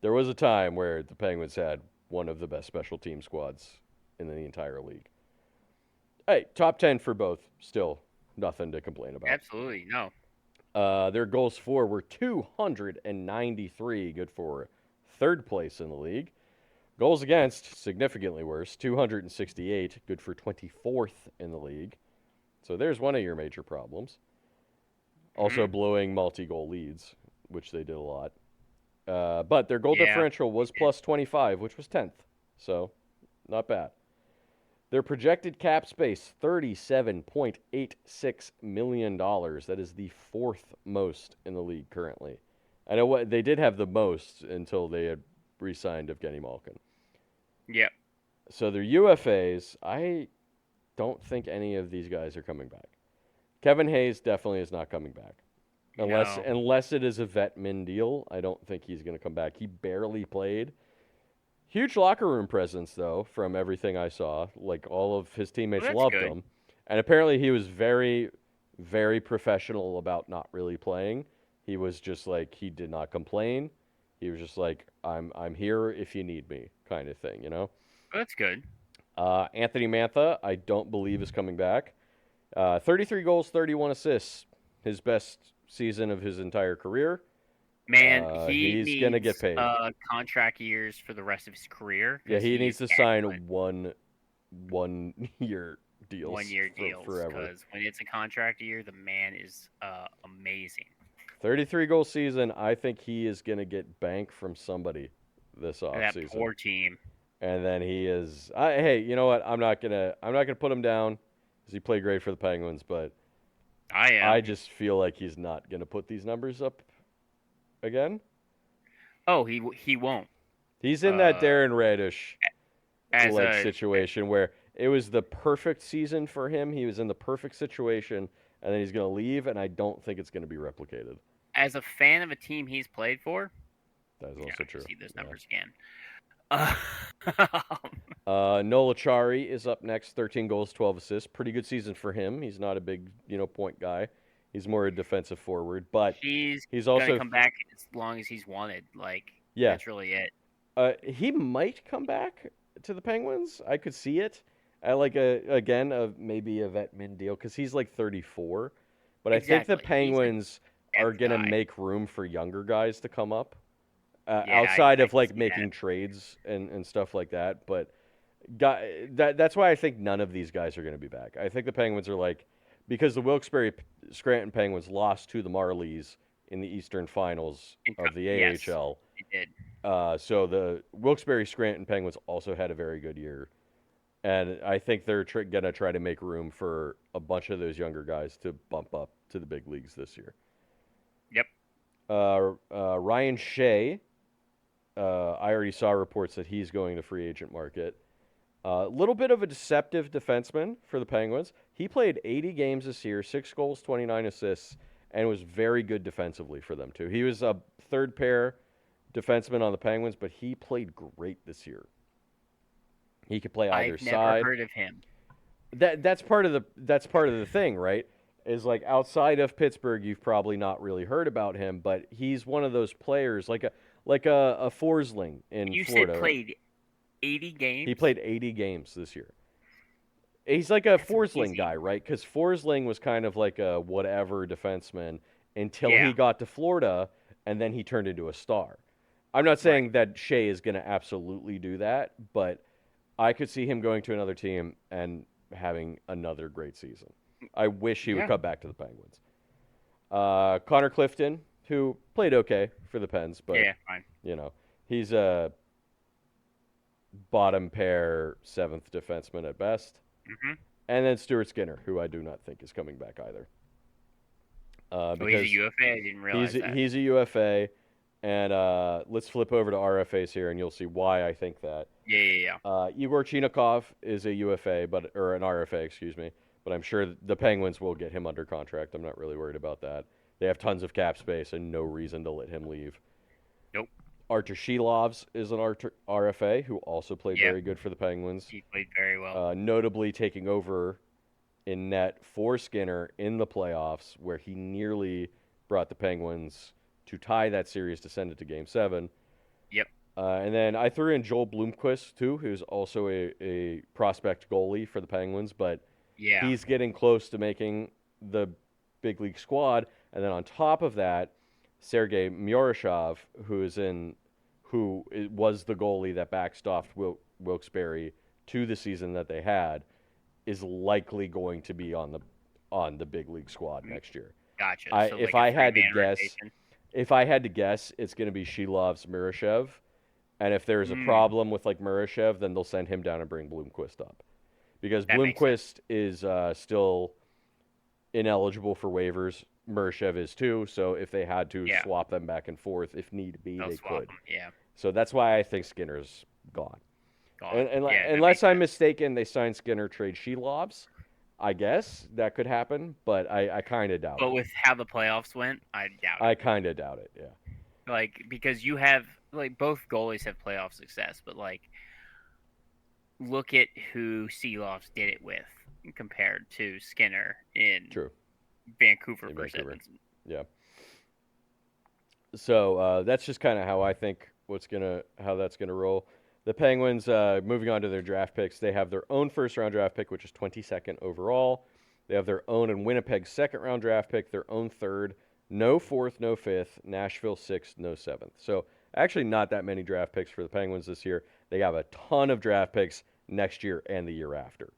there was a time where the Penguins had one of the best special team squads in the entire league. Hey, top 10 for both. Still nothing to complain about. Absolutely, no. Their goals for were 293, good for third place in the league. Goals against, significantly worse, 268, good for 24th in the league. So there's one of your major problems. Also blowing multi-goal leads, which they did a lot. But their goal differential was plus 25, which was 10th. So not bad. Their projected cap space, $37.86 million. That is the fourth most in the league currently. I know what they did have the most until they had re-signed Evgeny Malkin. Yep. So their UFAs, I don't think any of these guys are coming back. Kevin Hayes definitely is not coming back. Unless it is a vet min deal, I don't think he's going to come back. He barely played. Huge locker room presence, though, from everything I saw. Like, all of his teammates loved him. And apparently he was very, very professional about not really playing. He was just like, he did not complain. He was just like, I'm here if you need me, kind of thing, you know? That's good. Anthony Mantha, I don't believe is coming back. 33 goals, 31 assists. His best season of his entire career. Man, he's going to get paid. Contract years for the rest of his career. Yeah, he needs to sign one year deals. 1 year deals. Forever. Because when it's a contract year, the man is amazing. 33 goal season. I think he is going to get bank from somebody this offseason. That poor team. And then he is. Hey, you know what? I'm not gonna put him down because he played great for the Penguins, but I just feel like he's not gonna put these numbers up again. Oh, he won't. He's in that Darren Radish situation where it was the perfect season for him. He was in the perfect situation, and then he's gonna leave, and I don't think it's gonna be replicated. As a fan of a team he's played for, that is also true. See those numbers again. Uh, Nola Chari is up next, 13 goals, 12 assists. Pretty good season for him. He's not a big, point guy. He's more a defensive forward, but he's he's gonna also, come back as long as he's wanted. Like yeah, that's really it. he might come back to the Penguins. I could see it at like maybe a vet min deal because he's like 34. But I think the Exactly. He's a Penguins are depth gonna guy. make room for younger guys to come up Yeah, outside I of can like see that. making trades and stuff like that. But that's why I think none of these guys are going to be back. I think the Penguins are like because the Wilkes-Barre Scranton Penguins lost to the Marlies in the Eastern Finals of the Yes, AHL. he did. So the Wilkes-Barre Scranton Penguins also had a very good year, and I think they're going to try to make room for a bunch of those younger guys to bump up to the big leagues this year. Yep. Ryan Shea, I already saw reports that he's going to free agent market. A little bit of a deceptive defenseman for the Penguins. He played 80 games this year, 6 goals, 29 assists, and was very good defensively for them, too. He was a third pair defenseman on the Penguins, but he played great this year. He could play either I've never side. heard of him. That's part of the thing, right? Is like outside of Pittsburgh, you've probably not really heard about him, but he's one of those players like a Forsling in You said Florida. played 80 He games? played 80 games this year. He's like a That's Forsling amazing. guy, right? Because Forsling was kind of like a whatever defenseman until he Yeah. got to Florida, and then he turned into a star. I'm not Right. saying that Shea is going to absolutely do that, but I could see him going to another team and having another great season. I wish he would Yeah. come back to the Penguins. Connor Clifton, who played okay for the Pens, but Yeah, fine. he's a bottom pair seventh defenseman at best. Mhm. And then Stuart Skinner, who I do not think is coming back either, Oh, he's a because UFA. I didn't he's realize a, that. he's a UFA. And let's flip over to RFAs here, and you'll see why I think that. Yeah, yeah, yeah. Igor Chinakov is a UFA, or an RFA, excuse me. But I'm sure the Penguins will get him under contract. I'm not really worried about that. They have tons of cap space and no reason to let him leave. Nope. Artur Shilovs is an RFA who also played Yeah, very good for the Penguins, he played very well. notably taking over in net for Skinner in the playoffs, where he nearly brought the Penguins to tie that series to send it to Game 7. Yep. And then I threw in Joel Bloomquist, too, who's also a prospect goalie for the Penguins, but Yeah. he's getting close to making the big league squad. And then on top of that, Sergei Murashov, who was the goalie that backstopped Wilkes-Barre to the season that they had, is likely going to be on the big league squad Mm, next year. Gotcha. I So if like a I had to three-man guess, rotation. it's going to be Shilovs Murashev, and if there's a Mm, problem with like Murashev, then they'll send him down and bring Bloomquist up because that makes sense. Bloomquist is still ineligible for waivers. Murashev is too, so if they had to Yeah, swap them back and forth, if need be, they'll they swap could. them. Yeah. So that's why I think Skinner's gone. Gone. And Yeah, that unless makes I'm sense. mistaken, they signed Skinner, trade Shilovs. I guess that could happen, but I kind of doubt But it. with how the playoffs went, I doubt I it. kind of doubt it. Yeah. Like because you have like both goalies have playoff success, but like look at who Seeloffs did it with compared to Skinner in True. Vancouver In versus Vancouver. Edmonton. Yeah. So that's just kind of how I think how that's gonna roll. The Penguins, moving on to their draft picks, they have their own first round draft pick, which is 22nd overall. They have their own and Winnipeg second round draft pick, their own third, no fourth, no fifth, Nashville sixth, no seventh. So actually, not that many draft picks for the Penguins this year. They have a ton of draft picks next year and the year after.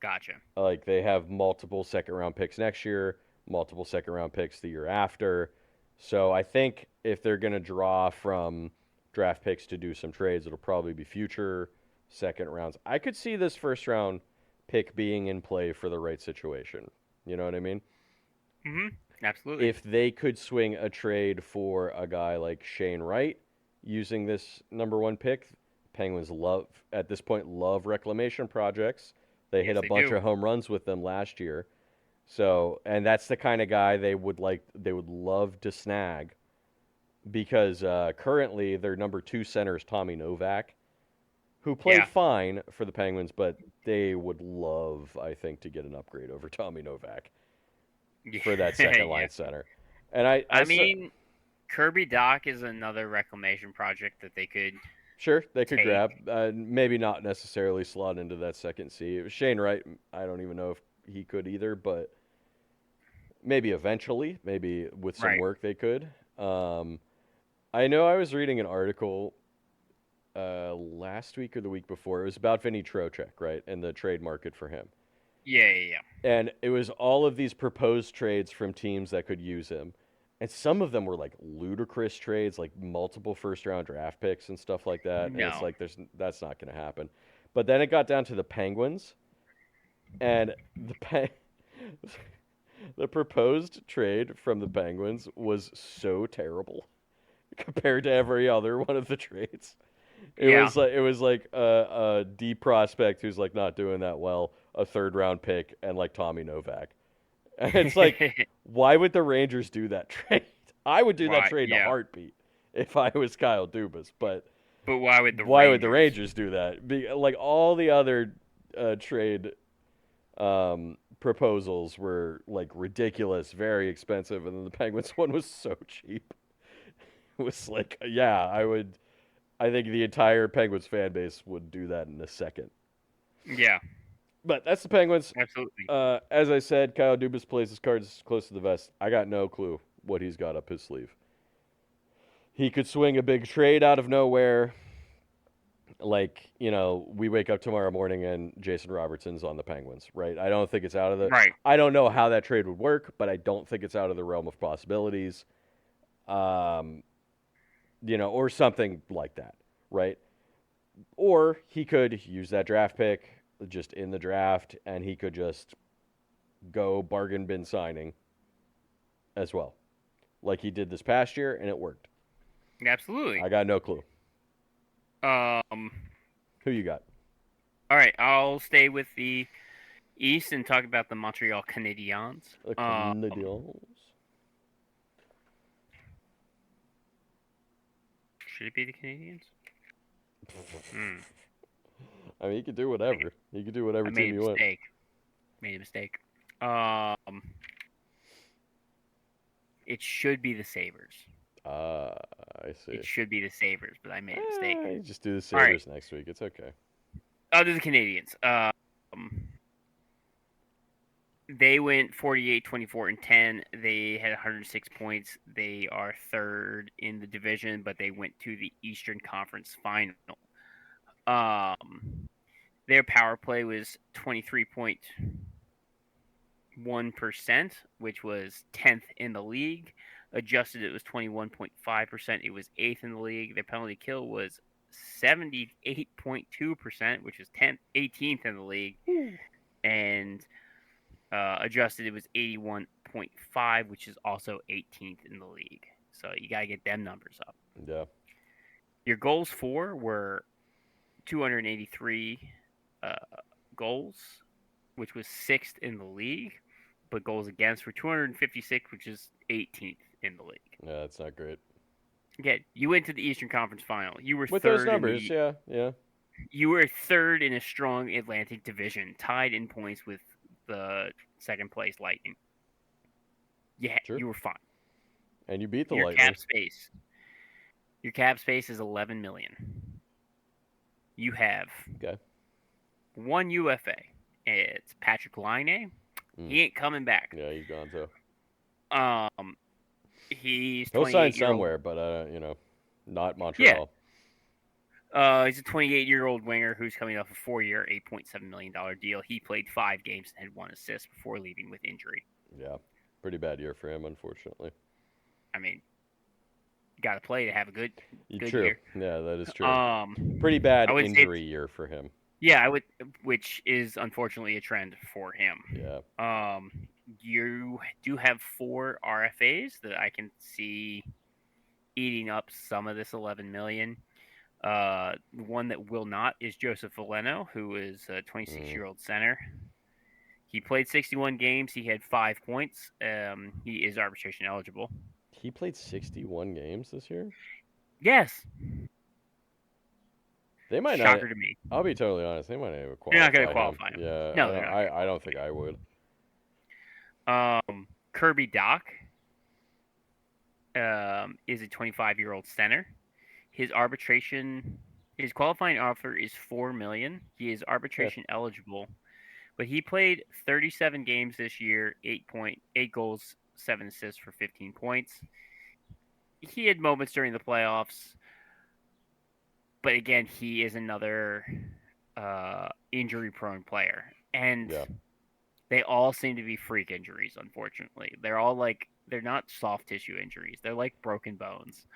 Gotcha. Like they have multiple second round picks next year, multiple second round picks the year after. So I think if they're going to draw from draft picks to do some trades, it'll probably be future second rounds. I could see this first round pick being in play for the right situation. You know what I mean? Absolutely. If they could swing a trade for a guy like Shane Wright using this number one pick, Penguins at this point love reclamation projects. They hit Yes, a they bunch do. of home runs with them last year. So, and that's the kind of guy they would love to snag because currently their number two center is Tommy Novak, who played Yeah. fine for the Penguins, but they would love, I think, to get an upgrade over Tommy Novak for that second Yeah. line center. And I I mean, Kirby Dock is another reclamation project that they could sure they could take. grab, maybe not necessarily slot into that second C. Shane Wright, I don't even know if he could either, but maybe eventually, maybe with some Right. work they could. I know I was reading an article last week or the week before. It was about Vinny Trocheck, right, and the trade market for him. Yeah, yeah, And it was all of these proposed trades from teams that could use him. And some of them were like ludicrous trades, like multiple first round draft picks and stuff like that. And it's No. like that's not going to happen. But then it got down to the Penguins, and the proposed trade from the Penguins was so terrible compared to every other one of the trades. Yeah. It was like a D prospect who's like not doing that well, a third round pick, and like Tommy Novak. And it's like, why would the Rangers do that trade? I would do that Why? trade in a Yeah. heartbeat if I was Kyle Dubas, but But why would the why would the Rangers? Rangers do that? Like all the other trade proposals were like ridiculous, very expensive, and then the Penguins one was so cheap. It was like, yeah, I would. I think the entire Penguins fan base would do that in a second. Yeah, But that's the Penguins. absolutely. As I said, Kyle Dubas plays his cards close to the vest. I got no clue what he's got up his sleeve. He could swing a big trade out of nowhere. Like, we wake up tomorrow morning and Jason Robertson's on the Penguins, right? I don't think it's out of the. Right. I don't know how that trade would work, but I don't think it's out of the realm of possibilities. Um, or something like that, right? Or he could use that draft pick just in the draft, and he could just go bargain bin signing as well, like he did this past year, and it worked. Absolutely. I got no clue. Um. Who you got? All right. I'll stay with the East and talk about the Montreal Canadiens. The Um. Canadiens. Should it be the Canadiens? Hmm. I mean, you could do whatever. You could do whatever I made team a you want. mistake. Made a mistake. Um. It should be the Sabers. Ah, I see. It should be the Sabers, but I made a mistake. You just do the All right. Sabres next week. It's okay. I'll do the Canadiens. They went 48, 24, and 10. They had 106 points. They are third in the division, but they went to the Eastern Conference Final. Their power play was 23.1%, which was 10th in the league. Adjusted, it was 21.5%. It was 8th in the league. Their penalty kill was 78.2%, which is 18th in the league. And adjusted, it was 81.5, which is also 18th in the league. So you got to get them numbers up. Yeah. Your goals for were 283 goals, which was 6th in the league, but goals against were 256, which is 18th in the league. Yeah, that's not great. Okay, you went to the Eastern Conference Final. You were With third those numbers, yeah. You were third in a strong Atlantic Division, tied in points with the second place Lightning. Yeah, Sure. you were fine. And you beat the Your Lightning. Your cap space is 11 million. You have one UFA. It's Patrick Laine. He ain't coming back. Yeah, he's gone too. He'll sign somewhere, but not Montreal. Yeah. He's a 28-year-old winger who's coming off a 4-year, $8.7 million deal. He played 5 games and had 1 assist before leaving with injury. Yeah, pretty bad year for him, unfortunately. I mean, got to play to have a good true. year. Yeah, that is true. Pretty bad injury year for him. Yeah, which is unfortunately a trend for him. Yeah. You do have 4 RFAs that I can see eating up some of this 11 million. One that will not is Joseph Valeno, who is a 26-year-old center. He played 61 games. He had 5 points. He is arbitration eligible. He played 61 games this year? Yes. They might not. Shocker to me. I'll be totally honest. They might not even They're not going to qualify him. qualify him. Yeah, No, they're not going to I don't qualify think I would. Kirby Doc is a 25-year-old center. His arbitration, his qualifying offer is $4 million. He is Okay. arbitration eligible, but he played 37 games this year, 8 goals, 7 assists for 15 points. He had moments during the playoffs, but again, he is another injury-prone player, and Yeah, they all seem to be freak injuries. Unfortunately, they're not soft tissue injuries; they're like broken bones.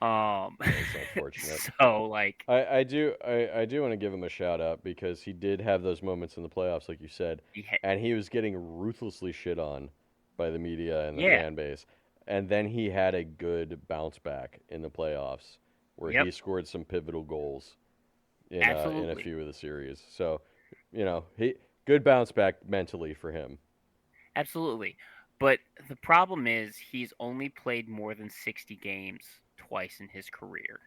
that's unfortunate. So like, I do want to give him a shout out because he did have those moments in the playoffs, like you said, and he was getting ruthlessly shit on by the media and the yeah, fan base. And then he had a good bounce back in the playoffs where yep, he scored some pivotal goals in a absolutely, few of the series. So, he good bounce back mentally for him. absolutely. But the problem is he's only played more than 60 games twice in his career.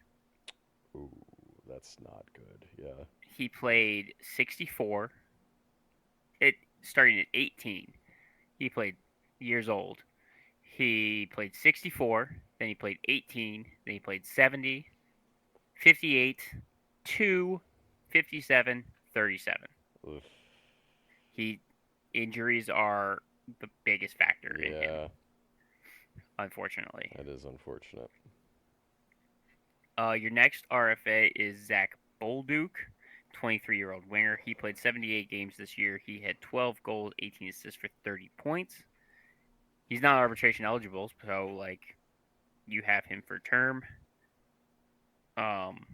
Ooh, that's not good. Yeah. He played 64. It starting at 18. He played years old. He played 64, then he played 18, then he played 70, 58, 2, 57, 37. Oof. He injuries are the biggest factor in him, Yeah, unfortunately. that is unfortunate. Your next RFA is Zach Bolduc, 23-year-old winger. He played 78 games this year. He had 12 goals, 18 assists for 30 points. He's not arbitration eligible, so like you have him for term. Um,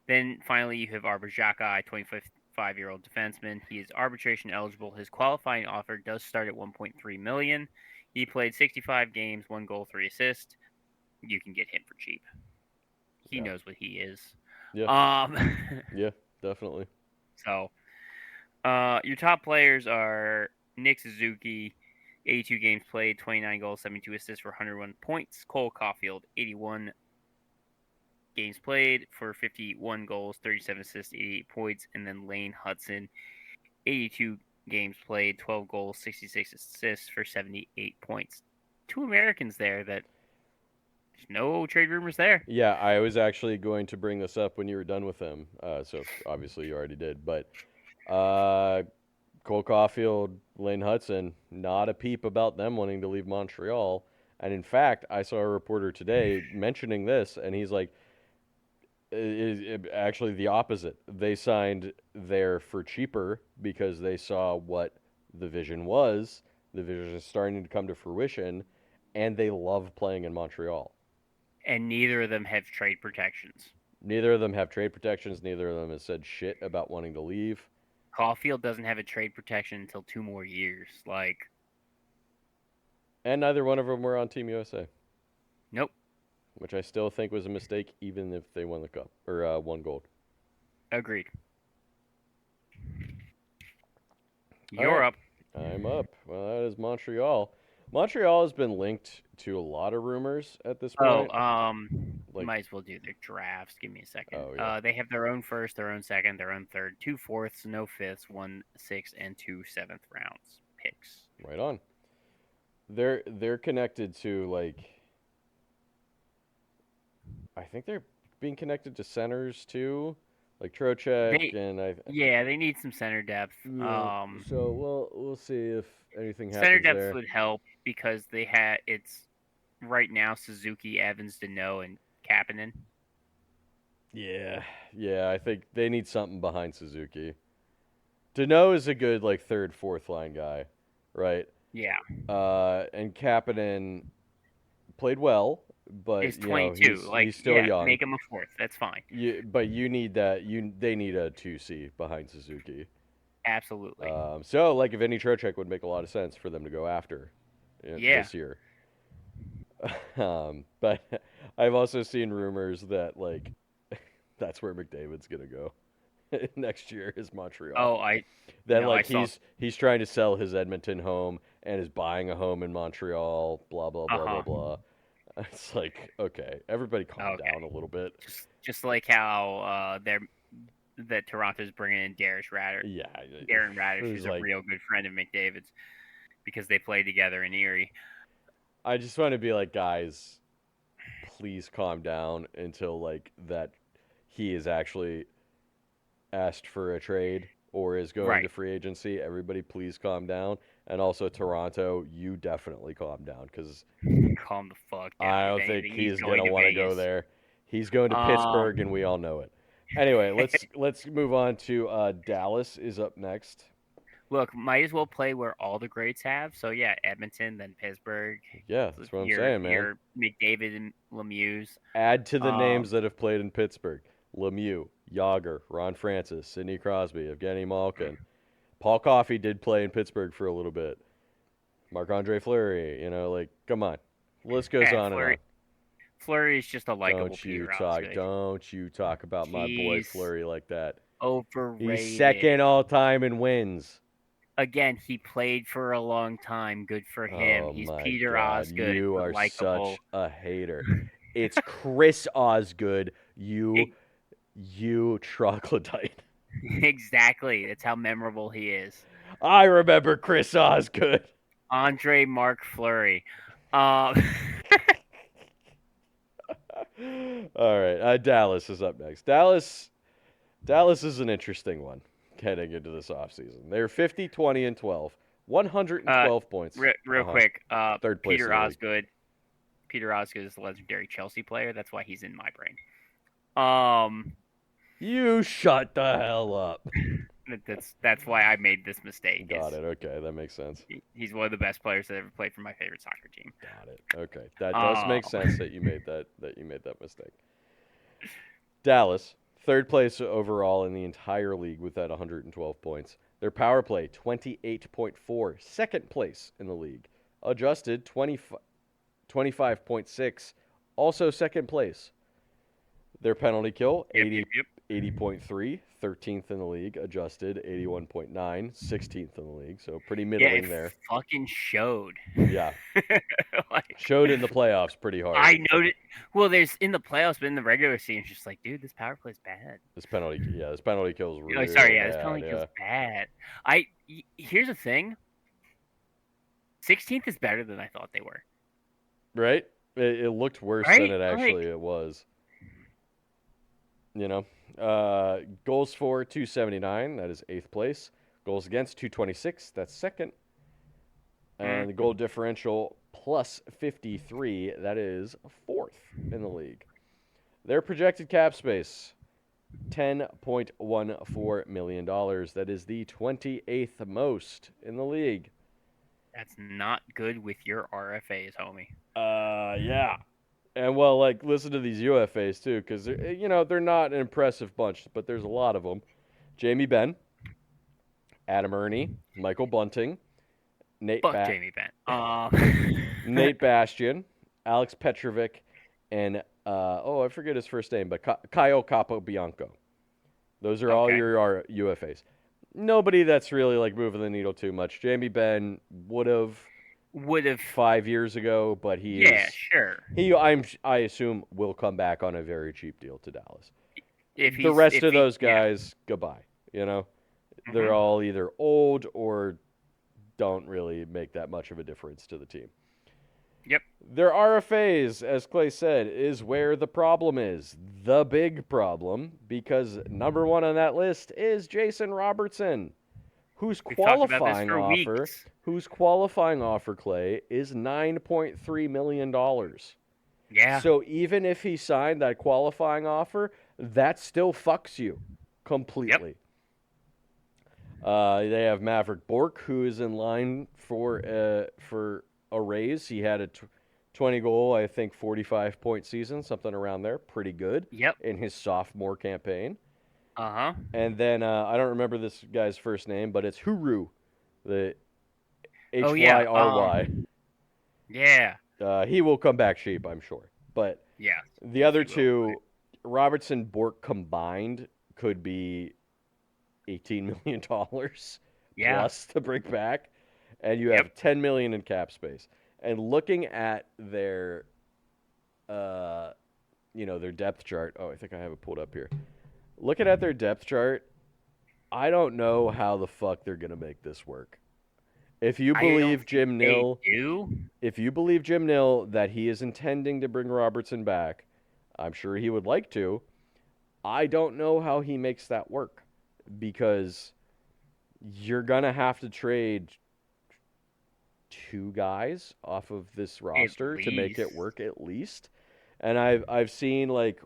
Then finally you have Arbor Xhekaj, 25-year-old defenseman. He is arbitration eligible. His qualifying offer does start at 1.3 million. He played 65 games, 1 goal, 3 assists. You can get him for cheap. He Yeah. knows what he is. Yeah. Um, Yeah. Definitely. so your top players are Nick Suzuki, 82 games played, 29 goals, 72 assists for 101 points. Cole Caulfield, 81 games played for 51 goals, 37 assists, 88 points. And then Lane Hudson, 82 games played, 12 goals, 66 assists for 78 points. Two Americans there that there's no trade rumors there. Yeah, I was actually going to bring this up when you were done with him. So obviously you already did, but uh, Cole Caulfield, Lane Hudson, not a peep about them wanting to leave Montreal. And in fact, I saw a reporter today mentioning this, and he's like, actually the opposite. They signed there for cheaper because they saw what the vision was. The vision is starting to come to fruition, and they love playing in Montreal. And neither of them have trade protections. Neither of them have trade protections. Neither of them has said shit about wanting to leave. Caulfield doesn't have a trade protection until 2 more years. Like, And neither one of them were on Team USA, nope, which I still think was a mistake, even if they won the cup or won gold. agreed. All You're right, up. I'm up. Well, that is Montreal. Montreal has been linked to a lot of rumors at this Oh, point. Like, might as well do their drafts. Give me a second. oh yeah, They have their own first, their own second, their own third, 2 fourths, no fifths, 1 6, and 2 7th rounds picks. right on. They're connected to like I think they're being connected to centers too, like Trocheck They, and I. yeah, they need some center depth. Yeah. So we'll see if anything Center happens depth there. would help because they had it's right now Suzuki, Evans, Deneau, and Kapanen. Yeah, yeah. I think they need something behind Suzuki. Deneau is a good like third, fourth line guy, right? Yeah, And Kapanen played well, but is 22. Like, he's still yeah, young. make him a fourth. That's fine. But you need that. They need a 2C behind Suzuki. Absolutely. So like if any Trocheck would make a lot of sense for them to go after Yeah. this year. But I've also seen rumors that like that's where McDavid's gonna go next year is Montreal. Oh, I That no, I like saw. he's trying to sell his Edmonton home and is buying a home in Montreal. Blah blah Uh blah blah huh. blah. It's like okay, everybody calm Okay. down a little bit. Just like how they're that Toronto's bringing in Yeah, Darren Radish, who's who's a like, real good friend of McDavid's because they played together in Erie. I just want to be like, guys, please calm down until like that he is actually asked for a trade or is going to Right. free agency. Everybody, please calm down. And also, Toronto, you definitely calm down because Calm the fuck I down. If don't think anything, he's he's gonna going to want to go Vegas. there. He's going to Pittsburgh, and Um, we all know it. Anyway, let's move on to Dallas is up next. Look, might as well play where all the greats have. So yeah, Edmonton, then Pittsburgh. Yeah, that's what I'm Your saying, man. your McDavid and Lemieux. Add to the names Um, that have played in Pittsburgh: Lemieux, Yager, Ron Francis, Sidney Crosby, Evgeny Malkin. Paul Coffey did play in Pittsburgh for a little bit. Marc-Andre Fleury, like, come on. The list goes yeah, on and on. Fleury is just a likable Peter Osgood. Don't you talk about my boy He's Fleury like that. He's overrated. second all time in wins. Again, he played for a long time. Good for him. Oh He's my Peter God, Osgood, you but are likable. such a hater. It's Chris Osgood, you E- you troglodyte. exactly. That's how memorable he is. I remember Chris Osgood. Andre Mark Fleury. Um, All right, Dallas is up next. Dallas is an interesting one heading into this offseason. They're 50, 20, and 12. 112 points. real quick. Third place in the league. Peter Osgood is a legendary Chelsea player. That's why he's in my brain. Um, You shut the hell up. that's why I made this mistake. Got it. Okay, that makes sense. He's one of the best players that ever played for my favorite soccer team. Got it. Okay, that does make sense that you made that mistake. Dallas, third place overall in the entire league with that 112 points. Their power play 28.4, second place in the league. Adjusted 25.6, also second place. Their penalty kill 80.3, 13th in the league. Adjusted 81.9, 16th in the league. So pretty middling there. Fucking showed. Yeah. Showed in the playoffs pretty hard. I noticed. Well, there's in the playoffs, but in the regular season, it's just like, dude, this power play is bad. This penalty kills really this bad. penalty kill's bad. Here's the thing. 16th is better than I thought they were. Right? It looked worse than it actually was. Goals for 279, that is 8th place. Goals against 226, that's second. And the goal differential plus 53, that is 4th in the league. Their projected cap space, $10.14 million. That is the 28th most in the league. That's not good with your RFAs, homie. Yeah. And listen to these UFAs too, because they're not an impressive bunch, but there's a lot of them. Jamie Benn, Adam Ernie, Michael Bunting, Jamie Benn. Nate Bastian, Alex Petrovic, and I forget his first name, but Kyle Capobianco. Those are all your UFAs. Nobody that's really moving the needle too much. Jamie Benn would have 5 years ago, but sure. I assume will come back on a very cheap deal to Dallas. The rest of those guys, goodbye. They're all either old or don't really make that much of a difference to the team. Yep. Their RFAs, as Clay said, is where the problem is. The big problem, because number one on that list is Jason Robertson, whose qualifying offer, Clay, is $9.3 million. Yeah. So even if he signed that qualifying offer, that still fucks you completely. Yep. They have Maverick Bork, who is in line for a raise. He had a 20-goal, I think, 45-point season, something around there. Pretty good. Yep. In his sophomore campaign. Uh-huh. And then I don't remember this guy's first name, but it's Huru, the Hyry. Yeah. He will come back cheap, I'm sure. But yeah, the other two, Robertson, Bork combined, could be $18 million plus to bring back. And you have $10 million in cap space. And looking at their, their depth chart. Oh, I think I have it pulled up here. looking at their depth chart, I don't know how the fuck they're gonna make this work. If you I don't believe think Jim they Nill, do. if you believe Jim Nill that he is intending to bring Robertson back, I'm sure he would like to. I don't know how he makes that work because you're gonna have to trade two guys off of this At roster to make it least. work at least. And I've seen like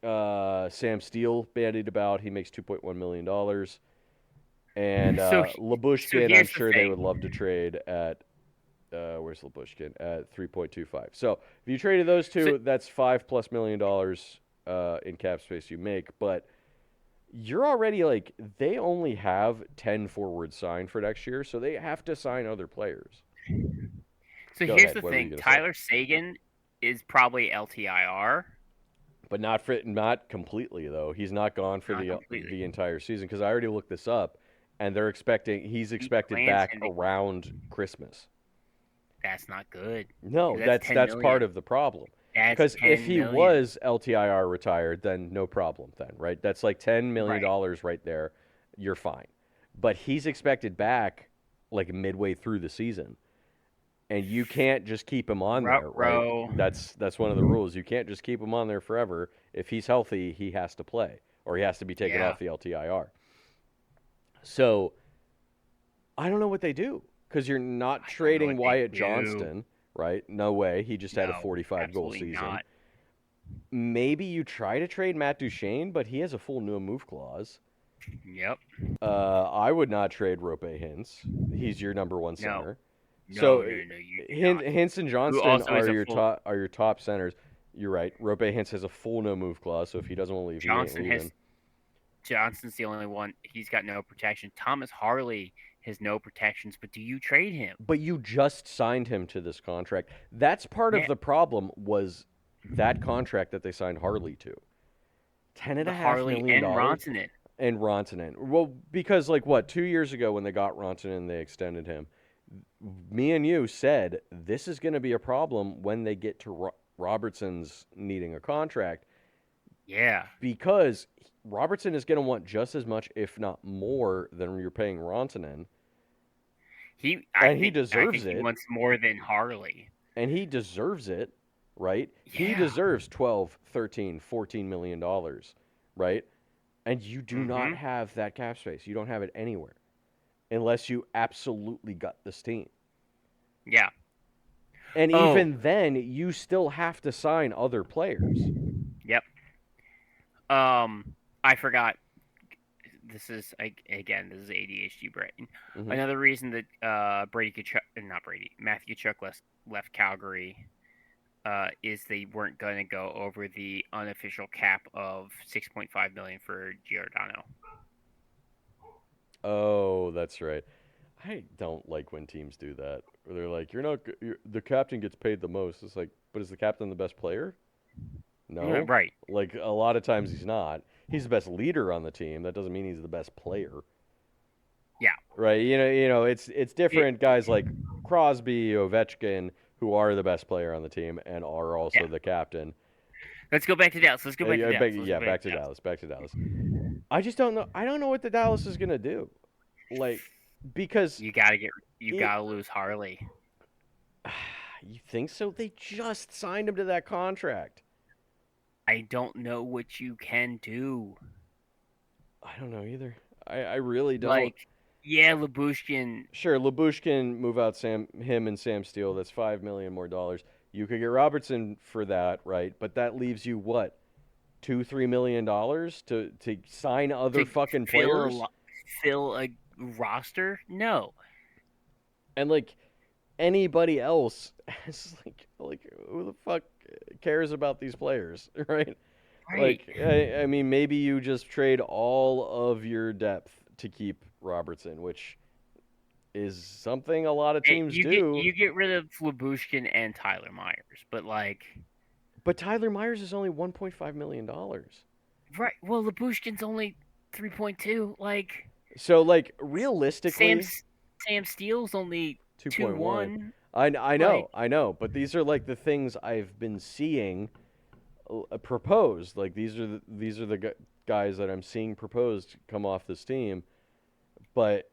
Sam Steele bandied about. He makes $2.1 million, and So so Labushkin. I'm here's the sure they would thing. love to trade at where's Labushkin at 3.25. So if you traded those So two, that's $5+ million in cap space you make. But you're already like they only have 10 forwards signed for next year, so they have to sign other players. so Go here's ahead. the What were you thing. gonna say? Tyler Sagan is probably LTIR. But not completely though. He's not gone for Not the completely. entire season because I already looked this up, and he's He expected plans back him to. around Christmas. That's not good. No, Because that's ten that's part million. of the problem. That's Because if 10 million. was LTIR retired, then no problem. Then right, that's like Right. $10 million right there. You're fine. But he's expected back like midway through the season, and you can't just keep him on there, right? Row. That's one of the rules. You can't just keep him on there forever. If he's healthy, he has to play, or he has to be taken Yeah. off the LTIR. So I don't know what they do because you're not I don't know trading what they Wyatt do. Johnston, right? No way. He just had a No, 45 goal absolutely season. not. Maybe you try to trade Matt Duchene, but he has a full no move clause. Yep. I would not trade Rope Hintz. He's your number one No. center. No, So no, no, you do not. Hintz and Who Johnston also are is a your full. top centers. You're right. Rope Hintz has a full no move clause, so if he doesn't want to leave, he ain't Johnson leaving. has. Johnson's the only one. He's got no protection. Thomas Harley has no protections, but do you trade him? But you just signed him to this contract. That's part of Yeah, the problem was that contract that they signed Harley to. Ten and the a half Harley million and dollars Ronsonen. and Ronsonen. Well, because like what, 2 years ago when they got Ronsonen, they extended him. Me and you said this is going to be a problem when they get to Robertson's needing a contract Yeah. because Robertson is going to want just as much, if not more, than you're paying Ronsonen, He I and he think I deserves think he it. wants more than Harley. And he deserves it, right? He Yeah. deserves 12, 13, 14 million dollars, right? And you do not Mhm. have that cap space. You don't have it anywhere unless you absolutely gut this team. Yeah. And Oh. even then, you still have to sign other players. Yep. I forgot. Again, this is ADHD brain. Hmm. Another reason that Brady Kachuk, not Brady, Matthew Kachuk left Calgary is they weren't going to go over the unofficial cap of 6.5 million for Giordano. Oh, that's right. I don't like when teams do that. Where they're like, the captain gets paid the most. It's like, but is the captain the best player? No. Right. Like a lot of times he's not. He's the best leader on the team. That doesn't mean he's the best player. Yeah. Right? It's It, different guys like Crosby, Ovechkin, who are the best player on the team and are yeah. also the captain. Let's go back to Dallas. Let's go back to Dallas. Let's Yeah, go back back to to Dallas. Dallas. Back to Dallas. I just don't know. I don't know what the Dallas is gonna do. Like, because You it. gotta lose Harley. You think so? They just signed him to that contract. I don't know what you can do. I don't know either. I really don't. Like, yeah, Labushkin. Sure, Labushkin move out him and Sam Steele. That's $5 million more dollars. You could get Robertson for that, right? But that leaves you what, $2-3 million to sign other To fucking fill players? fill a roster? No. And like anybody else, it's like who the fuck cares about these players, right? Right. Like I mean, maybe you just trade all of your depth to keep Robertson, which is something a lot of teams do. You get rid of Labushkin and Tyler Myers, but like, But Tyler Myers is only $1.5 million. right? Well, Labushkin's only 3.2. Like, So like Sam realistically, Sam Steele's only 2.1. 2.1. Like, I know, but these are like the things I've been seeing proposed. Like these are the guys that I'm seeing proposed come off this team, but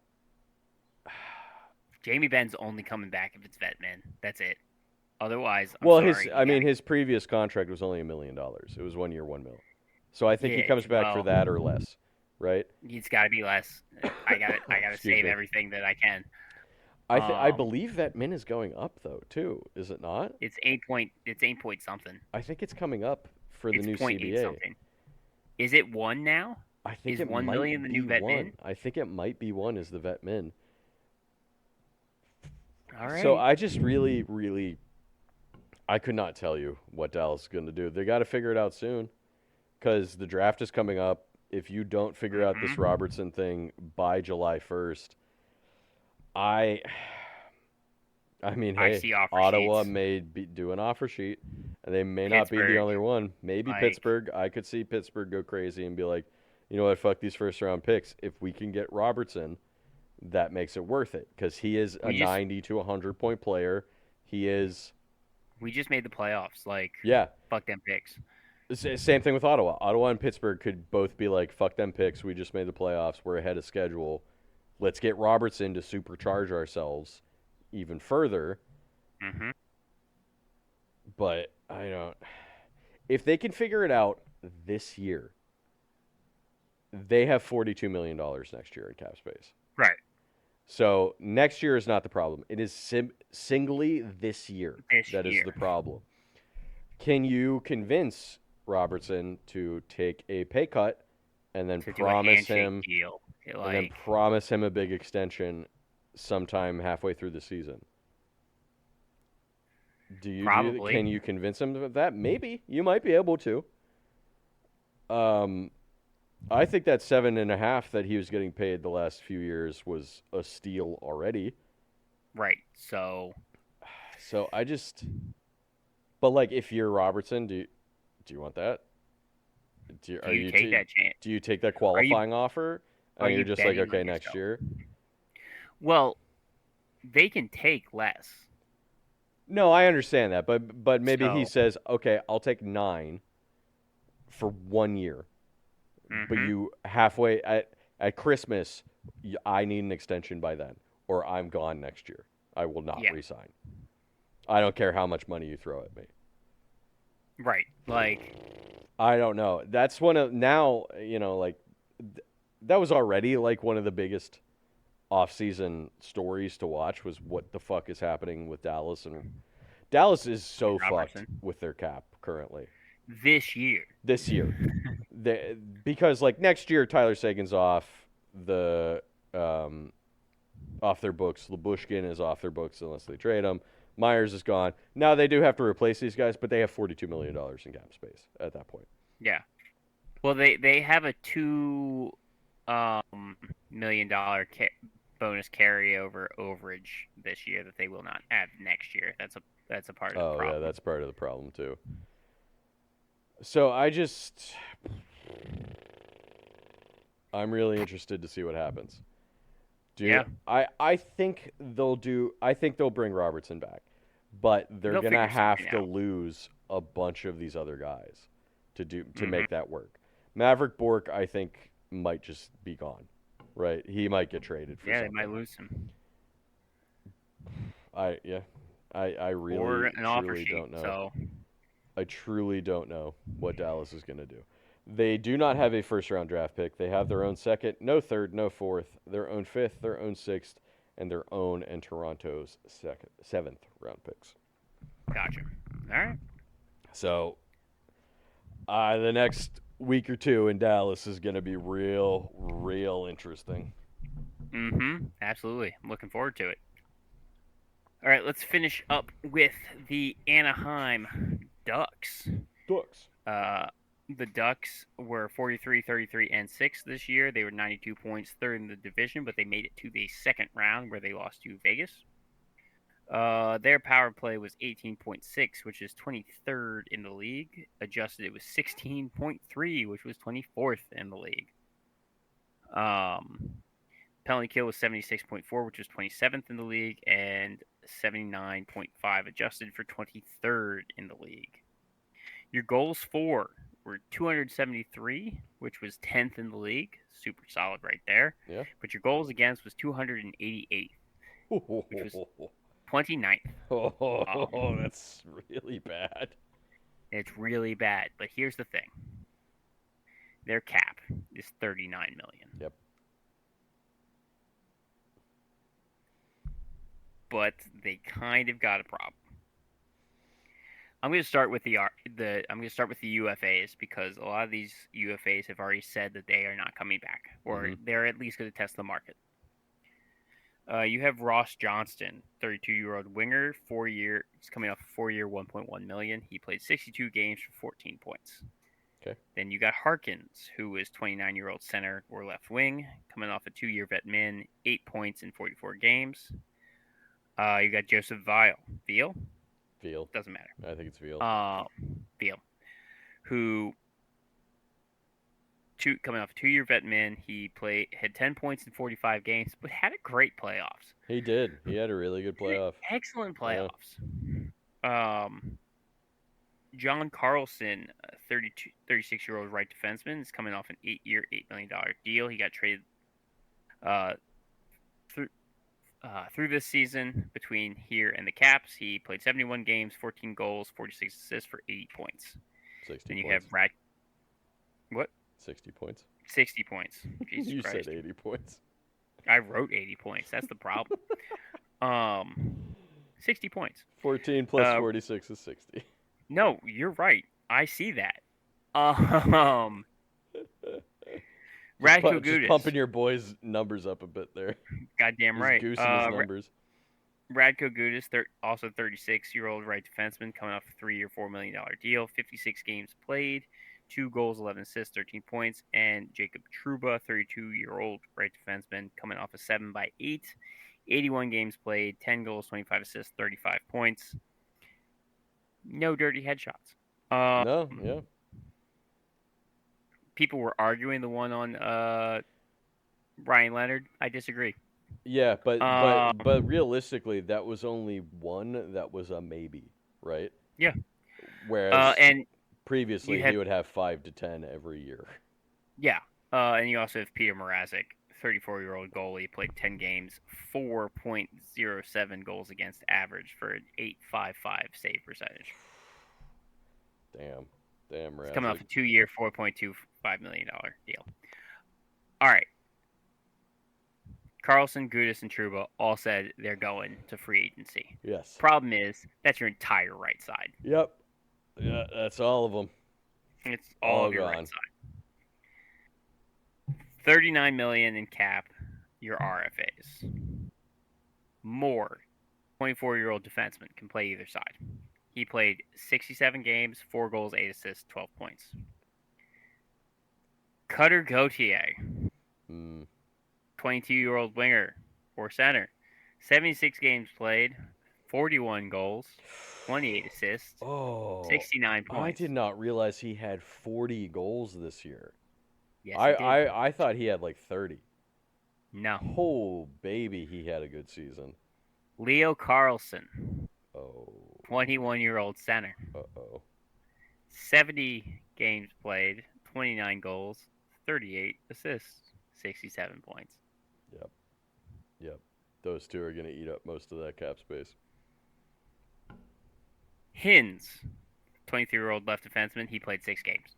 Jamie Ben's only coming back if it's vet min. That's it. Otherwise, I'm well, sorry. his previous contract was only $1 million. It was 1 year, 1 mil. So I think he Yeah, comes back for well, that or less, right? it's got to be less. I got to Excuse save me. everything that I can. I believe that min is going up though too. Is it not? It's 8 point. It's 8 point something. I think it's coming up for the It's new point eight CBA. something. Is it 1 now? I think Is it 1 million might the new be vet one. min? I think it might be one is the vet min. All So right. I just really, I could not tell you what Dallas is going to do. They got to figure it out soon because the draft is coming up. If you don't figure out this Mm-hmm. Robertson thing by July 1st, I I mean, I hey, see offer Ottawa sheets. may do an offer sheet, and they may not be the Pittsburgh, only one. Maybe like Pittsburgh. I could see Pittsburgh go crazy and be like, you know what, fuck these first round picks. If we can get Robertson, that makes it worth it because he is a we just 90 to 100 point player. He is, we just made the playoffs. Like yeah. fuck them picks. Same thing with Ottawa. Ottawa and Pittsburgh could both be like, fuck them picks. We just made the playoffs. We're ahead of schedule. Let's get Robertson to supercharge ourselves even further. Mm-hmm. But I don't. If they can figure it out this year, they have $42 million next year in cap space. Right. So next year is not the problem. It is singly this year This that is year. the problem. Can you convince Robertson to take a pay cut and then To do a promise handshake him deal. and then promise him a big extension sometime halfway through the season? Probably. Can you convince him of that? Maybe you might be able to. Um, I think that 7.5 that he was getting paid the last few years was a steal already. Right. So So I just, but like, if you're Robertson, do you want that? do you take that chance? Do you take that Are you qualifying offer? are And you're you just like, betting okay, on next yourself? year. Well, they can take less. No, I understand that, but maybe he So says, okay, I'll take 9 for 1 year, but mm-hmm. you halfway at Christmas, I need an extension by then, or I'm gone next year. I will not Yeah. resign. I don't care how much money you throw at me. Right. Like I don't know. That's one of now, like that was already like one of the biggest off-season stories to watch was what the fuck is happening with Dallas, and Dallas is so fucked Robertson with their cap currently this year. this year. Because like next year Tyler Sagan's off the off their books. Labushkin is off their books unless they trade him. Myers is gone. Now they do have to replace these guys, but they have $42 million in cap space at that point. Yeah. Well, they have a $2 million bonus carryover overage this year that they will not have next year. That's a part of the Oh yeah, problem. that's part of the problem too. So I'm really interested to see what happens. Yeah. I think they'll bring Robertson back, but they're They'll gonna figure have something to out. lose a bunch of these other guys to Mm-hmm. make that work. Maverick Bork, I think, might just be gone. Right? He might get traded for Yeah, they something. might lose him I or really an offer truly sheet. don't know. So I truly don't know what Dallas is going to do. They do not have a first round draft pick. They have their own second, no third, no fourth, their own fifth, their own sixth, and their own and Toronto's seventh round picks. gotcha. All right. So the next week or two in Dallas is going to be real interesting. Mm-hmm. Absolutely. I'm looking forward to it. All right, let's finish up with the Anaheim Ducks. Ducks. The Ducks were 43, 33, and 6 this year. They were 92 points, third in the division, but they made it to the second round where they lost to Vegas. Their power play was 18.6, which is 23rd in the league. Adjusted, it was 16.3, which was 24th in the league. Penalty kill was 76.4, which was 27th in the league, and 79.5 adjusted for 23rd in the league. Your goals for were 273, which was 10th in the league. Super solid right there. Yeah. But your goals against was 288, which was 29th. Oh, that's really bad. It's really bad. But here's the thing. Their cap is 39 million. Yep. But they kind of got a problem. I'm going to start with the UFAs because a lot of these UFAs have already said that they are not coming back, or they're at least going to test the market. You have Ross Johnston, 32-year-old winger, 4-year. He's coming off a 4-year, 1.1 million. He played 62 games for 14 points. Okay. Then you got Harkins, who is 29-year-old center or left wing, coming off a 2-year vet min, 8 points in 44 games. You got Joseph Veal. Doesn't matter. I think it's Veal. Veal, who coming off a 2-year vet min, he had 10 points in 45 games, but had a great playoffs. He did. He had a really good playoff. Excellent playoffs. Yeah. John Carlson, 36-year-old right defenseman, is coming off an 8-year, $8 million deal. He got traded through this season between here and the Caps. He played 71 games, 14 goals, 46 assists for 80 points. 60 then you points. have What? 60 points. 60 points. Jesus You Christ. said 80 points. I wrote 80 points. That's the problem. 60 points. 14 plus 46 is 60. No, you're right. I see that. Radko Gudas. Just pumping your boys' numbers up a bit there. Goddamn right. Goosing his numbers. Radko Gudas, also 36-year-old right defenseman, coming off a 3-year, $4 million deal, 56 games played, 2 goals, 11 assists, 13 points. And Jacob Trouba, 32-year-old right defenseman, coming off a 7x8, 81 games played, 10 goals, 25 assists, 35 points. No dirty headshots. No, yeah. People were arguing the one on Ryan Leonard. I disagree. Yeah, but realistically, that was only one that was a maybe, right? Yeah. Whereas and previously he would have 5 to 10 every year. Yeah. And you also have Peter Mrazek, 34-year-old goalie, played 10 games, 4.07 goals against average for an .855 save percentage. Damn, Mrazek. It's coming off a 2-year, $4.25 million deal. All right. Carlson, Gudas, and Trouba all said they're going to free agency. Yes. Problem is, that's your entire right side. Yep. Yeah, that's all of them. It's all of your right side. $39 million in cap, your RFAs. More 24-year-old defenseman can play either side. He played 67 games, 4 goals, 8 assists, 12 points. Cutter Gauthier, 22-year-old winger or center, 76 games played, 41 goals, 28 assists, 69 points. I did not realize he had 40 goals this year. Yes, I thought he had like 30. No. Oh, baby, he had a good season. Leo Carlson, 21-year-old center. 70 games played, 29 goals, 38 assists, 67 points. Yep. Those two are going to eat up most of that cap space. Hins, 23-year-old left defenseman. He played 6 games.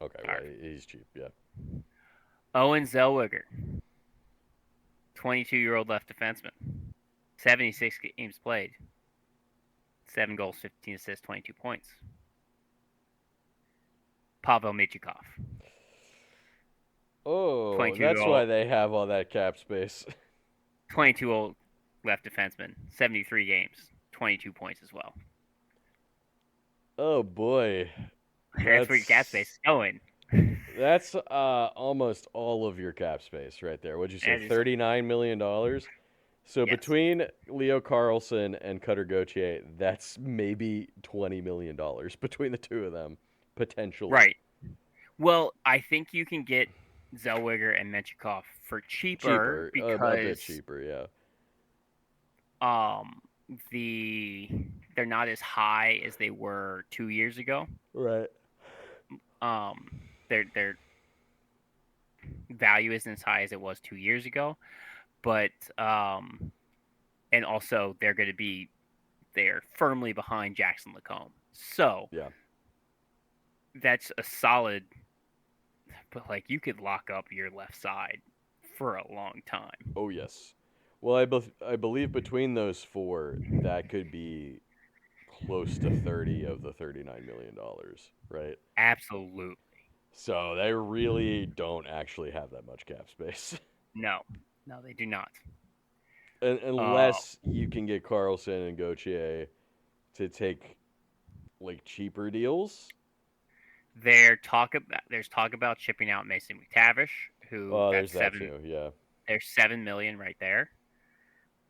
Okay, well, he's cheap, yeah. Owen Zellweger, 22-year-old left defenseman. 76 games played. 7 goals, 15 assists, 22 points. Pavel Michikov. Oh, that's why they have all that cap space. 22-year-old left defenseman. 73 games, 22 points as well. Oh, boy. That's where your cap space is going. That's almost all of your cap space right there. What'd you say, $39 million? So yes. Between Leo Carlson and Cutter Gauthier, that's maybe $20 million between the two of them, potentially. Right. Well, I think you can get Zellweger and Menchikov for cheaper because a bit cheaper, yeah. They're not as high as they were 2 years ago. Right. Their value isn't as high as it was 2 years ago, but and also they're firmly behind Jackson Lacombe. So Yeah. that's a solid, but like you could lock up your left side for a long time. Oh yes. Well, I believe between those four, that could be close to 30 of the $39 million, right? Absolutely. So they really don't actually have that much cap space. No, no, they do not. Uh, Unless you can get Carlson and Gauthier to take like cheaper deals. there's talk about shipping out Mason McTavish, who Oh, there's that too. Yeah, there's 7 million right there.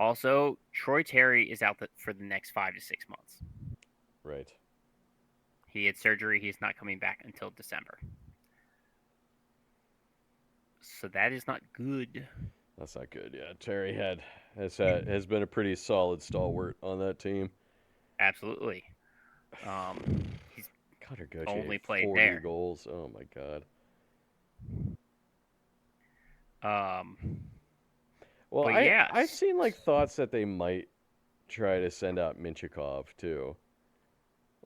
Also, Troy Terry is out for the next 5 to 6 months. right. He had surgery. He's not coming back until December. So that is not good. That's not good. Yeah, Terry has been a pretty solid stalwart on that team. Absolutely. He's Cutter Gauthier, only played 40 there. goals. Oh my god. Um, Well, but I've yes, seen like thoughts that they might try to send out Minchikov too.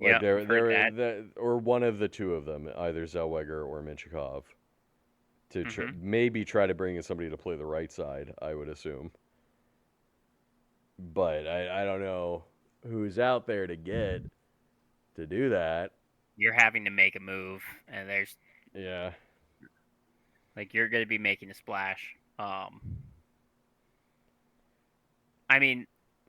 Like yeah, I've heard that. or one of the two of them, either Zellweger or Minchikov, to Hmm. maybe try to bring in somebody to play the right side. I would assume, but I don't know who's out there to get to do that. You're having to make a move, and there's Yeah. like you're going to be making a splash. I mean,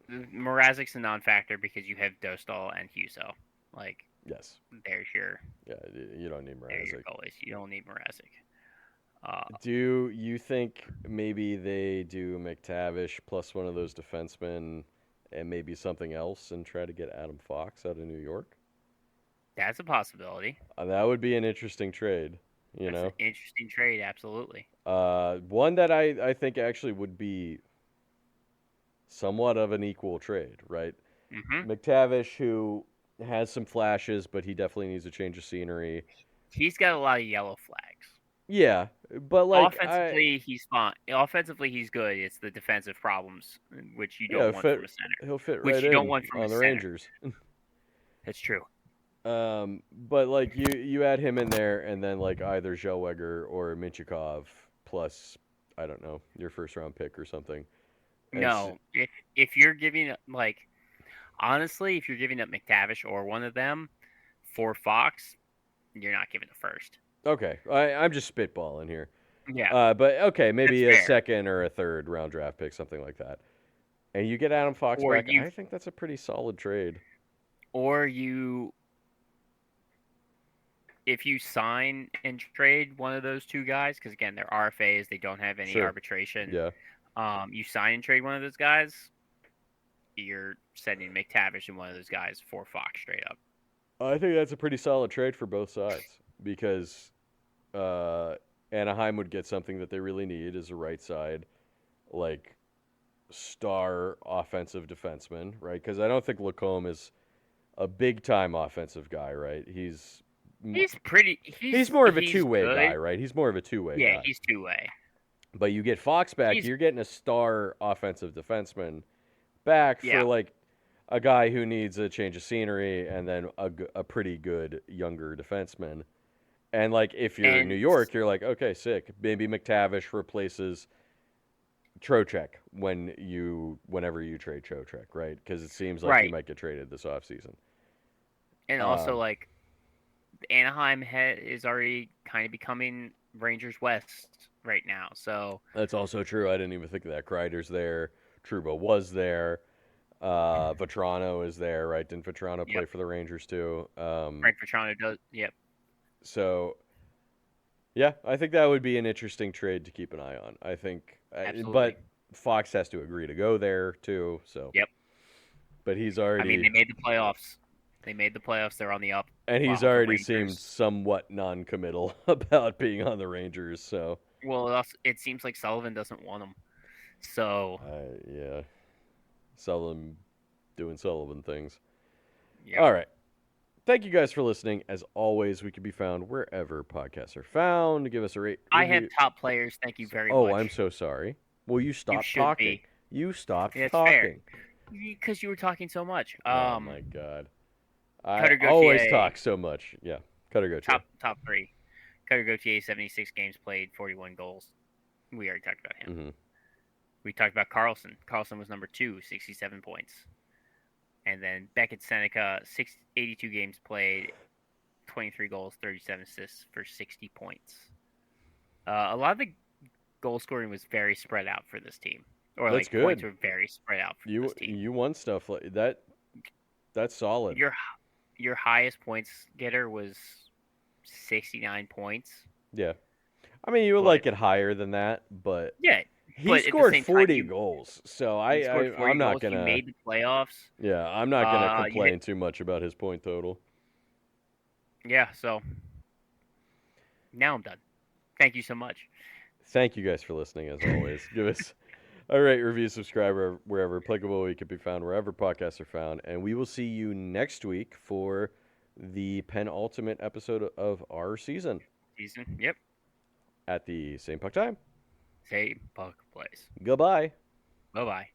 Mrazek's a non-factor because you have Dostal and Huso. Like, Yes. there's your Yeah. You don't need there are your Mrazek. goalies. You don't need Mrazek. Uh, Do you think maybe they do McTavish plus one of those defensemen and maybe something else and try to get Adam Fox out of New York? that's a possibility. That would be an interesting trade, you That's an know? interesting trade. Absolutely. One that I think actually would be somewhat of an equal trade, right? Hmm. McTavish, who has some flashes, but he definitely needs a change of scenery. He's got a lot of yellow flags. Yeah, but like Offensively, he's fine. Offensively, he's good. It's the defensive problems, which you yeah, don't want from a center. he'll fit Which right you don't in want from a on the center. Rangers. That's true. But like you add him in there, and then like either Zellweger or Minchikov plus I don't know your first round pick or something. It's No, if you're giving like honestly, if you're giving up McTavish or one of them for Fox, you're not giving the first. okay. I'm just spitballing here. Yeah, But okay, that's maybe a fair. second or a third round draft pick, something like that. And you get Adam Fox Or back. you I think that's a pretty solid trade. or you if you sign and trade one of those two guys, because again they're RFAs, they don't have any Sure. arbitration. Yeah. You sign and trade one of those guys, you're sending McTavish and one of those guys for Fox straight up. I think that's a pretty solid trade for both sides because uh, Anaheim would get something that they really need is a right side, like star offensive defenseman, right? Because I don't think Lacombe is a big time offensive guy, right? He's pretty. He's more of a He's two-way good. guy, right? He's more of a two-way Yeah, guy. he's 2 way. But you get Fox back, He's you're getting a star offensive defenseman back for yeah, like a guy who needs a change of scenery and then a pretty good younger defenseman. And like if you're New and York, you're like, okay, sick. Maybe McTavish replaces Trocheck whenever you trade Trocheck, right? Because it seems like he right, might get traded this offseason. and also Um, like Anaheim is already kind of becoming Rangers West right now. So that's also true. I didn't even think of that. Kreider's there. Truba was there. Vetrano is there, right? Didn't Vetrano play yep, for the Rangers too? Frank Petrano does. Yep, So yeah, I think that would be an interesting trade to keep an eye on. I think, absolutely. but Fox has to agree to go there too. So, Yep. but he's I mean, already they made the playoffs. They made the playoffs. They're on the up. and he's While the already seemed Rangers. somewhat non-committal about being on the Rangers. So, Well, it seems like Sullivan doesn't want them. So yeah, Sullivan doing Sullivan things. yep. All right, Thank you guys for listening. As always, we can be found wherever podcasts are found. Give us a rate, I have review. top players. Thank you very Oh, I'm much. so sorry. Well, you You stopped should talking. be. You stopped It's fair. talking. Because you were talking so much. Oh my god. I Cutter always Gauthier, talk so much. Yeah. Cutter go to you. top three. Cutter Gauthier, 76 games played, 41 goals. We already talked about him. Mm-hmm. We talked about Carlson. Carlson was number 2, 67 points. And then Beckett Seneca, 82 games played, 23 goals, 37 assists for 60 points. A lot of the goal scoring was very spread out for this team. Or That's like points good. were very spread out for this team. You won stuff like that. That's solid. Your highest points getter was 69 points. Yeah. I mean, you would But like it higher than that, but yeah, he but at the scored same time, 40 goals. So he scored 40 I'm not goals. He gonna. made the playoffs. Yeah, I'm not gonna You hit, complain too much about his point total. yeah. So now I'm done. Thank you so much. Thank you guys for listening. As always, give us a rate, review, subscribe wherever applicable. We can be found wherever podcasts are found, and we will see you next week for the penultimate episode of our season Season. Yep. at the same puck time. Say puck plays. Goodbye. Bye bye.